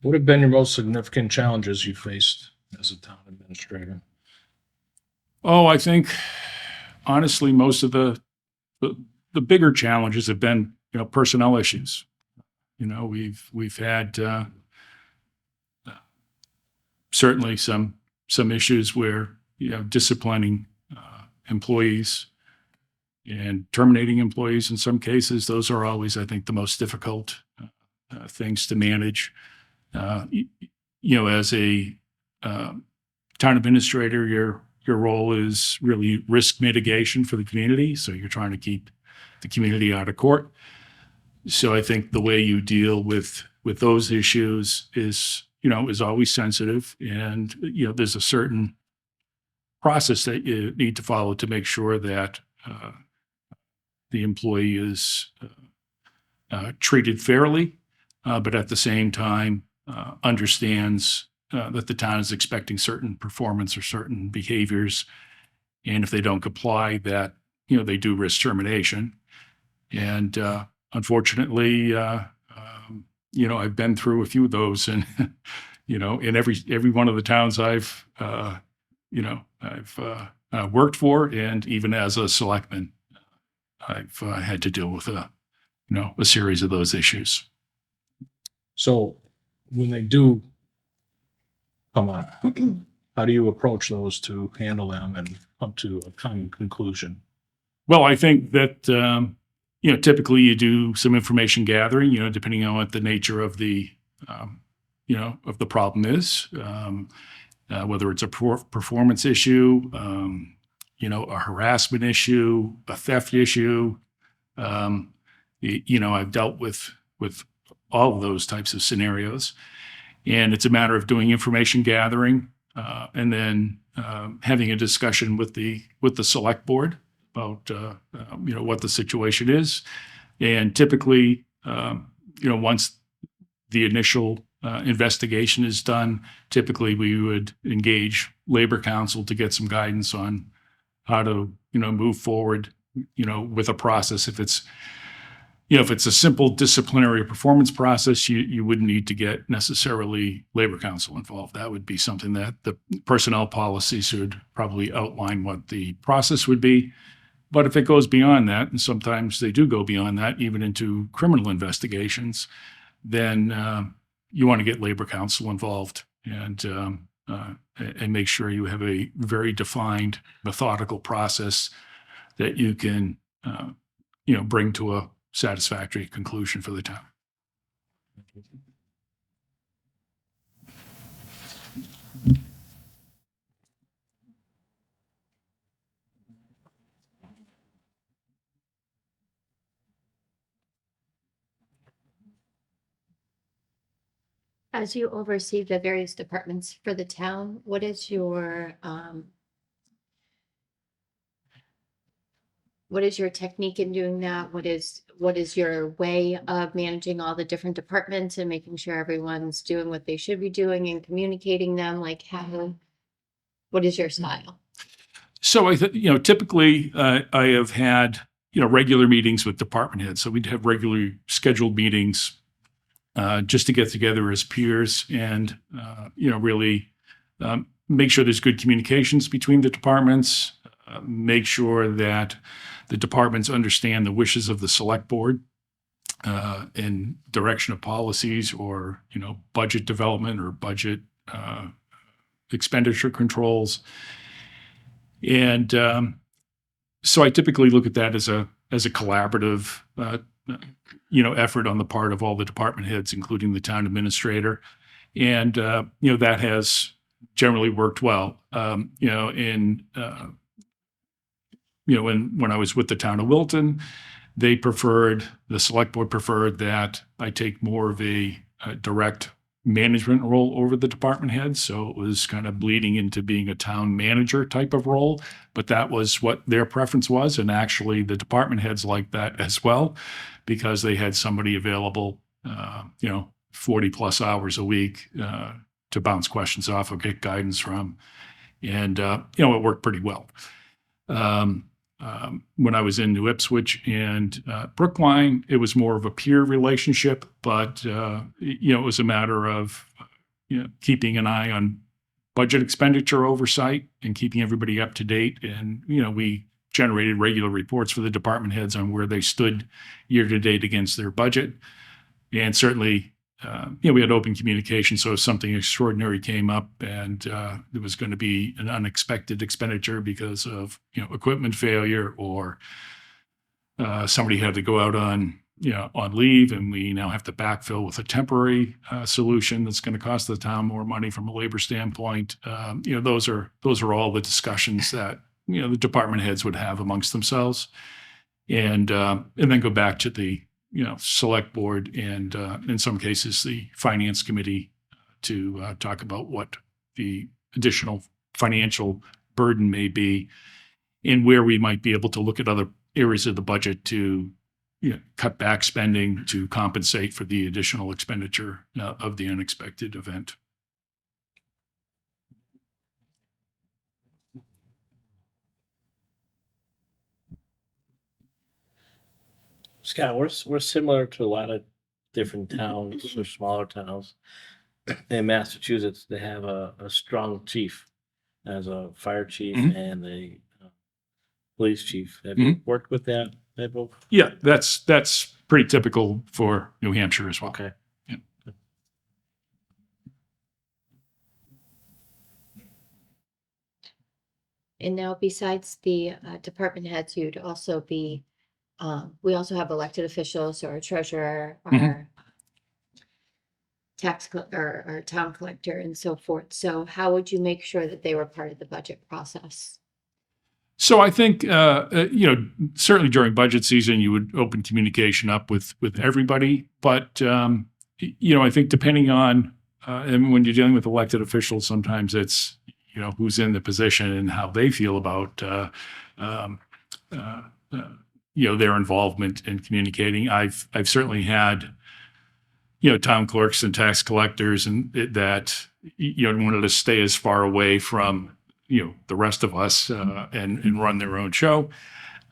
Speaker 4: What have been your most significant challenges you faced as a town administrator?
Speaker 6: Oh, I think honestly, most of the bigger challenges have been, personnel issues. We've had certainly some issues where, disciplining employees and terminating employees in some cases. Those are always, I think, the most difficult things to manage. As a town administrator, your role is really risk mitigation for the community. So you're trying to keep the community out of court. So I think the way you deal with those issues is, is always sensitive. And, there's a certain process that you need to follow to make sure that the employee is treated fairly, but at the same time understands that the town is expecting certain performance or certain behaviors. And if they don't comply, that, they do risk termination. And unfortunately, I've been through a few of those, and in every one of the towns I've worked for, and even as a selectman, I've had to deal with a series of those issues.
Speaker 4: So when they do come up, how do you approach those to handle them and come to a common conclusion?
Speaker 6: Well, I think that, typically you do some information gathering, depending on what the nature of the, of the problem is, whether it's a performance issue, a harassment issue, a theft issue. I've dealt with all of those types of scenarios, and it's a matter of doing information gathering, and then having a discussion with the select board about what the situation is. And typically, once the initial investigation is done, typically we would engage labor council to get some guidance on how to move forward with a process. If it's a simple disciplinary performance process, you wouldn't need to get necessarily labor council involved. That would be something that the personnel policies would probably outline what the process would be. But if it goes beyond that, and sometimes they do go beyond that, even into criminal investigations, then you want to get labor council involved and make sure you have a very defined, methodical process that you can, bring to a satisfactory conclusion for the town.
Speaker 1: As you oversee the various departments for the town, what is your technique in doing that? What is your way of managing all the different departments and making sure everyone's doing what they should be doing and communicating them? What is your style?
Speaker 6: So typically I have had, regular meetings with department heads. So we'd have regularly scheduled meetings just to get together as peers and, really make sure there's good communications between the departments, make sure that the departments understand the wishes of the select board in direction of policies or, budget development or budget expenditure controls. And so I typically look at that as a collaborative effort on the part of all the department heads, including the town administrator. And, that has generally worked well. When I was with the town of Wilton, the select board preferred that I take more of a direct management role over the department heads. So it was kind of bleeding into being a town manager type of role, but that was what their preference was. And actually the department heads liked that as well, because they had somebody available, 40 plus hours a week to bounce questions off or get guidance from. And, it worked pretty well. When I was in New Ipswich and Brookline, it was more of a peer relationship, but it was a matter of keeping an eye on budget expenditure oversight and keeping everybody up to date. And we generated regular reports for the department heads on where they stood year to date against their budget. And certainly, we had open communication. So if something extraordinary came up and there was going to be an unexpected expenditure because of, equipment failure or somebody had to go out on, on leave, and we now have to backfill with a temporary solution that's going to cost the town more money from a labor standpoint. Those are all the discussions that the department heads would have amongst themselves, and then go back to the select board and in some cases the finance committee to talk about what the additional financial burden may be, and where we might be able to look at other areas of the budget to cut back spending to compensate for the additional expenditure of the unexpected event.
Speaker 2: Scott, we're similar to a lot of different towns or smaller towns. In Massachusetts, they have a strong chief as a fire chief and a police chief. Have you worked with that type of?
Speaker 6: Yeah, that's pretty typical for New Hampshire as well.
Speaker 2: Okay.
Speaker 6: Yeah.
Speaker 1: And now besides the department heads, you'd also be, we also have elected officials or a treasurer or or our town collector and so forth. So how would you make sure that they were part of the budget process?
Speaker 6: So I think, certainly during budget season, you would open communication up with everybody. But, I think depending on, and when you're dealing with elected officials, sometimes it's, who's in the position and how they feel about, their involvement in communicating. I've certainly had, town clerks and tax collectors and that, wanted to stay as far away from, the rest of us and run their own show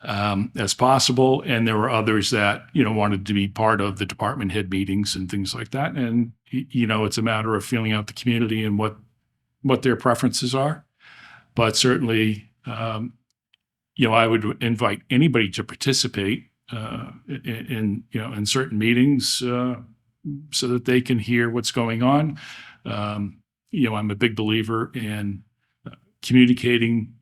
Speaker 6: as possible. And there were others that, wanted to be part of the department head meetings and things like that. And, it's a matter of feeling out the community and what their preferences are. But certainly, I would invite anybody to participate in certain meetings so that they can hear what's going on. I'm a big believer in communicating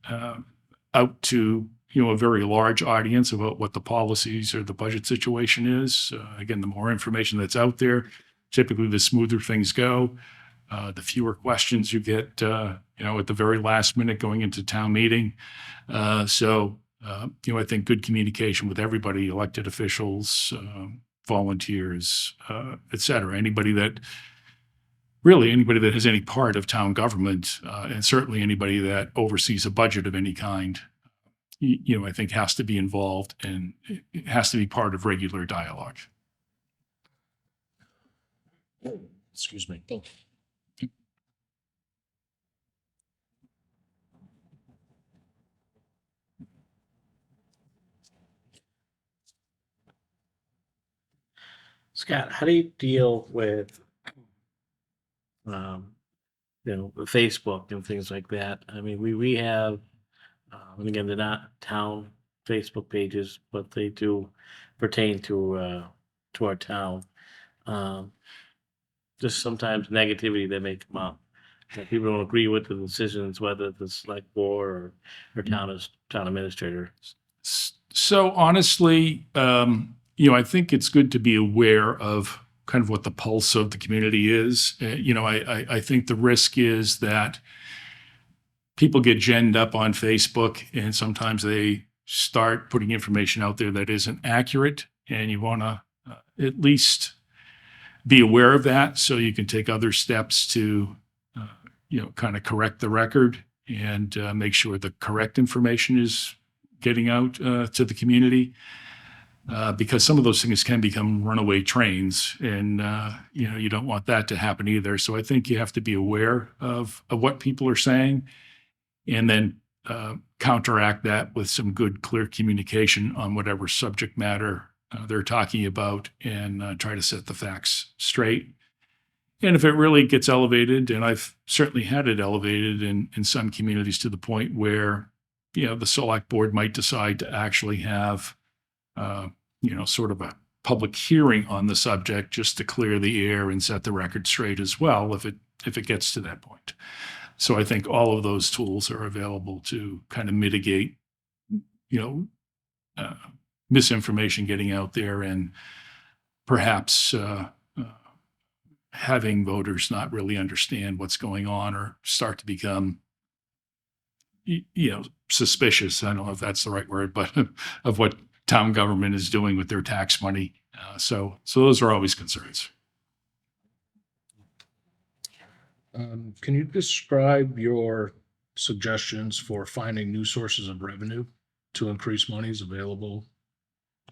Speaker 6: out to a very large audience about what the policies or the budget situation is. Again, the more information that's out there, typically the smoother things go. The fewer questions you get, at the very last minute going into town meeting. I think good communication with everybody, elected officials, volunteers, et cetera, anybody that has any part of town government, and certainly anybody that oversees a budget of any kind, I think has to be involved and it has to be part of regular dialogue.
Speaker 4: Excuse me.
Speaker 1: Thank you.
Speaker 2: Scott, how do you deal with, Facebook and things like that? I mean, we have, and again, they're not town Facebook pages, but they do pertain to our town. Just sometimes negativity that may come up. That people don't agree with the decisions, whether the select board or town administrator.
Speaker 6: So honestly, I think it's good to be aware of kind of what the pulse of the community is. I think the risk is that people get genned up on Facebook and sometimes they start putting information out there that isn't accurate, and you want to at least be aware of that so you can take other steps to, kind of correct the record and make sure the correct information is getting out to the community. Because some of those things can become runaway trains, and you don't want that to happen either. So I think you have to be aware of what people are saying, and then counteract that with some good, clear communication on whatever subject matter they're talking about, and try to set the facts straight. And if it really gets elevated, and I've certainly had it elevated in some communities to the point where the select board might decide to actually have sort of a public hearing on the subject just to clear the air and set the record straight as well, if it gets to that point. So I think all of those tools are available to kind of mitigate, misinformation getting out there and perhaps having voters not really understand what's going on or start to become, suspicious. I don't know if that's the right word, but of what town government is doing with their tax money. So those are always concerns.
Speaker 4: Can you describe your suggestions for finding new sources of revenue to increase monies available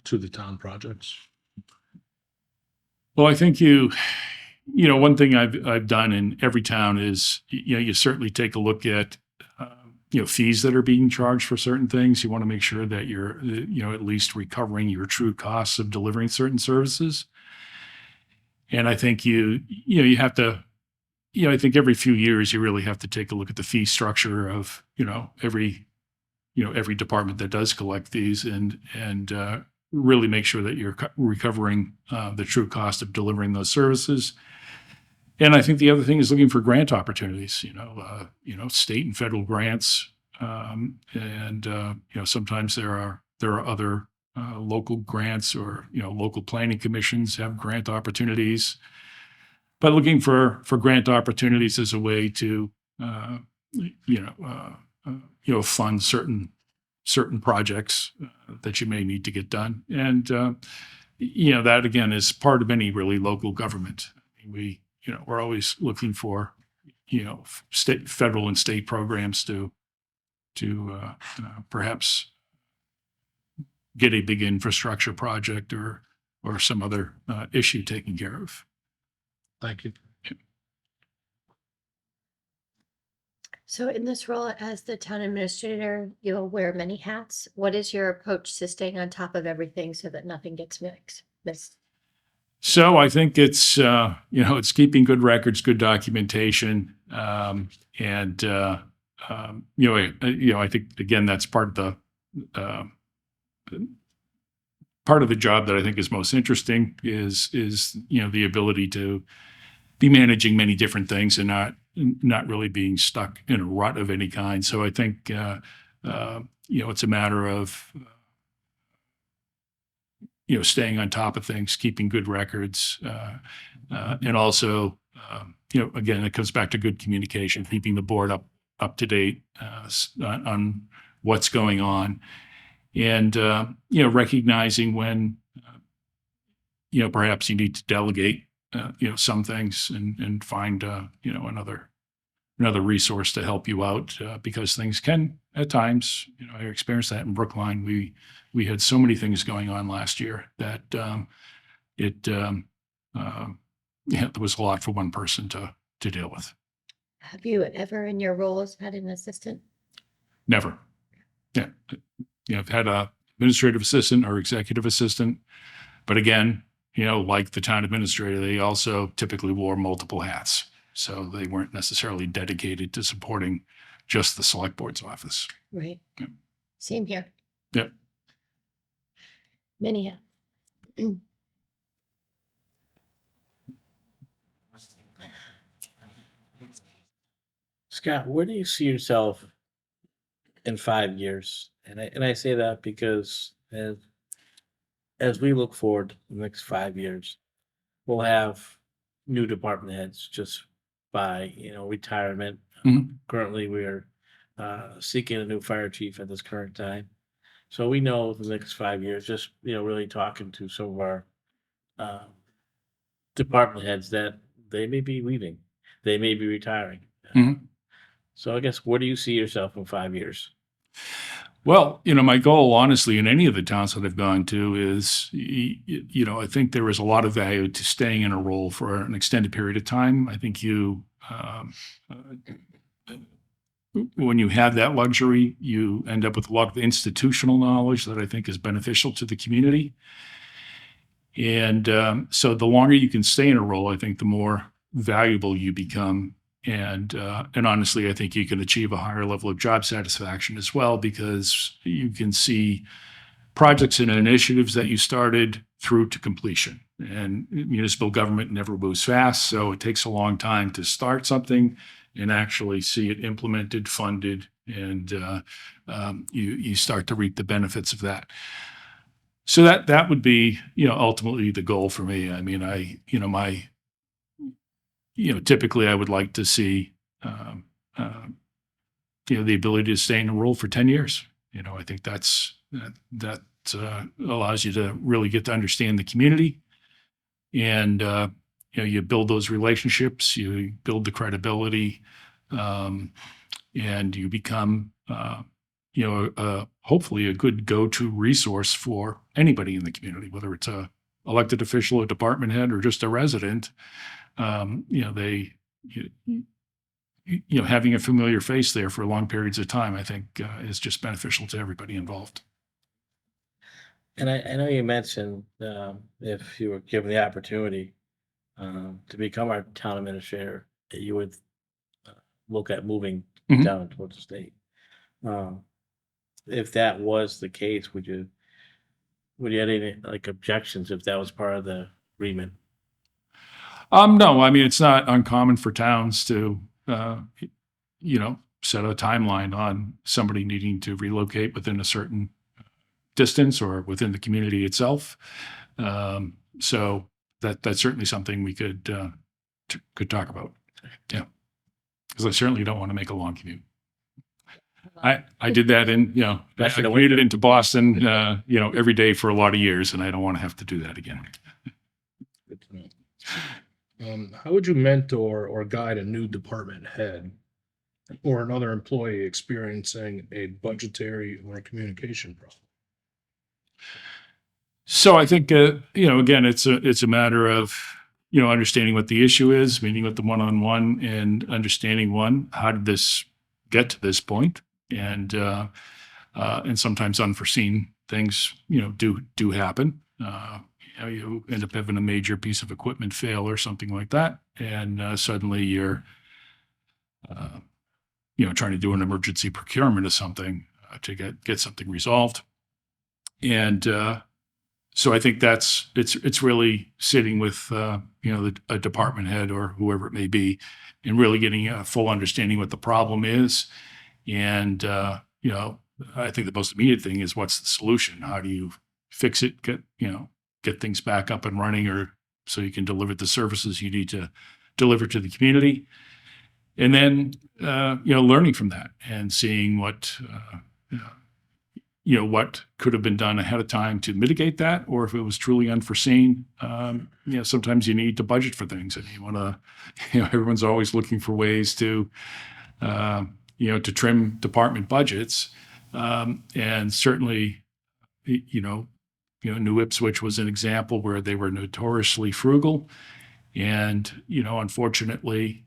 Speaker 4: to the town projects?
Speaker 6: Well, I think one thing I've done in every town is, you certainly take a look at, fees that are being charged for certain things. You want to make sure that you're, at least recovering your true costs of delivering certain services. And I think you have to, I think every few years you really have to take a look at the fee structure of, every department that does collect these and really make sure that you're recovering the true cost of delivering those services. And I think the other thing is looking for grant opportunities, state and federal grants. Sometimes there are other local grants or, local planning commissions have grant opportunities. But looking for grant opportunities as a way to, fund certain projects that you may need to get done. And, that again is part of any really local government. We're always looking for, federal and state programs to perhaps get a big infrastructure project or some other issue taken care of.
Speaker 4: Thank you.
Speaker 1: So in this role as the town administrator, you'll wear many hats. What is your approach to staying on top of everything so that nothing gets missed?
Speaker 6: So I think it's, it's keeping good records, good documentation. I think, again, that's part of the job that I think is most interesting is the ability to be managing many different things and not really being stuck in a rut of any kind. So I think, it's a matter of, staying on top of things, keeping good records, and also, again, it comes back to good communication, keeping the board up to date on what's going on, and recognizing when perhaps you need to delegate some things and find another resource to help you out because things can at times, I experienced that in Brookline. We had so many things going on last year that there was a lot for one person to deal with.
Speaker 1: Have you ever in your roles had an assistant?
Speaker 6: Never. Yeah. I've had a administrative assistant or executive assistant, but again, like the town administrator, they also typically wore multiple hats. So they weren't necessarily dedicated to supporting just the select board's office.
Speaker 1: Right.
Speaker 6: Yeah.
Speaker 1: Same here.
Speaker 6: Yeah.
Speaker 1: Many hats.
Speaker 2: Scott, where do you see yourself in 5 years? And I say that because as we look forward to the next 5 years, we'll have new department heads just by retirement.
Speaker 6: Mhm.
Speaker 2: Currently, we're seeking a new fire chief at this current time. So we know the next 5 years, just really talking to some of our department heads that they may be leaving, they may be retiring.
Speaker 6: Mhm.
Speaker 2: So I guess where do you see yourself in 5 years?
Speaker 6: Well, my goal, honestly, in any of the towns that I've gone to is, I think there is a lot of value to staying in a role for an extended period of time. I think when you have that luxury, you end up with a lot of institutional knowledge that I think is beneficial to the community. And so the longer you can stay in a role, I think the more valuable you become. And honestly, I think you can achieve a higher level of job satisfaction as well, because you can see projects and initiatives that you started through to completion. And municipal government never moves fast, so it takes a long time to start something and actually see it implemented, funded, and you start to reap the benefits of that. So that would be, ultimately the goal for me. I mean, typically I would like to see, the ability to stay in a role for 10 years. I think that allows you to really get to understand the community, and, you build those relationships, you build the credibility, and you become, hopefully a good go-to resource for anybody in the community, whether it's a elected official, a department head, or just a resident. Having a familiar face there for long periods of time, I think, is just beneficial to everybody involved.
Speaker 2: And I know you mentioned, if you were given the opportunity, to become our town administrator, that you would look at moving
Speaker 6: Mhm.
Speaker 2: down towards the state. If that was the case, would you have any like objections if that was part of the agreement?
Speaker 6: No, I mean, it's not uncommon for towns to, set a timeline on somebody needing to relocate within a certain distance or within the community itself. So that's certainly something we could talk about. Yeah, because I certainly don't want to make a long commute. I did that I commuted into Boston, every day for a lot of years, and I don't want to have to do that again.
Speaker 4: Good to know. How would you mentor or guide a new department head or another employee experiencing a budgetary or communication problem?
Speaker 6: So I think, again, it's a matter of, understanding what the issue is, meeting with the one-on-one, and understanding, how did this get to this point? And sometimes unforeseen things, do happen. You end up having a major piece of equipment fail or something like that, and suddenly you're, trying to do an emergency procurement of something to get something resolved. And so I think it's really sitting with a department head or whoever it may be, and really getting a full understanding what the problem is. And I think the most immediate thing is, what's the solution? How do you fix it? Get things back up and running, or so you can deliver the services you need to deliver to the community. And then learning from that and seeing what could have been done ahead of time to mitigate that, or if it was truly unforeseen. Sometimes you need to budget for things, and you want to, everyone's always looking for ways to, to trim department budgets. And certainly, New Ipswich was an example where they were notoriously frugal. And, unfortunately,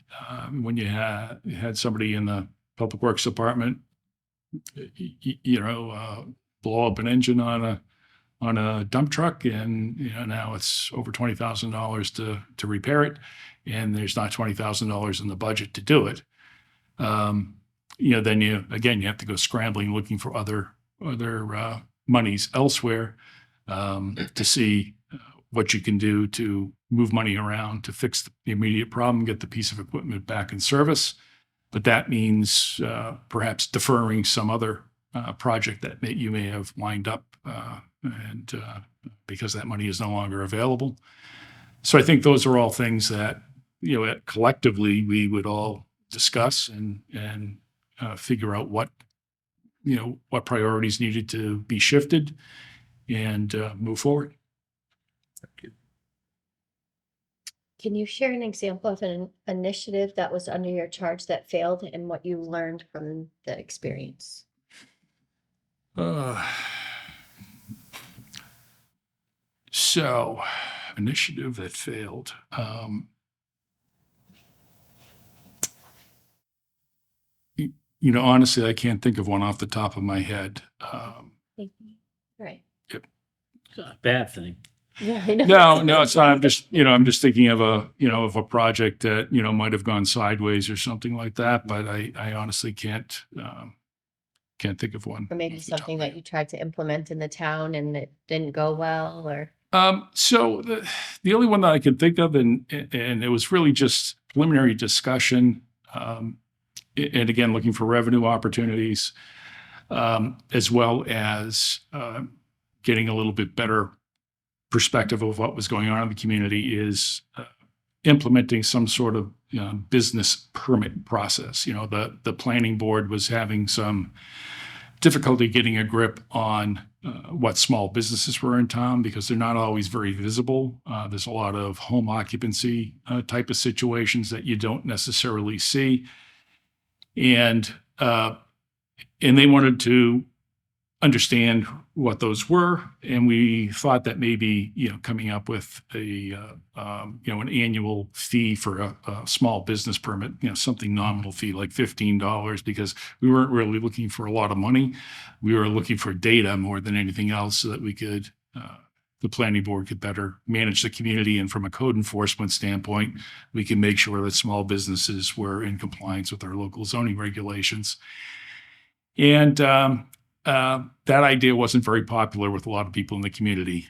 Speaker 6: when you had somebody in the Public Works Department, blow up an engine on a dump truck, and now it's over $20,000 to repair it, and there's not $20,000 in the budget to do it. Then you have to go scrambling, looking for other monies elsewhere, to see what you can do to move money around to fix the immediate problem, get the piece of equipment back in service. But that means perhaps deferring some other project that you may have lined up, and because that money is no longer available. So I think those are all things that collectively we would all discuss and figure out what priorities needed to be shifted, and move forward.
Speaker 4: Thank you.
Speaker 1: Can you share an example of an initiative that was under your charge that failed, and what you learned from the experience?
Speaker 6: So, initiative that failed. Honestly, I can't think of one off the top of my head.
Speaker 1: Right.
Speaker 2: It's not a bad thing.
Speaker 1: Yeah, I know.
Speaker 6: No, it's not. I'm just thinking of a project that, might have gone sideways or something like that, but I honestly can't think of one.
Speaker 1: Or maybe
Speaker 6: off the top
Speaker 1: something
Speaker 6: of my
Speaker 1: that you tried to implement in the town and it didn't go well, or.
Speaker 6: So the only one that I can think of, and it was really just preliminary discussion, and again, looking for revenue opportunities, as well as getting a little bit better perspective of what was going on in the community is implementing some sort of business permit process. The planning board was having some difficulty getting a grip on what small businesses were in town because they're not always very visible. There's a lot of home occupancy type of situations that you don't necessarily see. And they wanted to understand what those were, and we thought that maybe coming up with an annual fee for a small business permit, something nominal fee like $15, because we weren't really looking for a lot of money. We were looking for data more than anything else, so that we could the planning board could better manage the community, and from a code enforcement standpoint, we can make sure that small businesses were in compliance with our local zoning regulations. And that idea wasn't very popular with a lot of people in the community.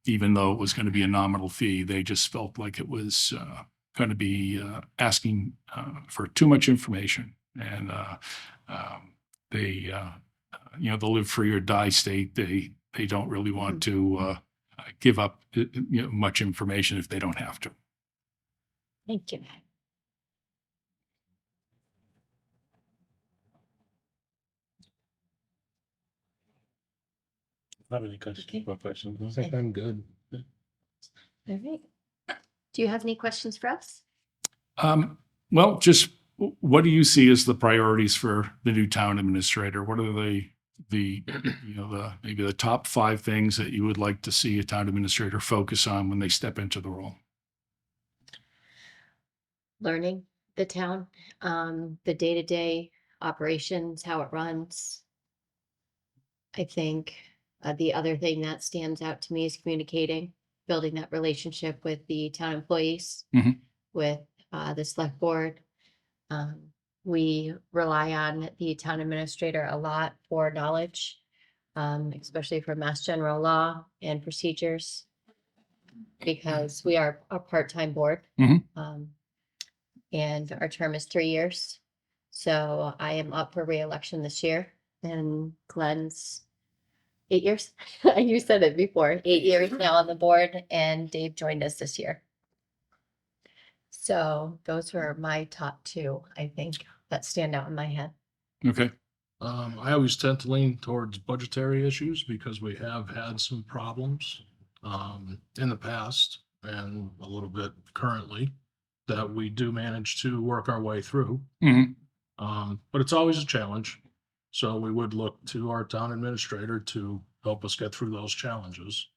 Speaker 6: Even though it was going to be a nominal fee, they just felt like it was going to be asking for too much information. And they the live free or die state, they don't really want to give up much information if they don't have to.
Speaker 1: Thank you.
Speaker 2: Not any questions. More questions?
Speaker 4: I think I'm good.
Speaker 1: All right. Do you have any questions for us?
Speaker 6: Well, just what do you see as the priorities for the new town administrator? What are maybe the top 5 things that you would like to see a town administrator focus on when they step into the role?
Speaker 1: Learning the town, the day-to-day operations, how it runs. I think the other thing that stands out to me is communicating, building that relationship with the town employees, with the select board. We rely on the town administrator a lot for knowledge, especially for Mass General Law and procedures, because we are a part-time board. And our term is 3 years. So I am up for re-election this year, and Glenn's 8 years. You said it before, 8 years now on the board, and Dave joined us this year. So those were my top 2, I think, that stand out in my head.
Speaker 6: Okay.
Speaker 4: I always tend to lean towards budgetary issues because we have had some problems in the past and a little bit currently that we do manage to work our way through. But it's always a challenge. So we would look to our town administrator to help us get through those challenges.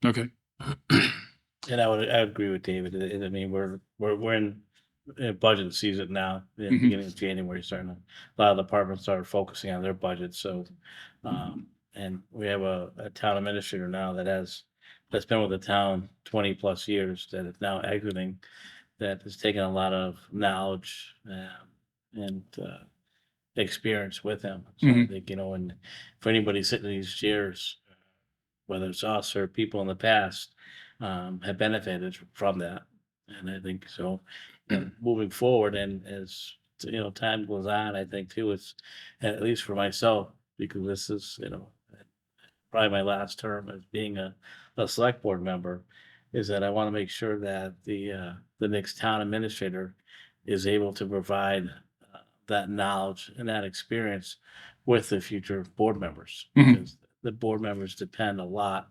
Speaker 6: Okay.
Speaker 2: And I agree with David. I mean, we're in budget season now. In the beginning of January, starting a lot of departments start focusing on their budget. So, and we have a town administrator now that's been with the town 20 plus years, that is now exiting, that has taken a lot of knowledge and experience with him. So I think, and for anybody sitting in these chairs, whether it's us or people in the past, have benefited from that. And I think so, moving forward, and as time goes on, I think too, it's, at least for myself, because this is probably my last term as being a select board member, is that I want to make sure that the next town administrator is able to provide that knowledge and that experience with the future board members, because the board members depend a lot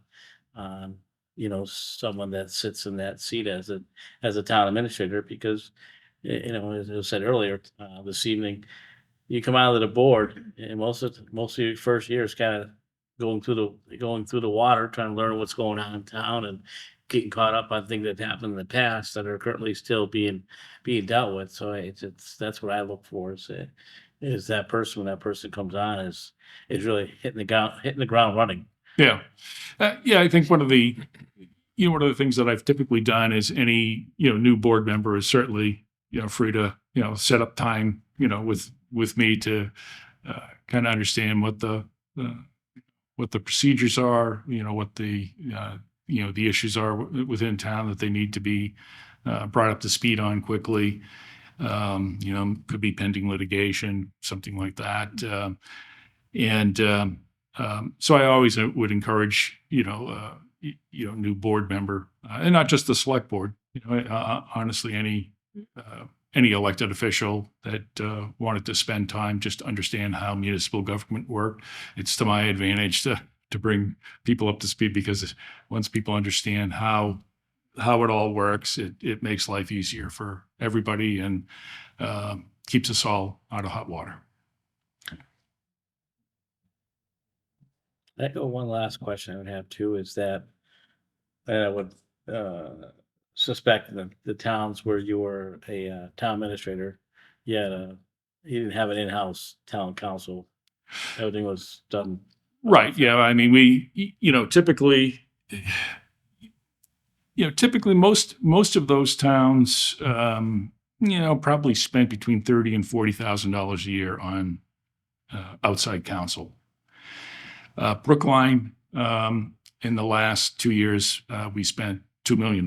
Speaker 2: on someone that sits in that seat as a town administrator, because as I said earlier this evening, you come out of the board and most of your first year is kind of going through the water, trying to learn what's going on in town and getting caught up on things that happened in the past that are currently still being dealt with. So that's what I look for, is that person, when that person comes on, is really hitting the ground running.
Speaker 6: Yeah. I think one of the things that I've typically done is any, new board member is certainly, free to, set up time, with me to kind of understand what the procedures are, what the issues are within town that they need to be brought up to speed on quickly. Could be pending litigation, something like that. So I always would encourage, new board member, and not just the select board, honestly, any elected official that wanted to spend time just to understand how municipal government work. It's to my advantage to bring people up to speed, because once people understand how it all works, it makes life easier for everybody and keeps us all out of hot water.
Speaker 2: I got one last question I would have too, is that I would suspect that the towns where you were a town administrator, you didn't have an in-house town council. Everything was done.
Speaker 6: Right. Yeah. I mean, typically, most of those towns, probably spent between $30,000 and $40,000 a year on outside counsel. Brookline, in the last 2 years, we spent $2 million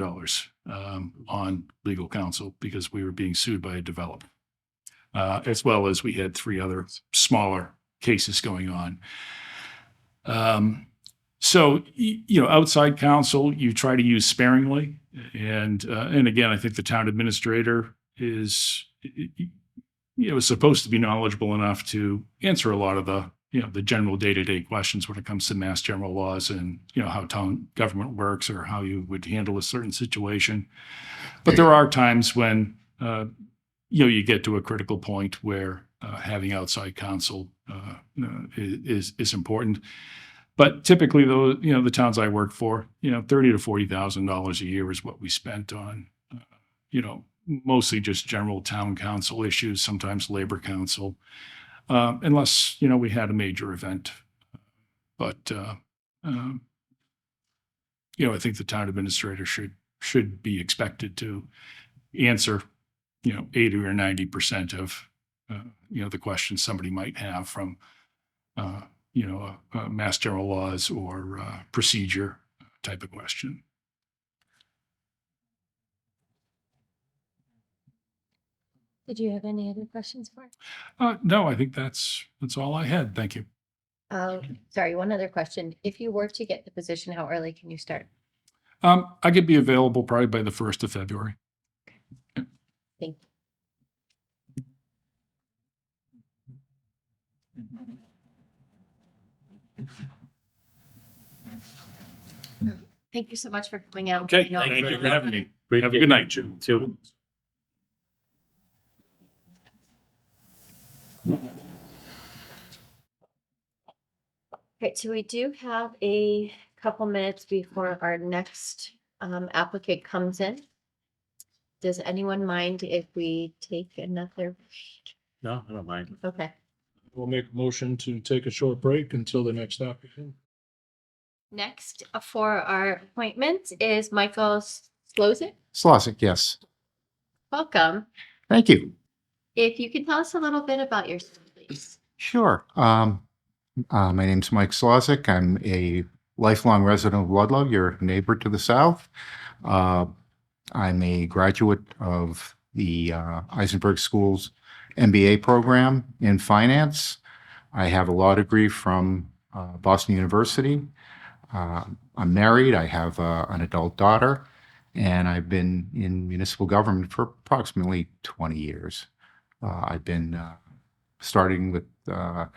Speaker 6: on legal counsel because we were being sued by a developer, as well as we had 3 other smaller cases going on. So, outside counsel, you try to use sparingly. And again, I think the town administrator is supposed to be knowledgeable enough to answer a lot of the general day-to-day questions when it comes to mass general laws and, how town government works or how you would handle a certain situation. But there are times when, you get to a critical point where having outside counsel is important. But typically, the towns I work for, $30,000 to $40,000 a year is what we spent on, mostly just general town council issues, sometimes labor council, unless, we had a major event. But, I think the town administrator should be expected to answer, 80 or 90% of, the questions somebody might have from, mass general laws or procedure type of question.
Speaker 1: Did you have any other questions for?
Speaker 6: No, I think that's all I had. Thank you.
Speaker 1: Sorry, one other question. If you were to get the position, how early can you start?
Speaker 6: I could be available probably by the 1st of February.
Speaker 1: Thank you. Thank you so much for coming out.
Speaker 6: Okay,
Speaker 1: I know
Speaker 6: thank
Speaker 1: it's
Speaker 6: you
Speaker 1: really
Speaker 6: for having me. Have a good night, Jim.
Speaker 2: Too.
Speaker 1: Okay, so we do have a couple minutes before our next applicant comes in. Does anyone mind if we take another?
Speaker 2: No, I don't mind.
Speaker 1: Okay.
Speaker 4: We'll make a motion to take a short break until the next applicant.
Speaker 1: Next for our appointment is Michael Slik.
Speaker 7: Slosik, yes.
Speaker 1: Welcome.
Speaker 7: Thank you.
Speaker 1: If you can tell us a little bit about yourself, please.
Speaker 7: Sure. My name's Mike Slosik. I'm a lifelong resident of Ludlow, your neighbor to the south. I'm a graduate of the Eisenberg School's MBA program in finance. I have a law degree from Boston University. I'm married. I have an adult daughter, and I've been in municipal government for approximately 20 years. I've been starting with the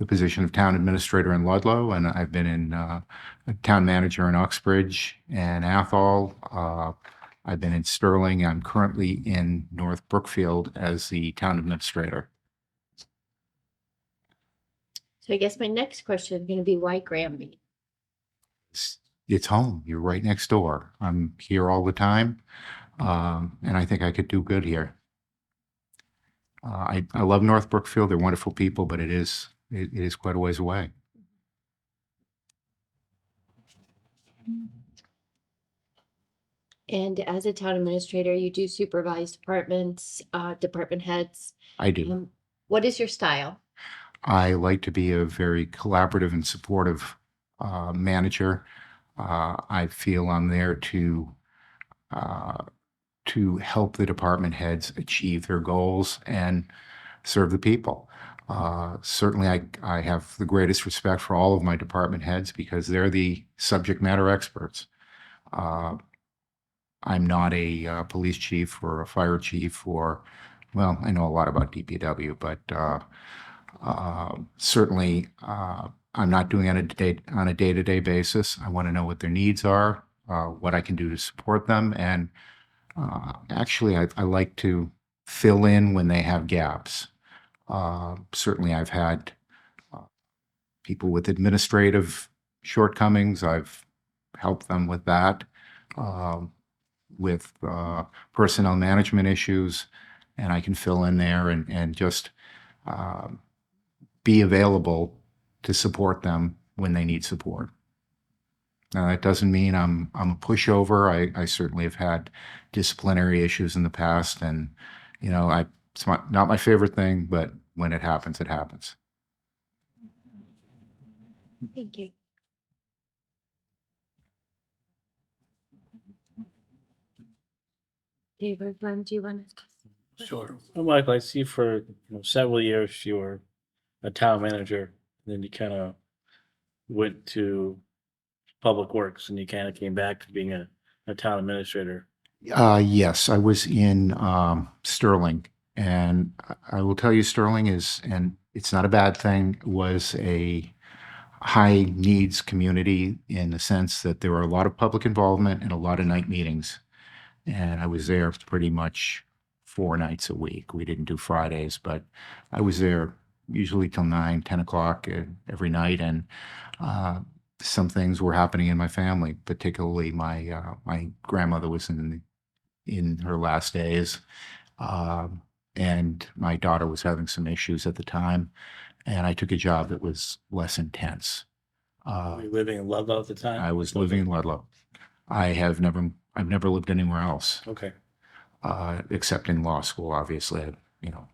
Speaker 7: position of town administrator in Ludlow, and I've been in a town manager in Uxbridge and Athol. I've been in Sterling. I'm currently in North Brookfield as the town administrator.
Speaker 1: So I guess my next question is going to be why Granby?
Speaker 7: It's home. You're right next door. I'm here all the time, and I think I could do good here. I love North Brookfield. They're wonderful people, but it is quite a ways away.
Speaker 1: And as a town administrator, you do supervise departments, department heads.
Speaker 7: I do.
Speaker 1: What is your style?
Speaker 7: I like to be a very collaborative and supportive manager. I feel I'm there to help the department heads achieve their goals and serve the people. Certainly, I have the greatest respect for all of my department heads because they're the subject matter experts. Uh, I'm not a police chief or a fire chief or, well, I know a lot about DPW, but certainly I'm not doing it on a day-to-day basis. I want to know what their needs are, what I can do to support them, and actually, I like to fill in when they have gaps. Certainly, I've had people with administrative shortcomings. I've helped them with that, with personnel management issues, and I can fill in there and just um, be available to support them when they need support. Now, that doesn't mean I'm a pushover. I certainly have had disciplinary issues in the past, and it's not my favorite thing, but when it happens, it happens.
Speaker 1: Thank you. David, when do you want to?
Speaker 2: Sure. Well, Michael, I see for several years you were a town manager, and then you kind of went to public works, and you kind of came back to being a town administrator.
Speaker 7: Yes, I was in Sterling, and I will tell you, Sterling is, and it's not a bad thing, was a high needs community in the sense that there were a lot of public involvement and a lot of night meetings. And I was there pretty much 4 nights a week. We didn't do Fridays, but I was there usually till 9, 10 o'clock every night. And some things were happening in my family, particularly my grandmother was in her last days. And my daughter was having some issues at the time. And I took a job that was less intense.
Speaker 2: Were you living in Ludlow at the time?
Speaker 7: I was living in Ludlow. I've never lived anywhere else,
Speaker 2: Okay.
Speaker 7: except in law school. Obviously,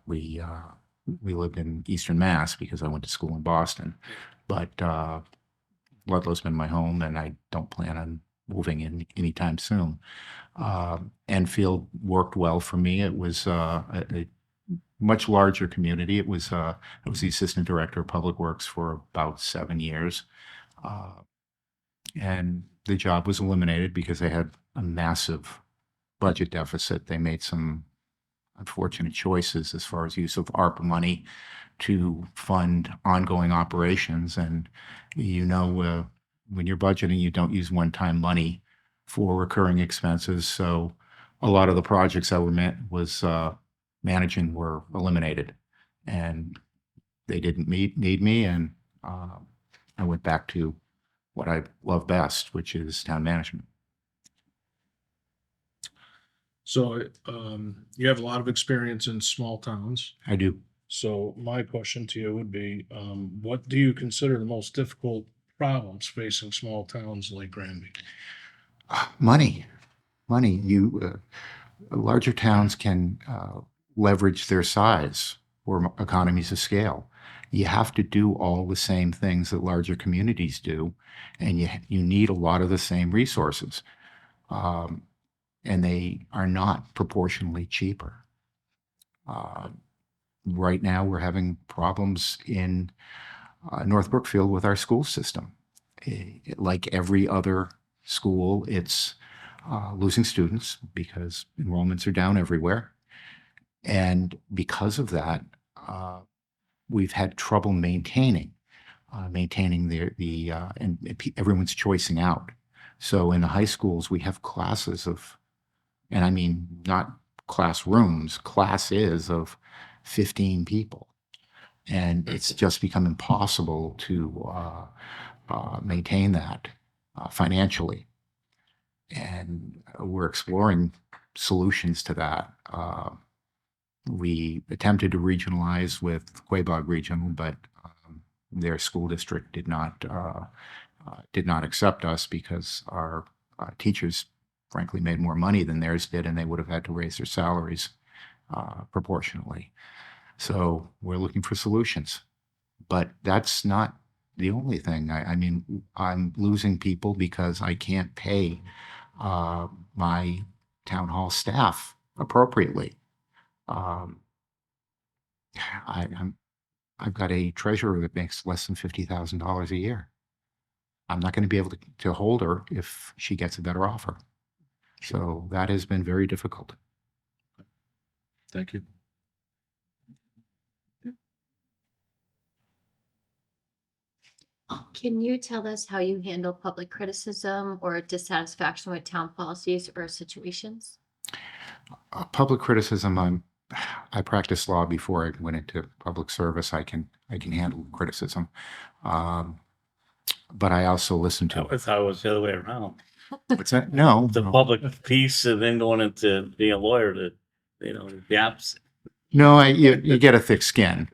Speaker 7: we lived in Eastern Mass because I went to school in Boston, but Ludlow's been my home, and I don't plan on moving in anytime soon. Enfield worked well for me. It was a much larger community. I was the assistant director of public works for about 7 years. And the job was eliminated because they had a massive budget deficit. They made some unfortunate choices as far as use of ARPA money to fund ongoing operations. And when you're budgeting, you don't use one-time money for recurring expenses. So a lot of the projects I was managing were eliminated, and they didn't need me. And I went back to what I love best, which is town management.
Speaker 4: So you have a lot of experience in small towns.
Speaker 7: I do.
Speaker 4: So my question to you would be, what do you consider the most difficult problems facing small towns like Granby?
Speaker 7: Money. Larger towns can leverage their size or economies of scale. You have to do all the same things that larger communities do, and you need a lot of the same resources. And they are not proportionally cheaper. Right now, we're having problems in North Brookfield with our school system. Like every other school, it's losing students because enrollments are down everywhere. And because of that, we've had trouble maintaining and everyone's choicing out. So in the high schools, we have classes of, and I mean, not classrooms, classes of 15 people. And it's just become impossible to maintain that financially. And we're exploring solutions to that. We attempted to regionalize with Quabog Regional, but their school district did not accept us because our teachers, frankly, made more money than theirs did, and they would have had to raise their salaries proportionally. So we're looking for solutions, but that's not the only thing. I mean, I'm losing people because I can't pay my town hall staff appropriately. I'm I've got a treasurer that makes less than $50,000 a year. I'm not going to be able to hold her if she gets a better offer. So that has been very difficult.
Speaker 4: Thank you.
Speaker 1: Can you tell us how you handle public criticism or dissatisfaction with town policies or situations?
Speaker 7: Public criticism, I practiced law before I went into public service. I can handle criticism. But I also listen to
Speaker 2: I thought it was the other way around.
Speaker 7: what's that? No,
Speaker 2: The
Speaker 7: no.
Speaker 2: public piece and then going into being a lawyer to, the opposite.
Speaker 7: No, you get a thick skin.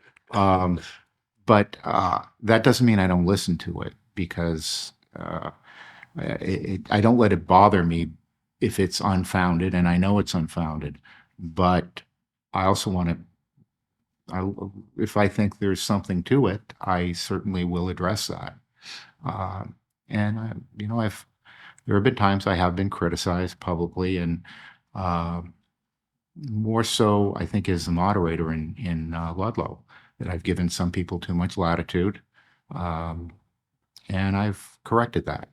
Speaker 7: But that doesn't mean I don't listen to it, because I don't let it bother me if it's unfounded, and I know it's unfounded. But I also want to, if I think there's something to it, I certainly will address that. And there have been times I have been criticized publicly, and more so, I think, as the moderator in Ludlow, that I've given some people too much latitude, and I've corrected that.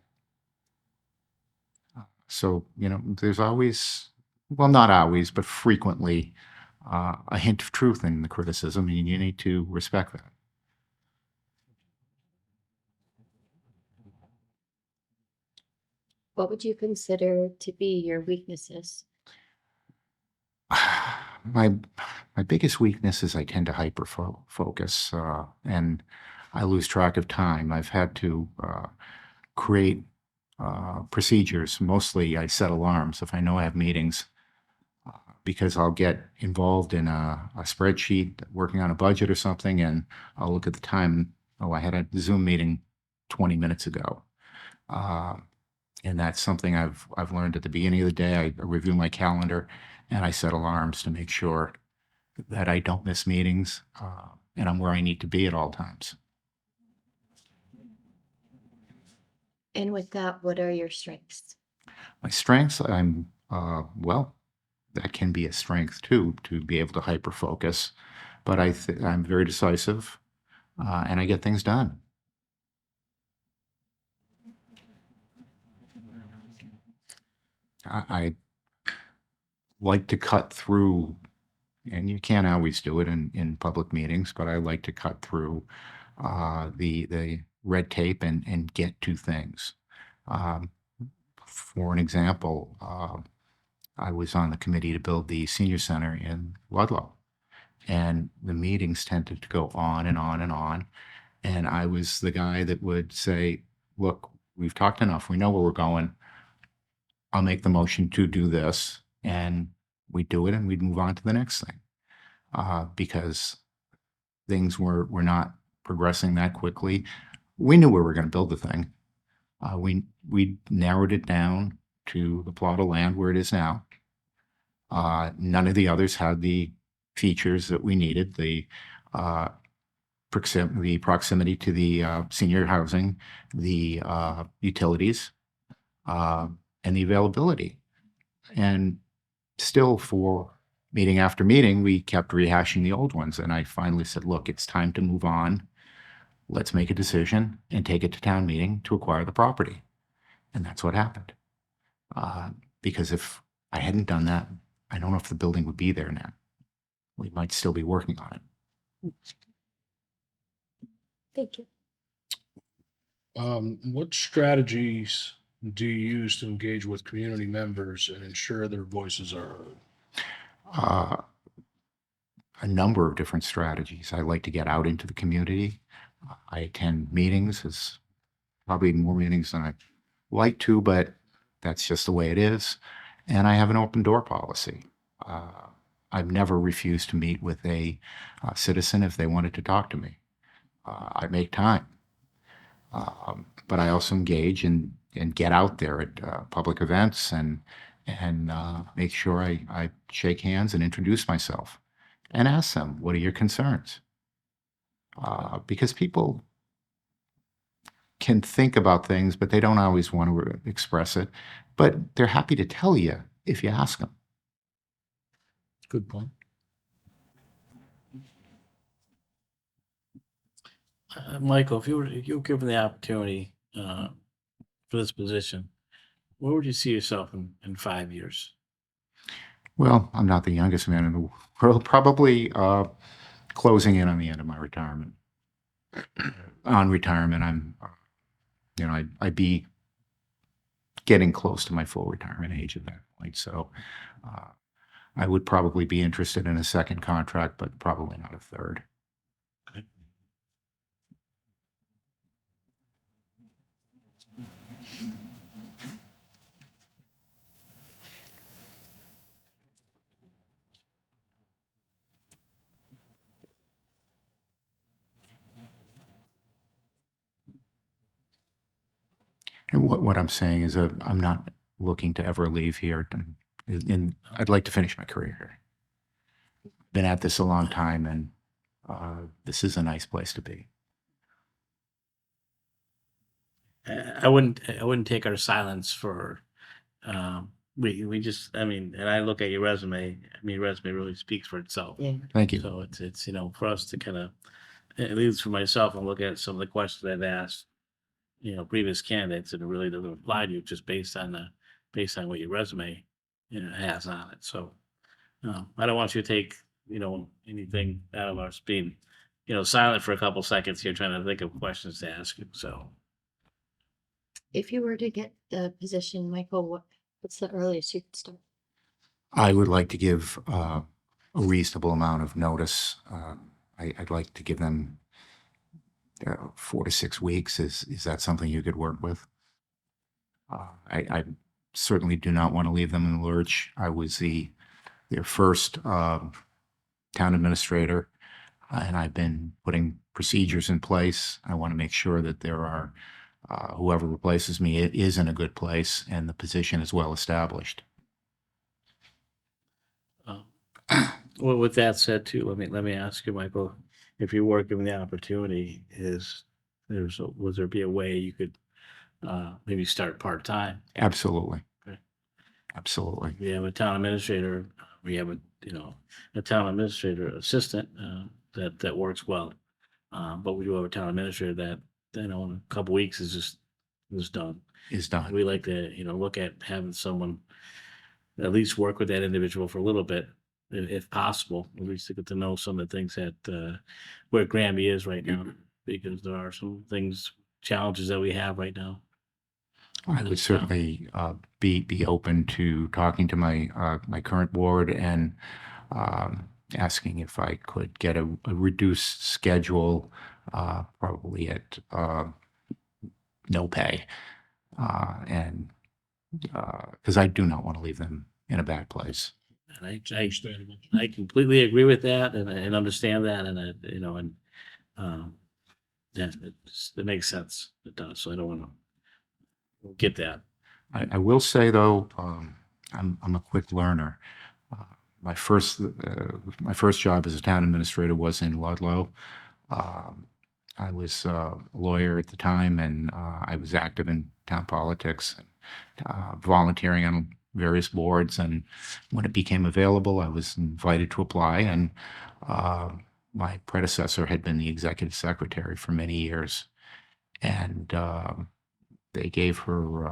Speaker 7: So, there's always, well, not always, but frequently, a hint of truth in the criticism, and you need to respect that.
Speaker 1: What would you consider to be your weaknesses?
Speaker 7: My biggest weakness is I tend to hyper focus, and I lose track of time. I've had to create procedures. Mostly I set alarms if I know I have meetings, because I'll get involved in a spreadsheet working on a budget or something, and I'll look at the time. Oh, I had a Zoom meeting 20 minutes ago. And that's something I've learned at the beginning of the day. I review my calendar, and I set alarms to make sure that I don't miss meetings, and I'm where I need to be at all times.
Speaker 1: And with that, what are your strengths?
Speaker 7: My strengths, well, that can be a strength too, to be able to hyper focus, but I'm very decisive, and I get things done. I like to cut through, and you can't always do it in public meetings, but I like to cut through the red tape and get to things. For an example, I was on the committee to build the senior center in Ludlow, and the meetings tended to go on and on and on. And I was the guy that would say, look, we've talked enough. We know where we're going. I'll make the motion to do this, and we'd do it, and we'd move on to the next thing, because things were not progressing that quickly. We knew we were going to build the thing. We narrowed it down to the plot of land where it is now. None of the others had the features that we needed, the proximity to the senior housing, the utilities, and the availability. And still, for meeting after meeting, we kept rehashing the old ones. And I finally said, look, it's time to move on. Let's make a decision and take it to town meeting to acquire the property. And that's what happened. Because if I hadn't done that, I don't know if the building would be there now. We might still be working on it.
Speaker 1: Thank you.
Speaker 4: What strategies do you use to engage with community members and ensure their voices are heard?
Speaker 7: A number of different strategies. I like to get out into the community. I attend meetings, it's probably more meetings than I like to, but that's just the way it is. And I have an open door policy. I've never refused to meet with a citizen if they wanted to talk to me. I make time. But I also engage and get out there at public events and make sure I shake hands and introduce myself and ask them, what are your concerns? Because people can think about things, but they don't always want to express it. But they're happy to tell you if you ask them.
Speaker 4: Good point.
Speaker 2: Michael, if you were given the opportunity for this position, where would you see yourself in 5 years?
Speaker 7: Well, I'm not the youngest man in the world, probably closing in on the end of my retirement. On retirement, I'd be getting close to my full retirement age at that point. So uh, I would probably be interested in a second contract, but probably not a third. And what I'm saying is that I'm not looking to ever leave here. And I'd like to finish my career here. Been at this a long time, and this is a nice place to be.
Speaker 2: I wouldn't take our silence for, we just, I mean, and I look at your resume, I mean, your resume really speaks for itself.
Speaker 1: Yeah.
Speaker 7: Thank you.
Speaker 2: So it's, for us to kind of, at least for myself, and look at some of the questions I've asked, previous candidates, and it really doesn't apply to you just based on what your resume, has on it. So, I don't want you to take, anything out of our speed, silent for a couple seconds here, trying to think of questions to ask you. So,
Speaker 1: If you were to get the position, Michael, what's the earliest you could start?
Speaker 7: I would like to give a reasonable amount of notice. I'd like to give them 4 to 6 weeks. Is that something you could work with? I certainly do not want to leave them in the lurch. I was their first town administrator, and I've been putting procedures in place. I want to make sure that there are whoever replaces me is in a good place and the position is well established.
Speaker 2: well, with that said, too, let me ask you, Michael, if you were given the opportunity, would there be a way you could maybe start part-time?
Speaker 7: Absolutely.
Speaker 2: Okay.
Speaker 7: Absolutely.
Speaker 2: We have a town administrator, we have a town administrator assistant that works well. But we do have a town administrator that, in a couple weeks is done.
Speaker 7: Is done.
Speaker 2: We like to, look at having someone at least work with that individual for a little bit, if possible, at least to get to know some of the things that where Granby is right now, because there are some challenges that we have right now.
Speaker 7: I would certainly be open to talking to my current board and asking if I could get a reduced schedule, probably at no pay, and because I do not want to leave them in a bad place.
Speaker 2: And
Speaker 4: Understandable.
Speaker 2: I completely agree with that and understand that, and yeah, it makes sense. It does. So I don't want to get that.
Speaker 7: I will say though, I'm a quick learner. My first job as a town administrator was in Ludlow. I was a lawyer at the time, and I was active in town politics, and volunteering on various boards. And when it became available, I was invited to apply. And my predecessor had been the executive secretary for many years, and they gave her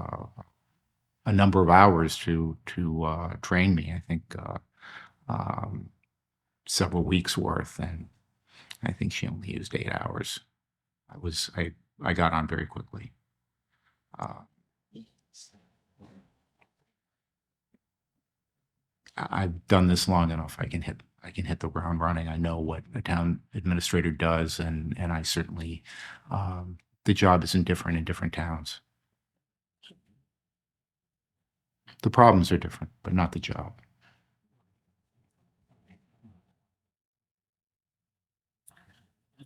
Speaker 7: a number of hours to train me. I think several weeks worth, and I think she only used 8 hours. I got on very quickly. I've done this long enough. I can hit the ground running. I know what a town administrator does, and I certainly the job isn't different in different towns. The problems are different, but not the job.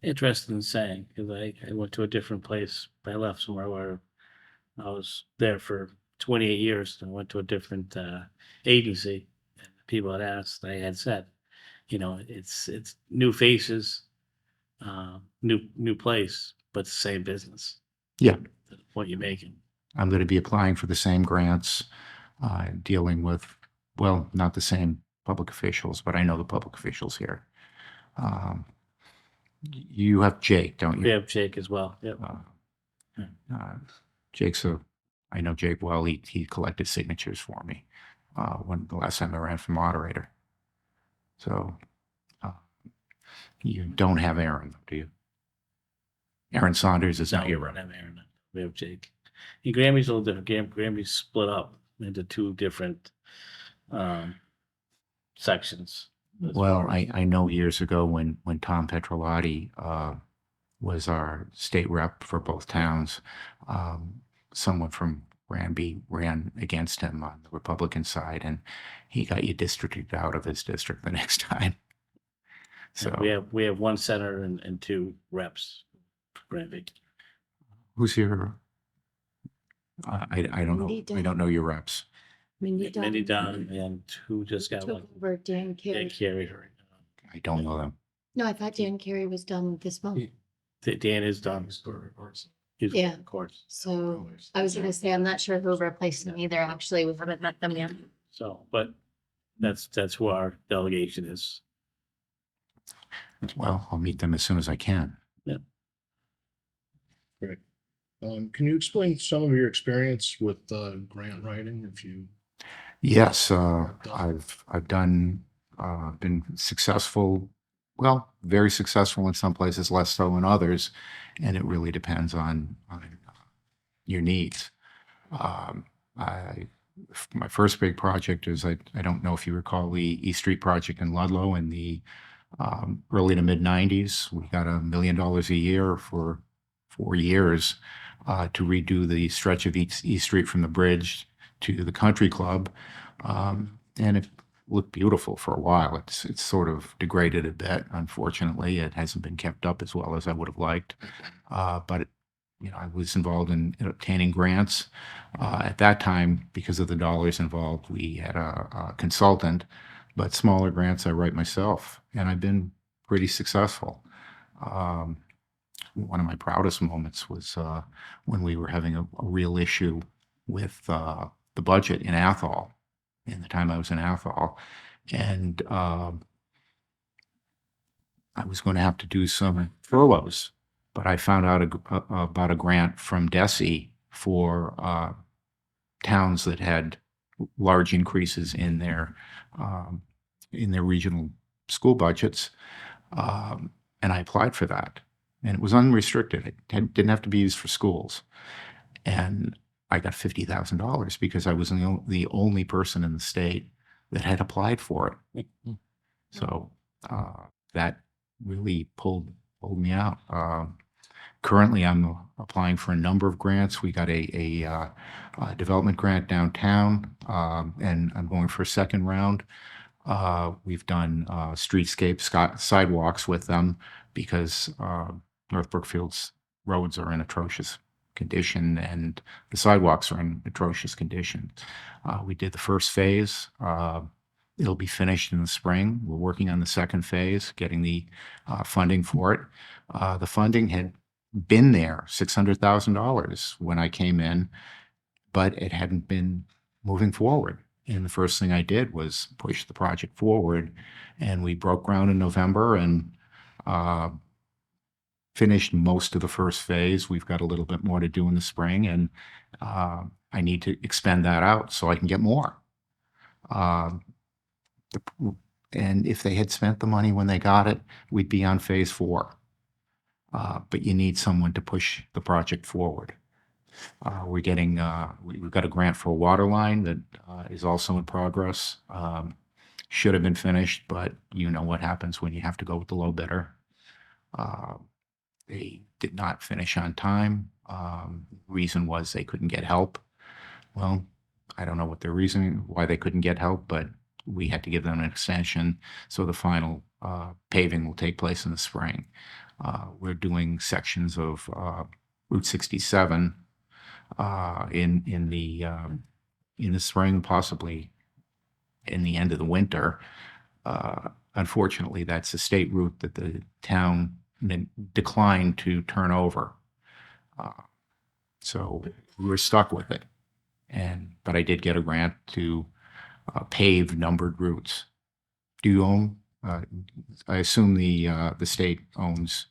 Speaker 2: Interesting saying, because I went to a different place. I left somewhere where I was there for 28 years and went to a different agency. And people had asked, I had said, it's new faces, new place, but it's the same business.
Speaker 7: Yeah.
Speaker 2: What you're making.
Speaker 7: I'm going to be applying for the same grants, dealing with, well, not the same public officials, but I know the public officials here. You have Jake, don't
Speaker 2: We
Speaker 7: you?
Speaker 2: have Jake as well. Yep.
Speaker 7: Jake's I know Jake well. He collected signatures for me when the last time I ran for moderator. So you don't have Aaron, do you? Aaron Saunders is not
Speaker 2: No,
Speaker 7: your
Speaker 2: we
Speaker 7: rep.
Speaker 2: don't have Aaron. We have Jake. And Grammy's a little different. Grammy's split up into two different sections. as
Speaker 7: Well,
Speaker 2: far as-
Speaker 7: I know years ago when Tom Petrolati was our state rep for both towns, someone from Granby ran against him on the Republican side, and he got you districted out of his district the next time. So
Speaker 2: we have one senator and two reps for Granby.
Speaker 7: who's your? I don't know.
Speaker 1: Mindy
Speaker 7: I don't know your reps.
Speaker 1: Mindy
Speaker 2: Mindy Dunn and who just got
Speaker 1: took
Speaker 2: one.
Speaker 1: over Dan
Speaker 2: Dan
Speaker 1: Carey.
Speaker 2: Carey. Her.
Speaker 7: I don't know them.
Speaker 1: No, I thought Dan Carey was done this month.
Speaker 2: Dan is done. He's
Speaker 1: Yeah.
Speaker 2: of course.
Speaker 1: So I was gonna say, I'm not sure who replaced him either. Actually, we haven't met them yet.
Speaker 2: So, but that's who our delegation is.
Speaker 7: Well, I'll meet them as soon as I can.
Speaker 4: Great. Can you explain some of your experience with grant writing? If you
Speaker 7: Yes, I've done been successful. Well, very successful in some places, less so in others, and it really depends on your needs. My first big project is I don't know if you recall the East Street project in Ludlow in the early to mid '90s. We got $1 million a year for 4 years to redo the stretch of East Street from the bridge to the country club. And it looked beautiful for a while. It's sort of degraded a bit, unfortunately. It hasn't been kept up as well as I would have liked. But I was involved in obtaining grants. At that time, because of the dollars involved, we had a consultant, but smaller grants I write myself, and I've been pretty successful. One of my proudest moments was when we were having a real issue with the budget in Athol, in the time I was in Athol. And I was going to have to do some furloughs, but I found out about a grant from DESE for towns that had large increases in their regional school budgets. And I applied for that. And it was unrestricted. It didn't have to be used for schools. And I got $50,000 because I was the only person in the state that had applied for it. So that really pulled me out. Currently, I'm applying for a number of grants. We got a development grant downtown, and I'm going for a second round. We've done streetscape sidewalks with them because North Brookfield's roads are in atrocious condition and the sidewalks are in atrocious condition. We did the first phase. It'll be finished in the spring. We're working on the second phase, getting the funding for it. The funding had been there, $600,000 when I came in, but it hadn't been moving forward. And the first thing I did was push the project forward, and we broke ground in November and finished most of the first phase. We've got a little bit more to do in the spring, and I need to expand that out so I can get more. And if they had spent the money when they got it, we'd be on phase 4. But you need someone to push the project forward. We've got a grant for a water line that is also in progress. Should have been finished, but you know what happens when you have to go with the low bidder. They did not finish on time. Reason was they couldn't get help. Well, I don't know what their reason, why they couldn't get help, but we had to give them an extension. So the final paving will take place in the spring. We're doing sections of Route 67 in the spring, possibly in the end of the winter. Unfortunately, that's a state route that the town declined to turn over. So we were stuck with it. But I did get a grant to pave numbered routes. Do you own? I assume the state owns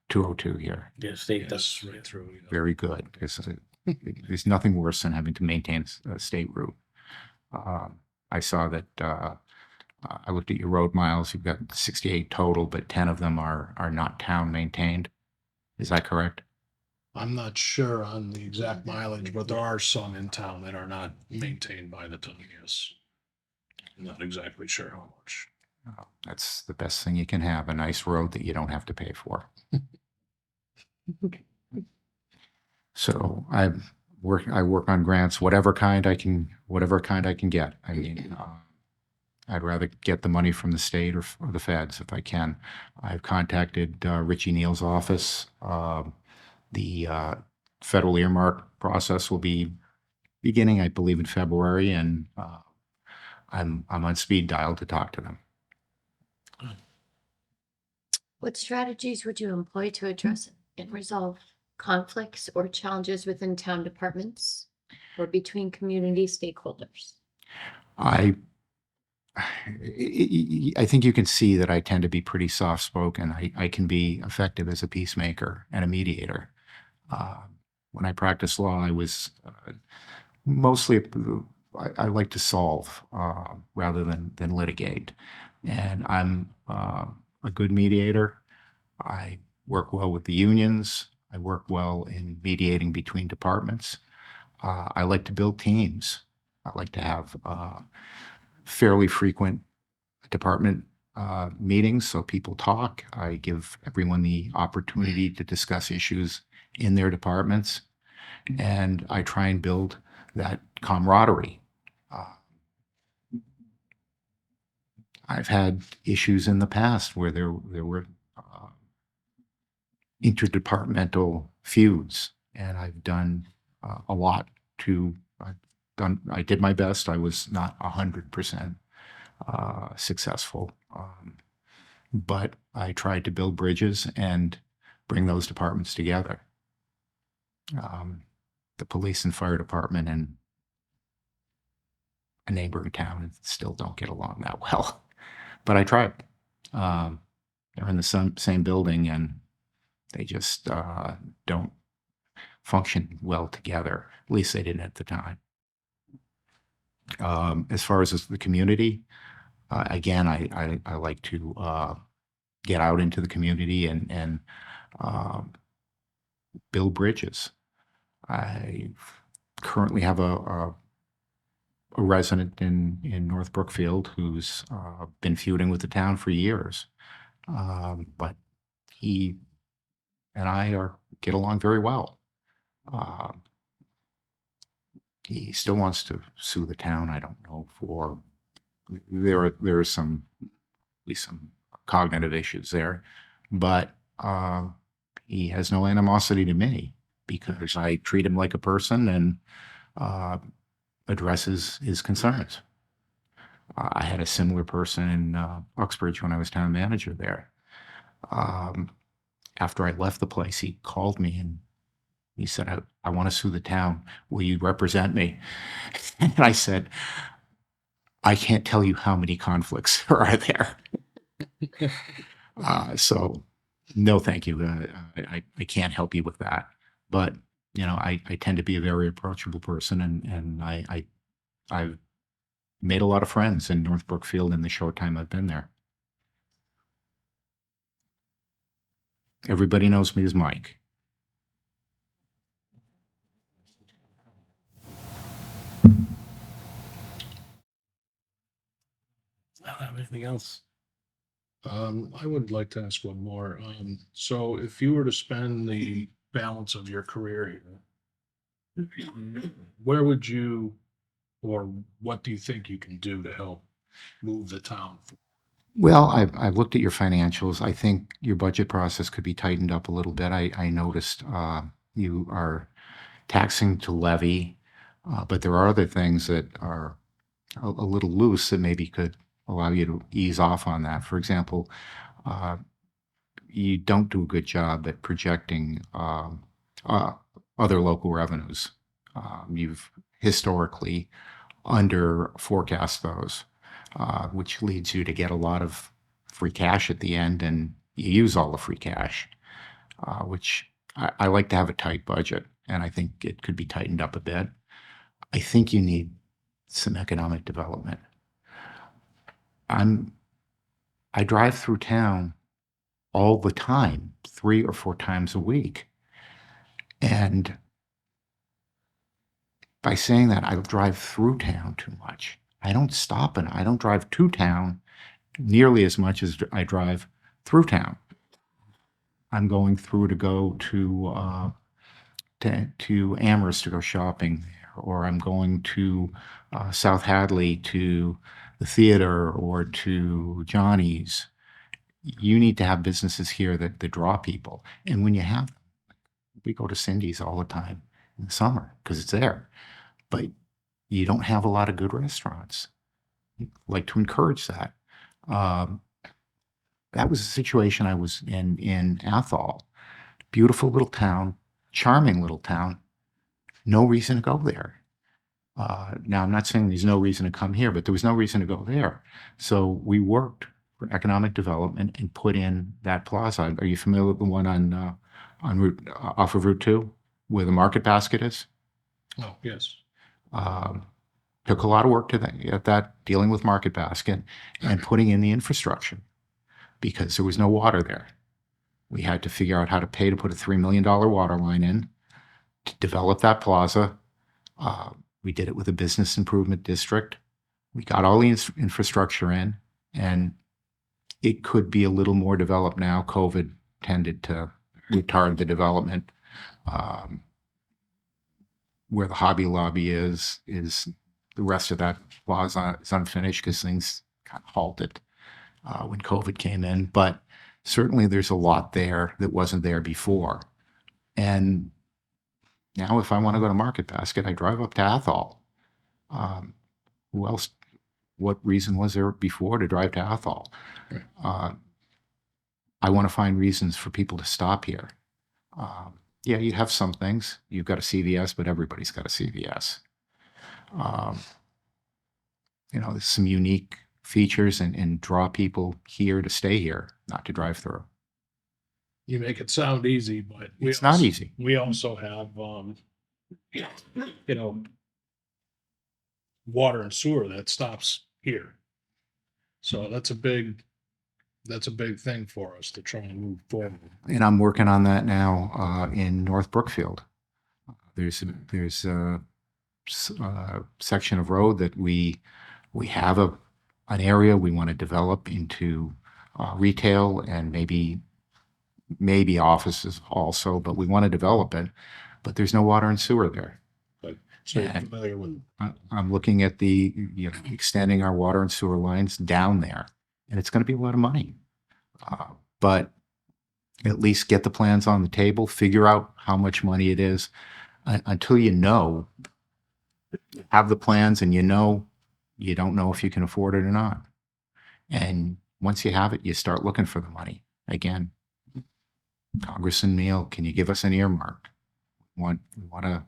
Speaker 7: 202 here.
Speaker 2: Yeah, state
Speaker 4: Yes,
Speaker 2: does.
Speaker 4: right through. Yeah.
Speaker 7: Very good. There's nothing worse than having to maintain a state route. I saw that, I looked at your road miles. You've got 68 total, but 10 of them are not town maintained. Is that correct?
Speaker 4: I'm not sure on the exact mileage, but there are some in town that are not maintained by the town, yes. I'm not exactly sure how much.
Speaker 7: That's the best thing you can have, a nice road that you don't have to pay for. So I work on grants, whatever kind I can get. I mean, I'd rather get the money from the state or the feds if I can. I've contacted Richie Neal's office. The federal earmark process will be beginning, I believe, in February, and I'm on speed dial to talk to them.
Speaker 1: What strategies would you employ to address and resolve conflicts or challenges within town departments or between community stakeholders?
Speaker 7: I think you can see that I tend to be pretty soft-spoken. I can be effective as a peacemaker and a mediator. When I practiced law, I was mostly, I like to solve rather than litigate. And I'm a good mediator. I work well with the unions. I work well in mediating between departments. I like to build teams. I like to have fairly frequent department meetings so people talk. I give everyone the opportunity to discuss issues in their departments, and I try and build that camaraderie. I've had issues in the past where there were interdepartmental feuds, and I've done a lot to. I did my best. I was not 100% successful, but I tried to build bridges and bring those departments together. The police and fire department and a neighboring town still don't get along that well, but I tried. They're in the same building, and they just don't function well together. At least they didn't at the time. As far as the community, again, I like to get out into the community and build bridges. I currently have a resident in North Brookfield who's been feuding with the town for years, but he and I get along very well. He still wants to sue the town. I don't know there are some cognitive issues there, but he has no animosity to me because I treat him like a person and addresses his concerns. I had a similar person in Uxbridge when I was town manager there. After I left the place, he called me and he said, I want to sue the town. Will you represent me? And I said, I can't tell you how many conflicts there are there. So no, thank you. I can't help you with that. But, I tend to be a very approachable person, and I've made a lot of friends in North Brookfield in the short time I've been there. Everybody knows me as Mike.
Speaker 2: I don't have anything else.
Speaker 4: I would like to ask one more. So if you were to spend the balance of your career here, where would you, or what do you think you can do to help move the town?
Speaker 7: Well, I've looked at your financials. I think your budget process could be tightened up a little bit. I noticed you are taxing to levy, but there are other things that are a little loose that maybe could allow you to ease off on that. For example, you don't do a good job at projecting other local revenues. You've historically under forecast those, which leads you to get a lot of free cash at the end, and you use all the free cash. which I like to have a tight budget, and I think it could be tightened up a bit. I think you need some economic development. I drive through town all the time, 3 or 4 times a week. And by saying that, I drive through town too much. I don't stop and I don't drive to town nearly as much as I drive through town. I'm going through to go to Amherst to go shopping there, or I'm going to South Hadley to the theater or to Johnny's. You need to have businesses here that draw people. And when you have, we go to Cindy's all the time in the summer because it's there. But you don't have a lot of good restaurants. I'd like to encourage that. That was the situation I was in Athol. Beautiful little town, charming little town. No reason to go there. Now, I'm not saying there's no reason to come here, but there was no reason to go there. So we worked for economic development and put in that plaza. Are you familiar with the one on Route off of Route 2 where the market basket is?
Speaker 4: Oh, yes.
Speaker 7: Took a lot of work at that, dealing with market basket and putting in the infrastructure because there was no water there. We had to figure out how to pay to put a $3 million water line in to develop that plaza. We did it with a business improvement district. We got all the infrastructure in, and it could be a little more developed now. COVID tended to retard the development. Where the Hobby Lobby is the rest of that plaza is unfinished because things kind of halted when COVID came in. But certainly there's a lot there that wasn't there before. And now if I want to go to Market Basket, I drive up to Athol. Who else? What reason was there before to drive to Athol?
Speaker 4: Right.
Speaker 7: I want to find reasons for people to stop here. Yeah, you have some things. You've got a CVS, but everybody's got a CVS. There's some unique features and draw people here to stay here, not to drive through.
Speaker 4: You make it sound easy, but
Speaker 7: It's not easy.
Speaker 4: We also have, water and sewer that stops here. So that's a big thing for us to try and move forward.
Speaker 7: And I'm working on that now in North Brookfield. There's a section of road that we have an area we want to develop into retail and maybe offices also, but we want to develop it. But there's no water and sewer there.
Speaker 4: So you're
Speaker 7: And
Speaker 4: familiar with,
Speaker 7: I'm looking at extending our water and sewer lines down there, and it's going to be a lot of money. But at least get the plans on the table, figure out how much money it is until have the plans and you don't know if you can afford it or not. And once you have it, you start looking for the money. Again, Congressman Neal, can you give us an earmark? We want to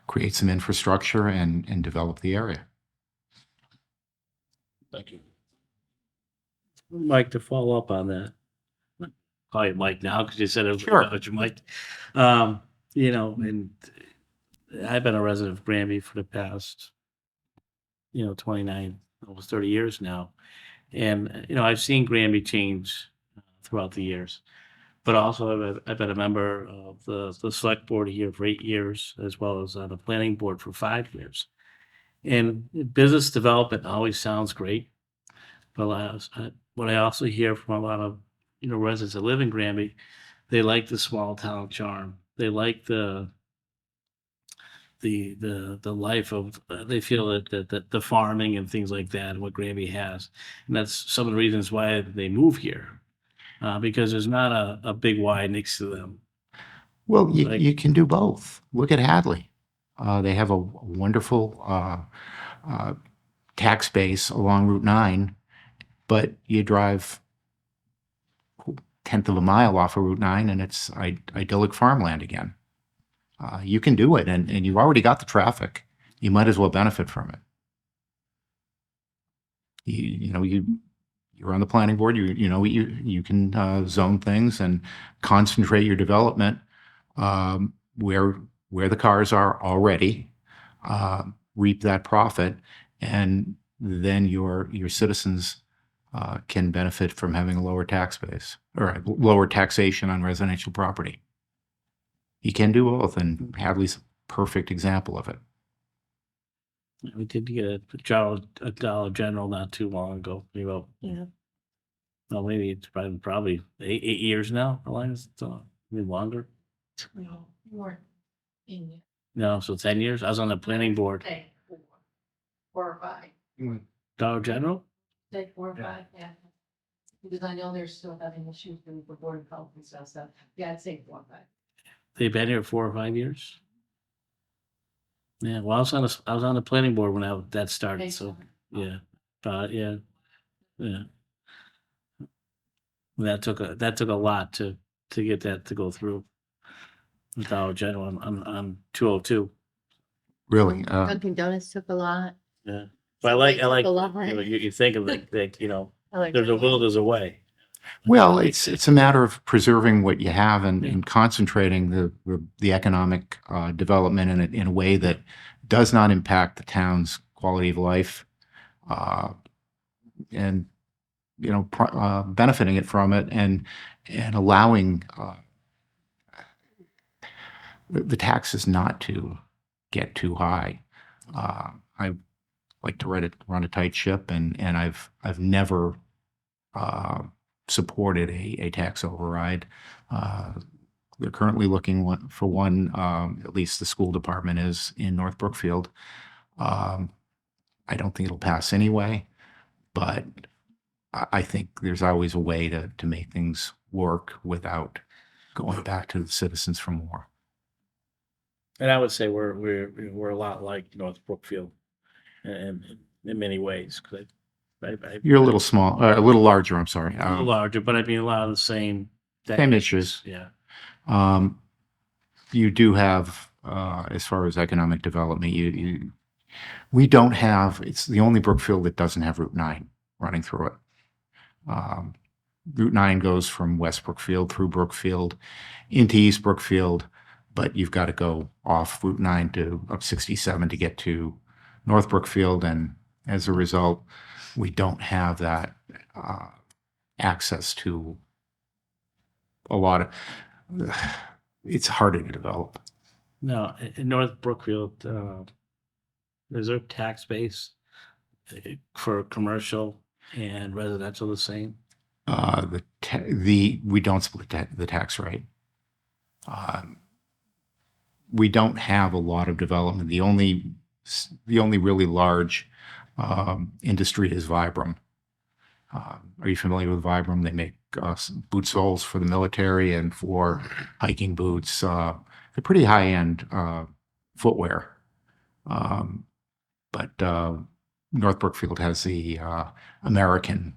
Speaker 7: create some infrastructure and develop the area.
Speaker 4: thank you.
Speaker 2: Mike, to follow up on that. Call you Mike now because you said it.
Speaker 7: Sure.
Speaker 2: But you Mike. And I've been a resident of Granby for the past, 29, almost 30 years now. And, I've seen Granby change throughout the years. But also I've been a member of the select board here for 8 years, as well as on the planning board for 5 years. And business development always sounds great. But what I also hear from a lot of residents that live in Granby, they like the small town charm. They like the life of. They feel that the farming and things like that, and what Granby has, and that's some of the reasons why they move here, because there's not a big Y next to them.
Speaker 7: Well, you can do both. Look at Hadley. They have a wonderful tax base along Route 9, but you drive 1/10 of a mile off of Route 9 and it's idyllic farmland again. You can do it, and you've already got the traffic. You might as well benefit from it. You you're on the planning board, you can zone things and concentrate your development where the cars are already, reap that profit, and then your citizens can benefit from having a lower tax base or a lower taxation on residential property. You can do both, and Hadley's a perfect example of it.
Speaker 2: We did get a Dollar General not too long ago. Well,
Speaker 3: Yeah.
Speaker 2: well, maybe it's probably 8 years now. How long is it? Maybe longer.
Speaker 8: More in
Speaker 2: No, so 10 years. I was on the planning board.
Speaker 8: say 4 or 5.
Speaker 2: Dollar General.
Speaker 8: Say 4 or 5, yeah. Because I know they're still having issues with the board of health and stuff, so yeah, I'd say 4 or 5.
Speaker 2: They've been here 4 or 5 years. Yeah, well, I was on the planning board when that started. So yeah, yeah. That took a lot to get that to go through. With Dollar General on 202.
Speaker 7: Really,
Speaker 1: Dunkin' Donuts took a lot.
Speaker 2: Yeah, but I like
Speaker 1: Took a lot.
Speaker 2: you think of like
Speaker 1: I like
Speaker 2: there's a
Speaker 1: that.
Speaker 2: will, there's a way.
Speaker 7: well, it's a matter of preserving what you have and concentrating the economic development in a way that does not impact the town's quality of life, and benefiting it from it and allowing the taxes not to get too high. I like to run a tight ship, and I've never supported a tax override. They're currently looking for one. At least the school department is in North Brookfield. I don't think it'll pass anyway, but I think there's always a way to make things work without going back to the citizens for more.
Speaker 2: And I would say we're a lot like North Brookfield, in many ways. Because
Speaker 7: You're a little small, a little larger. I'm sorry.
Speaker 2: a little larger, but I mean a lot of the same
Speaker 7: issues.
Speaker 2: Yeah.
Speaker 7: You do have, as far as economic development, we don't have. It's the only Brookfield that doesn't have Route 9 running through it. Route 9 goes from West Brookfield through Brookfield into East Brookfield, but you've got to go off Route 9 to up 67 to get to North Brookfield, and as a result, we don't have that access to a lot of. It's harder to develop.
Speaker 2: No, in North Brookfield, is there tax base for commercial and residential the same?
Speaker 7: We don't split the tax rate. We don't have a lot of development. The only really large industry is Vibram. Are you familiar with Vibram? They make boot soles for the military and for hiking boots. They're pretty high-end footwear. But North Brookfield has the American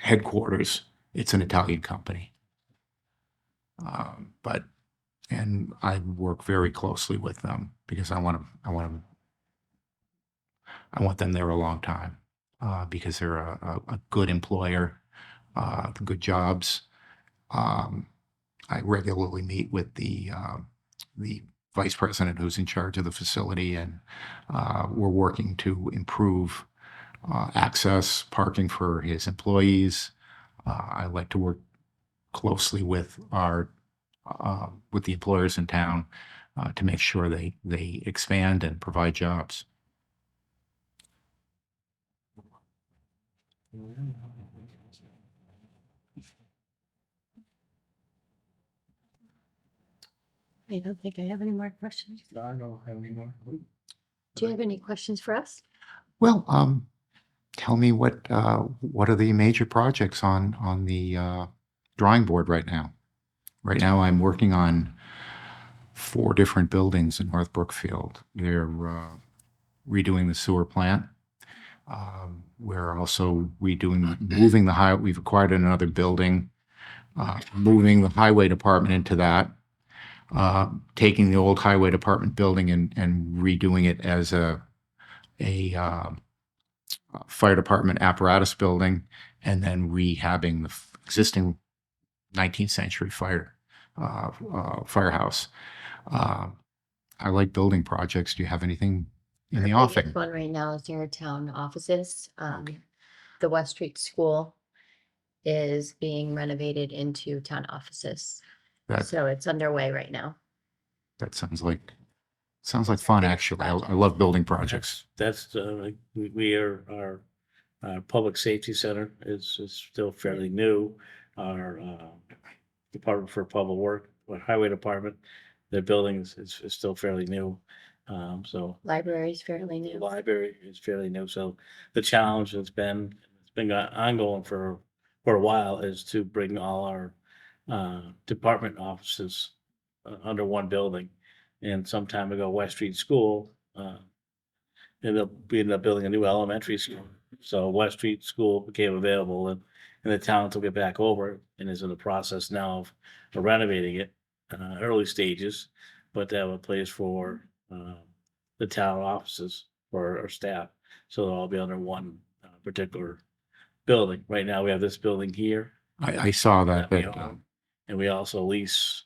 Speaker 7: headquarters. It's an Italian company. And I work very closely with them because I want them there a long time, because they're a good employer, good jobs. I regularly meet with the vice president who's in charge of the facility, and we're working to improve access, parking for his employees. I like to work closely with the employers in town to make sure they expand and provide jobs.
Speaker 1: I don't think I have any more questions.
Speaker 2: I don't have any more.
Speaker 1: Do you have any questions for us?
Speaker 7: Well, tell me what are the major projects on the drawing board right now? Right now, I'm working on 4 different buildings in North Brookfield. They're redoing the sewer plant. We're also moving the highway. We've acquired another building, moving the highway department into that, taking the old highway department building and redoing it as a fire department apparatus building, and then rehabbing the existing 19th century firehouse. I like building projects. Do you have anything in the
Speaker 1: Our biggest
Speaker 7: offing?
Speaker 1: one right now is near town offices. The West Street School is being renovated into town offices.
Speaker 7: That
Speaker 1: So it's underway right now.
Speaker 7: that sounds like fun.
Speaker 1: biggest
Speaker 7: Actually, I
Speaker 1: project.
Speaker 7: love building projects.
Speaker 2: That's, we are, our public safety center is still fairly new. Our, Department for Public Work, or Highway Department, their building is still fairly new. So
Speaker 1: Library is fairly
Speaker 2: the
Speaker 1: new.
Speaker 2: library is fairly new, so the challenge has been, it's been ongoing for a while, is to bring all our department offices under one building. And some time ago, West Street School ended up building a new elementary school. So West Street School became available, and the town took it back over and is in the process now of renovating it, early stages, but they have a place for the town offices for our staff. So they'll all be under one particular building. Right now, we have this building here
Speaker 7: I saw that.
Speaker 2: we
Speaker 7: That
Speaker 2: own, and we also lease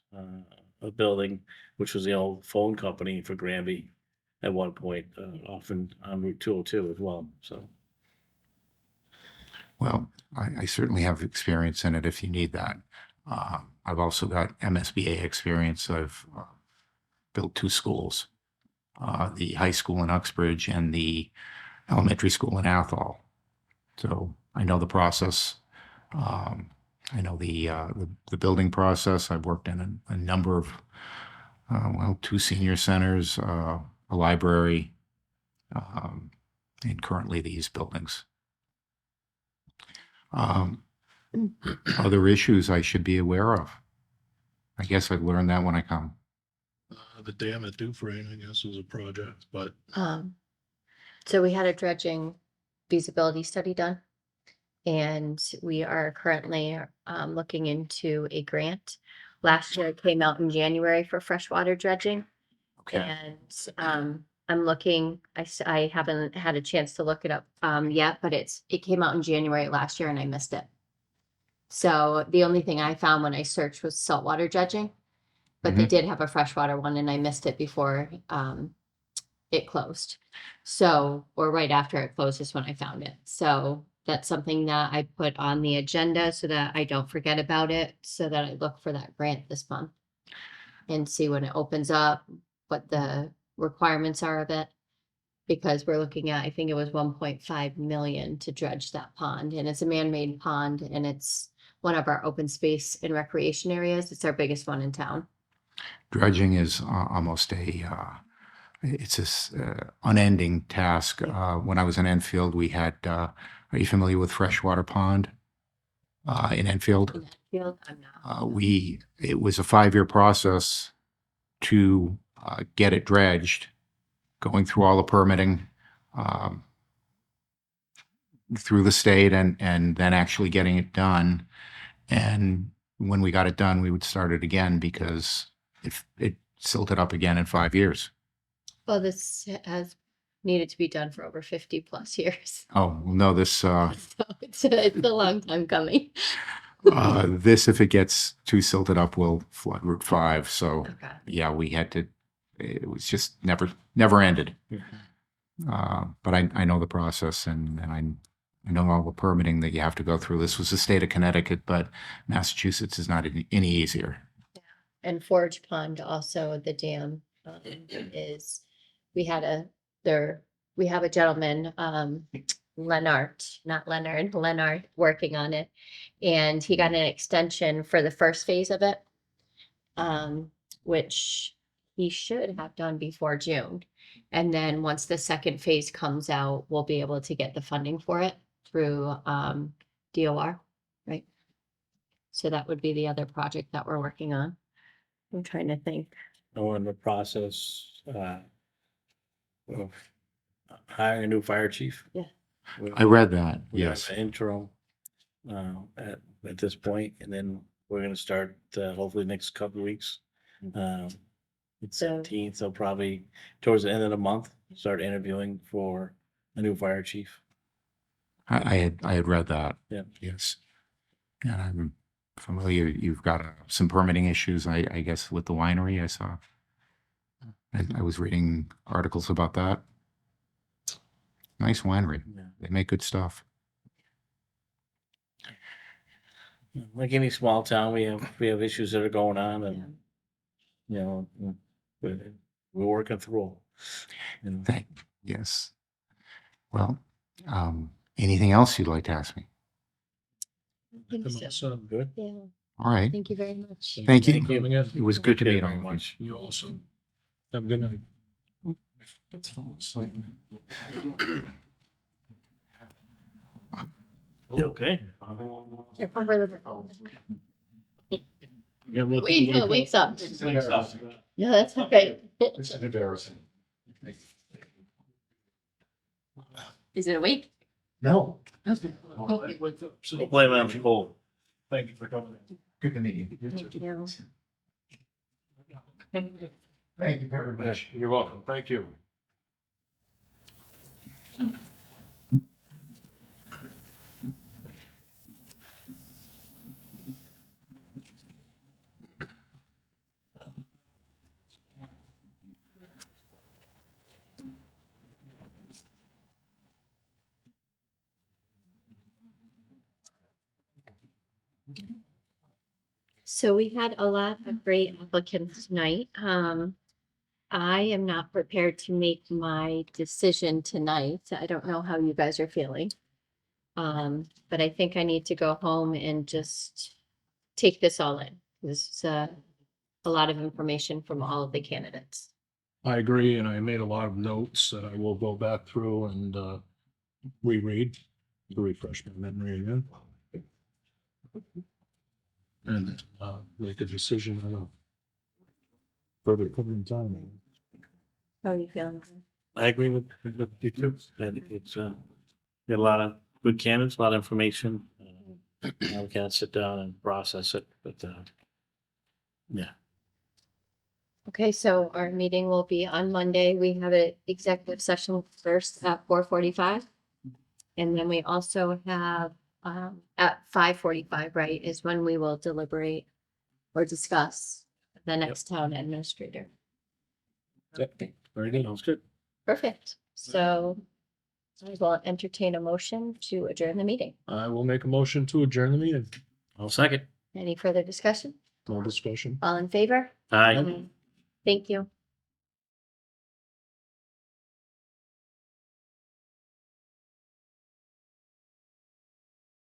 Speaker 2: a building, which was the old phone company for Granby at one point, often on Route 202 as well. So
Speaker 7: well, I certainly have experience in it if you need that. I've also got MSBA experience. I've built 2 schools, the high school in Uxbridge and the elementary school in Athol. So I know the process. I know the building process. I've worked in a number of, 2 senior centers, a library, and currently these buildings. Other issues I should be aware of? I guess I'd learn that when I come.
Speaker 4: The dam at Dufresne, I guess, is a project, but
Speaker 1: So we had a dredging feasibility study done. And we are currently looking into a grant. Last year it came out in January for freshwater dredging.
Speaker 7: Okay.
Speaker 1: And I'm looking, I haven't had a chance to look it up yet, but it came out in January last year and I missed it. So the only thing I found when I searched was saltwater dredging, but they
Speaker 7: Mhm.
Speaker 1: did have a freshwater one and I missed it before it closed. So, or right after it closed is when I found it. So that's something that I put on the agenda so that I don't forget about it, so that I look for that grant this month and see when it opens up, what the requirements are of it. Because we're looking at, I think it was 1.5 million to dredge that pond, and it's a man-made pond, and it's one of our open space and recreation areas. It's our biggest one in town.
Speaker 7: Dredging is almost it's this unending task. When I was in Enfield, we had, are you familiar with Freshwater Pond in Enfield?
Speaker 1: In that field, I'm not.
Speaker 7: It was a 5-year process to get it dredged, going through all the permitting through the state and then actually getting it done. And when we got it done, we would start it again because it silted up again in 5 years.
Speaker 1: Well, this has needed to be done for over 50 plus years.
Speaker 7: Oh, no, this,
Speaker 1: So it's a long time coming.
Speaker 7: this, if it gets too silted up, will flood Route 5. So
Speaker 1: Okay.
Speaker 7: yeah, we had to, it was just never ended. But I know the process and I know all the permitting that you have to go through. This was the state of Connecticut, but Massachusetts is not any easier.
Speaker 1: And Forge Pond also, the dam is, we have a gentleman, Leonard, not Leonard, Leonard, working on it. And he got an extension for the first phase of it, which he should have done before June. And then once the second phase comes out, we'll be able to get the funding for it through DOR, right? So that would be the other project that we're working on. I'm trying to think.
Speaker 2: we're in the process of hiring a new fire chief.
Speaker 1: Yeah.
Speaker 7: I read that,
Speaker 2: We have
Speaker 7: yes.
Speaker 2: an interim at this point, and then we're gonna start hopefully next couple of weeks. It's
Speaker 1: So-
Speaker 2: 17th, so probably towards the end of the month, start interviewing for a new fire chief.
Speaker 7: I had read that.
Speaker 2: Yeah.
Speaker 7: Yes. And I'm familiar, you've got some permitting issues, I guess, with the winery I saw. I was reading articles about that. Nice winery.
Speaker 2: Yeah.
Speaker 7: They make good stuff.
Speaker 2: Like any small town, we have issues that are going on, and you know, we're working through. them.
Speaker 7: Yes. Well, anything else you'd like to ask me?
Speaker 1: I think so.
Speaker 2: Good.
Speaker 1: Yeah,
Speaker 7: All right.
Speaker 1: thank you very much.
Speaker 7: Thank you.
Speaker 2: Thank you.
Speaker 4: Coming in.
Speaker 7: It was good to
Speaker 2: Appreciate
Speaker 7: meet
Speaker 2: it
Speaker 7: all
Speaker 2: very
Speaker 7: of
Speaker 2: much.
Speaker 4: You also. Have a good night.
Speaker 2: You okay?
Speaker 1: Wait, no, wakes up. Yeah, that's okay.
Speaker 7: It's embarrassing.
Speaker 1: Is it awake?
Speaker 7: No.
Speaker 1: Okay.
Speaker 2: Blame it on the cold.
Speaker 4: Thank you for coming in.
Speaker 7: Good to meet you.
Speaker 1: Thank you.
Speaker 7: Thank you very much.
Speaker 4: You're welcome. Thank you.
Speaker 1: So we had a lot of great applicants tonight. I am not prepared to make my decision tonight. I don't know how you guys are feeling. But I think I need to go home and just take this all in. This is a lot of information from all of the candidates.
Speaker 4: I agree, and I made a lot of notes that I will go back through and reread to refresh my memory again. And make a decision on a further point in time.
Speaker 1: How are you feeling?
Speaker 2: I agree with you too. That it's got a lot of good candidates, a lot of information. Now we can sit down and process it, but yeah.
Speaker 1: Okay, so our meeting will be on Monday. We have an executive session first at 4:45. And then we also have at 5:45, right, is when we will deliberate or discuss the next town administrator.
Speaker 4: Very good.
Speaker 2: Sounds good.
Speaker 1: Perfect. So I will entertain a motion to adjourn the meeting.
Speaker 4: I will make a motion to adjourn the meeting.
Speaker 2: I'll second.
Speaker 1: Any further discussion?
Speaker 4: No discussion.
Speaker 1: All in favor?
Speaker 2: Aye.
Speaker 1: Thank you.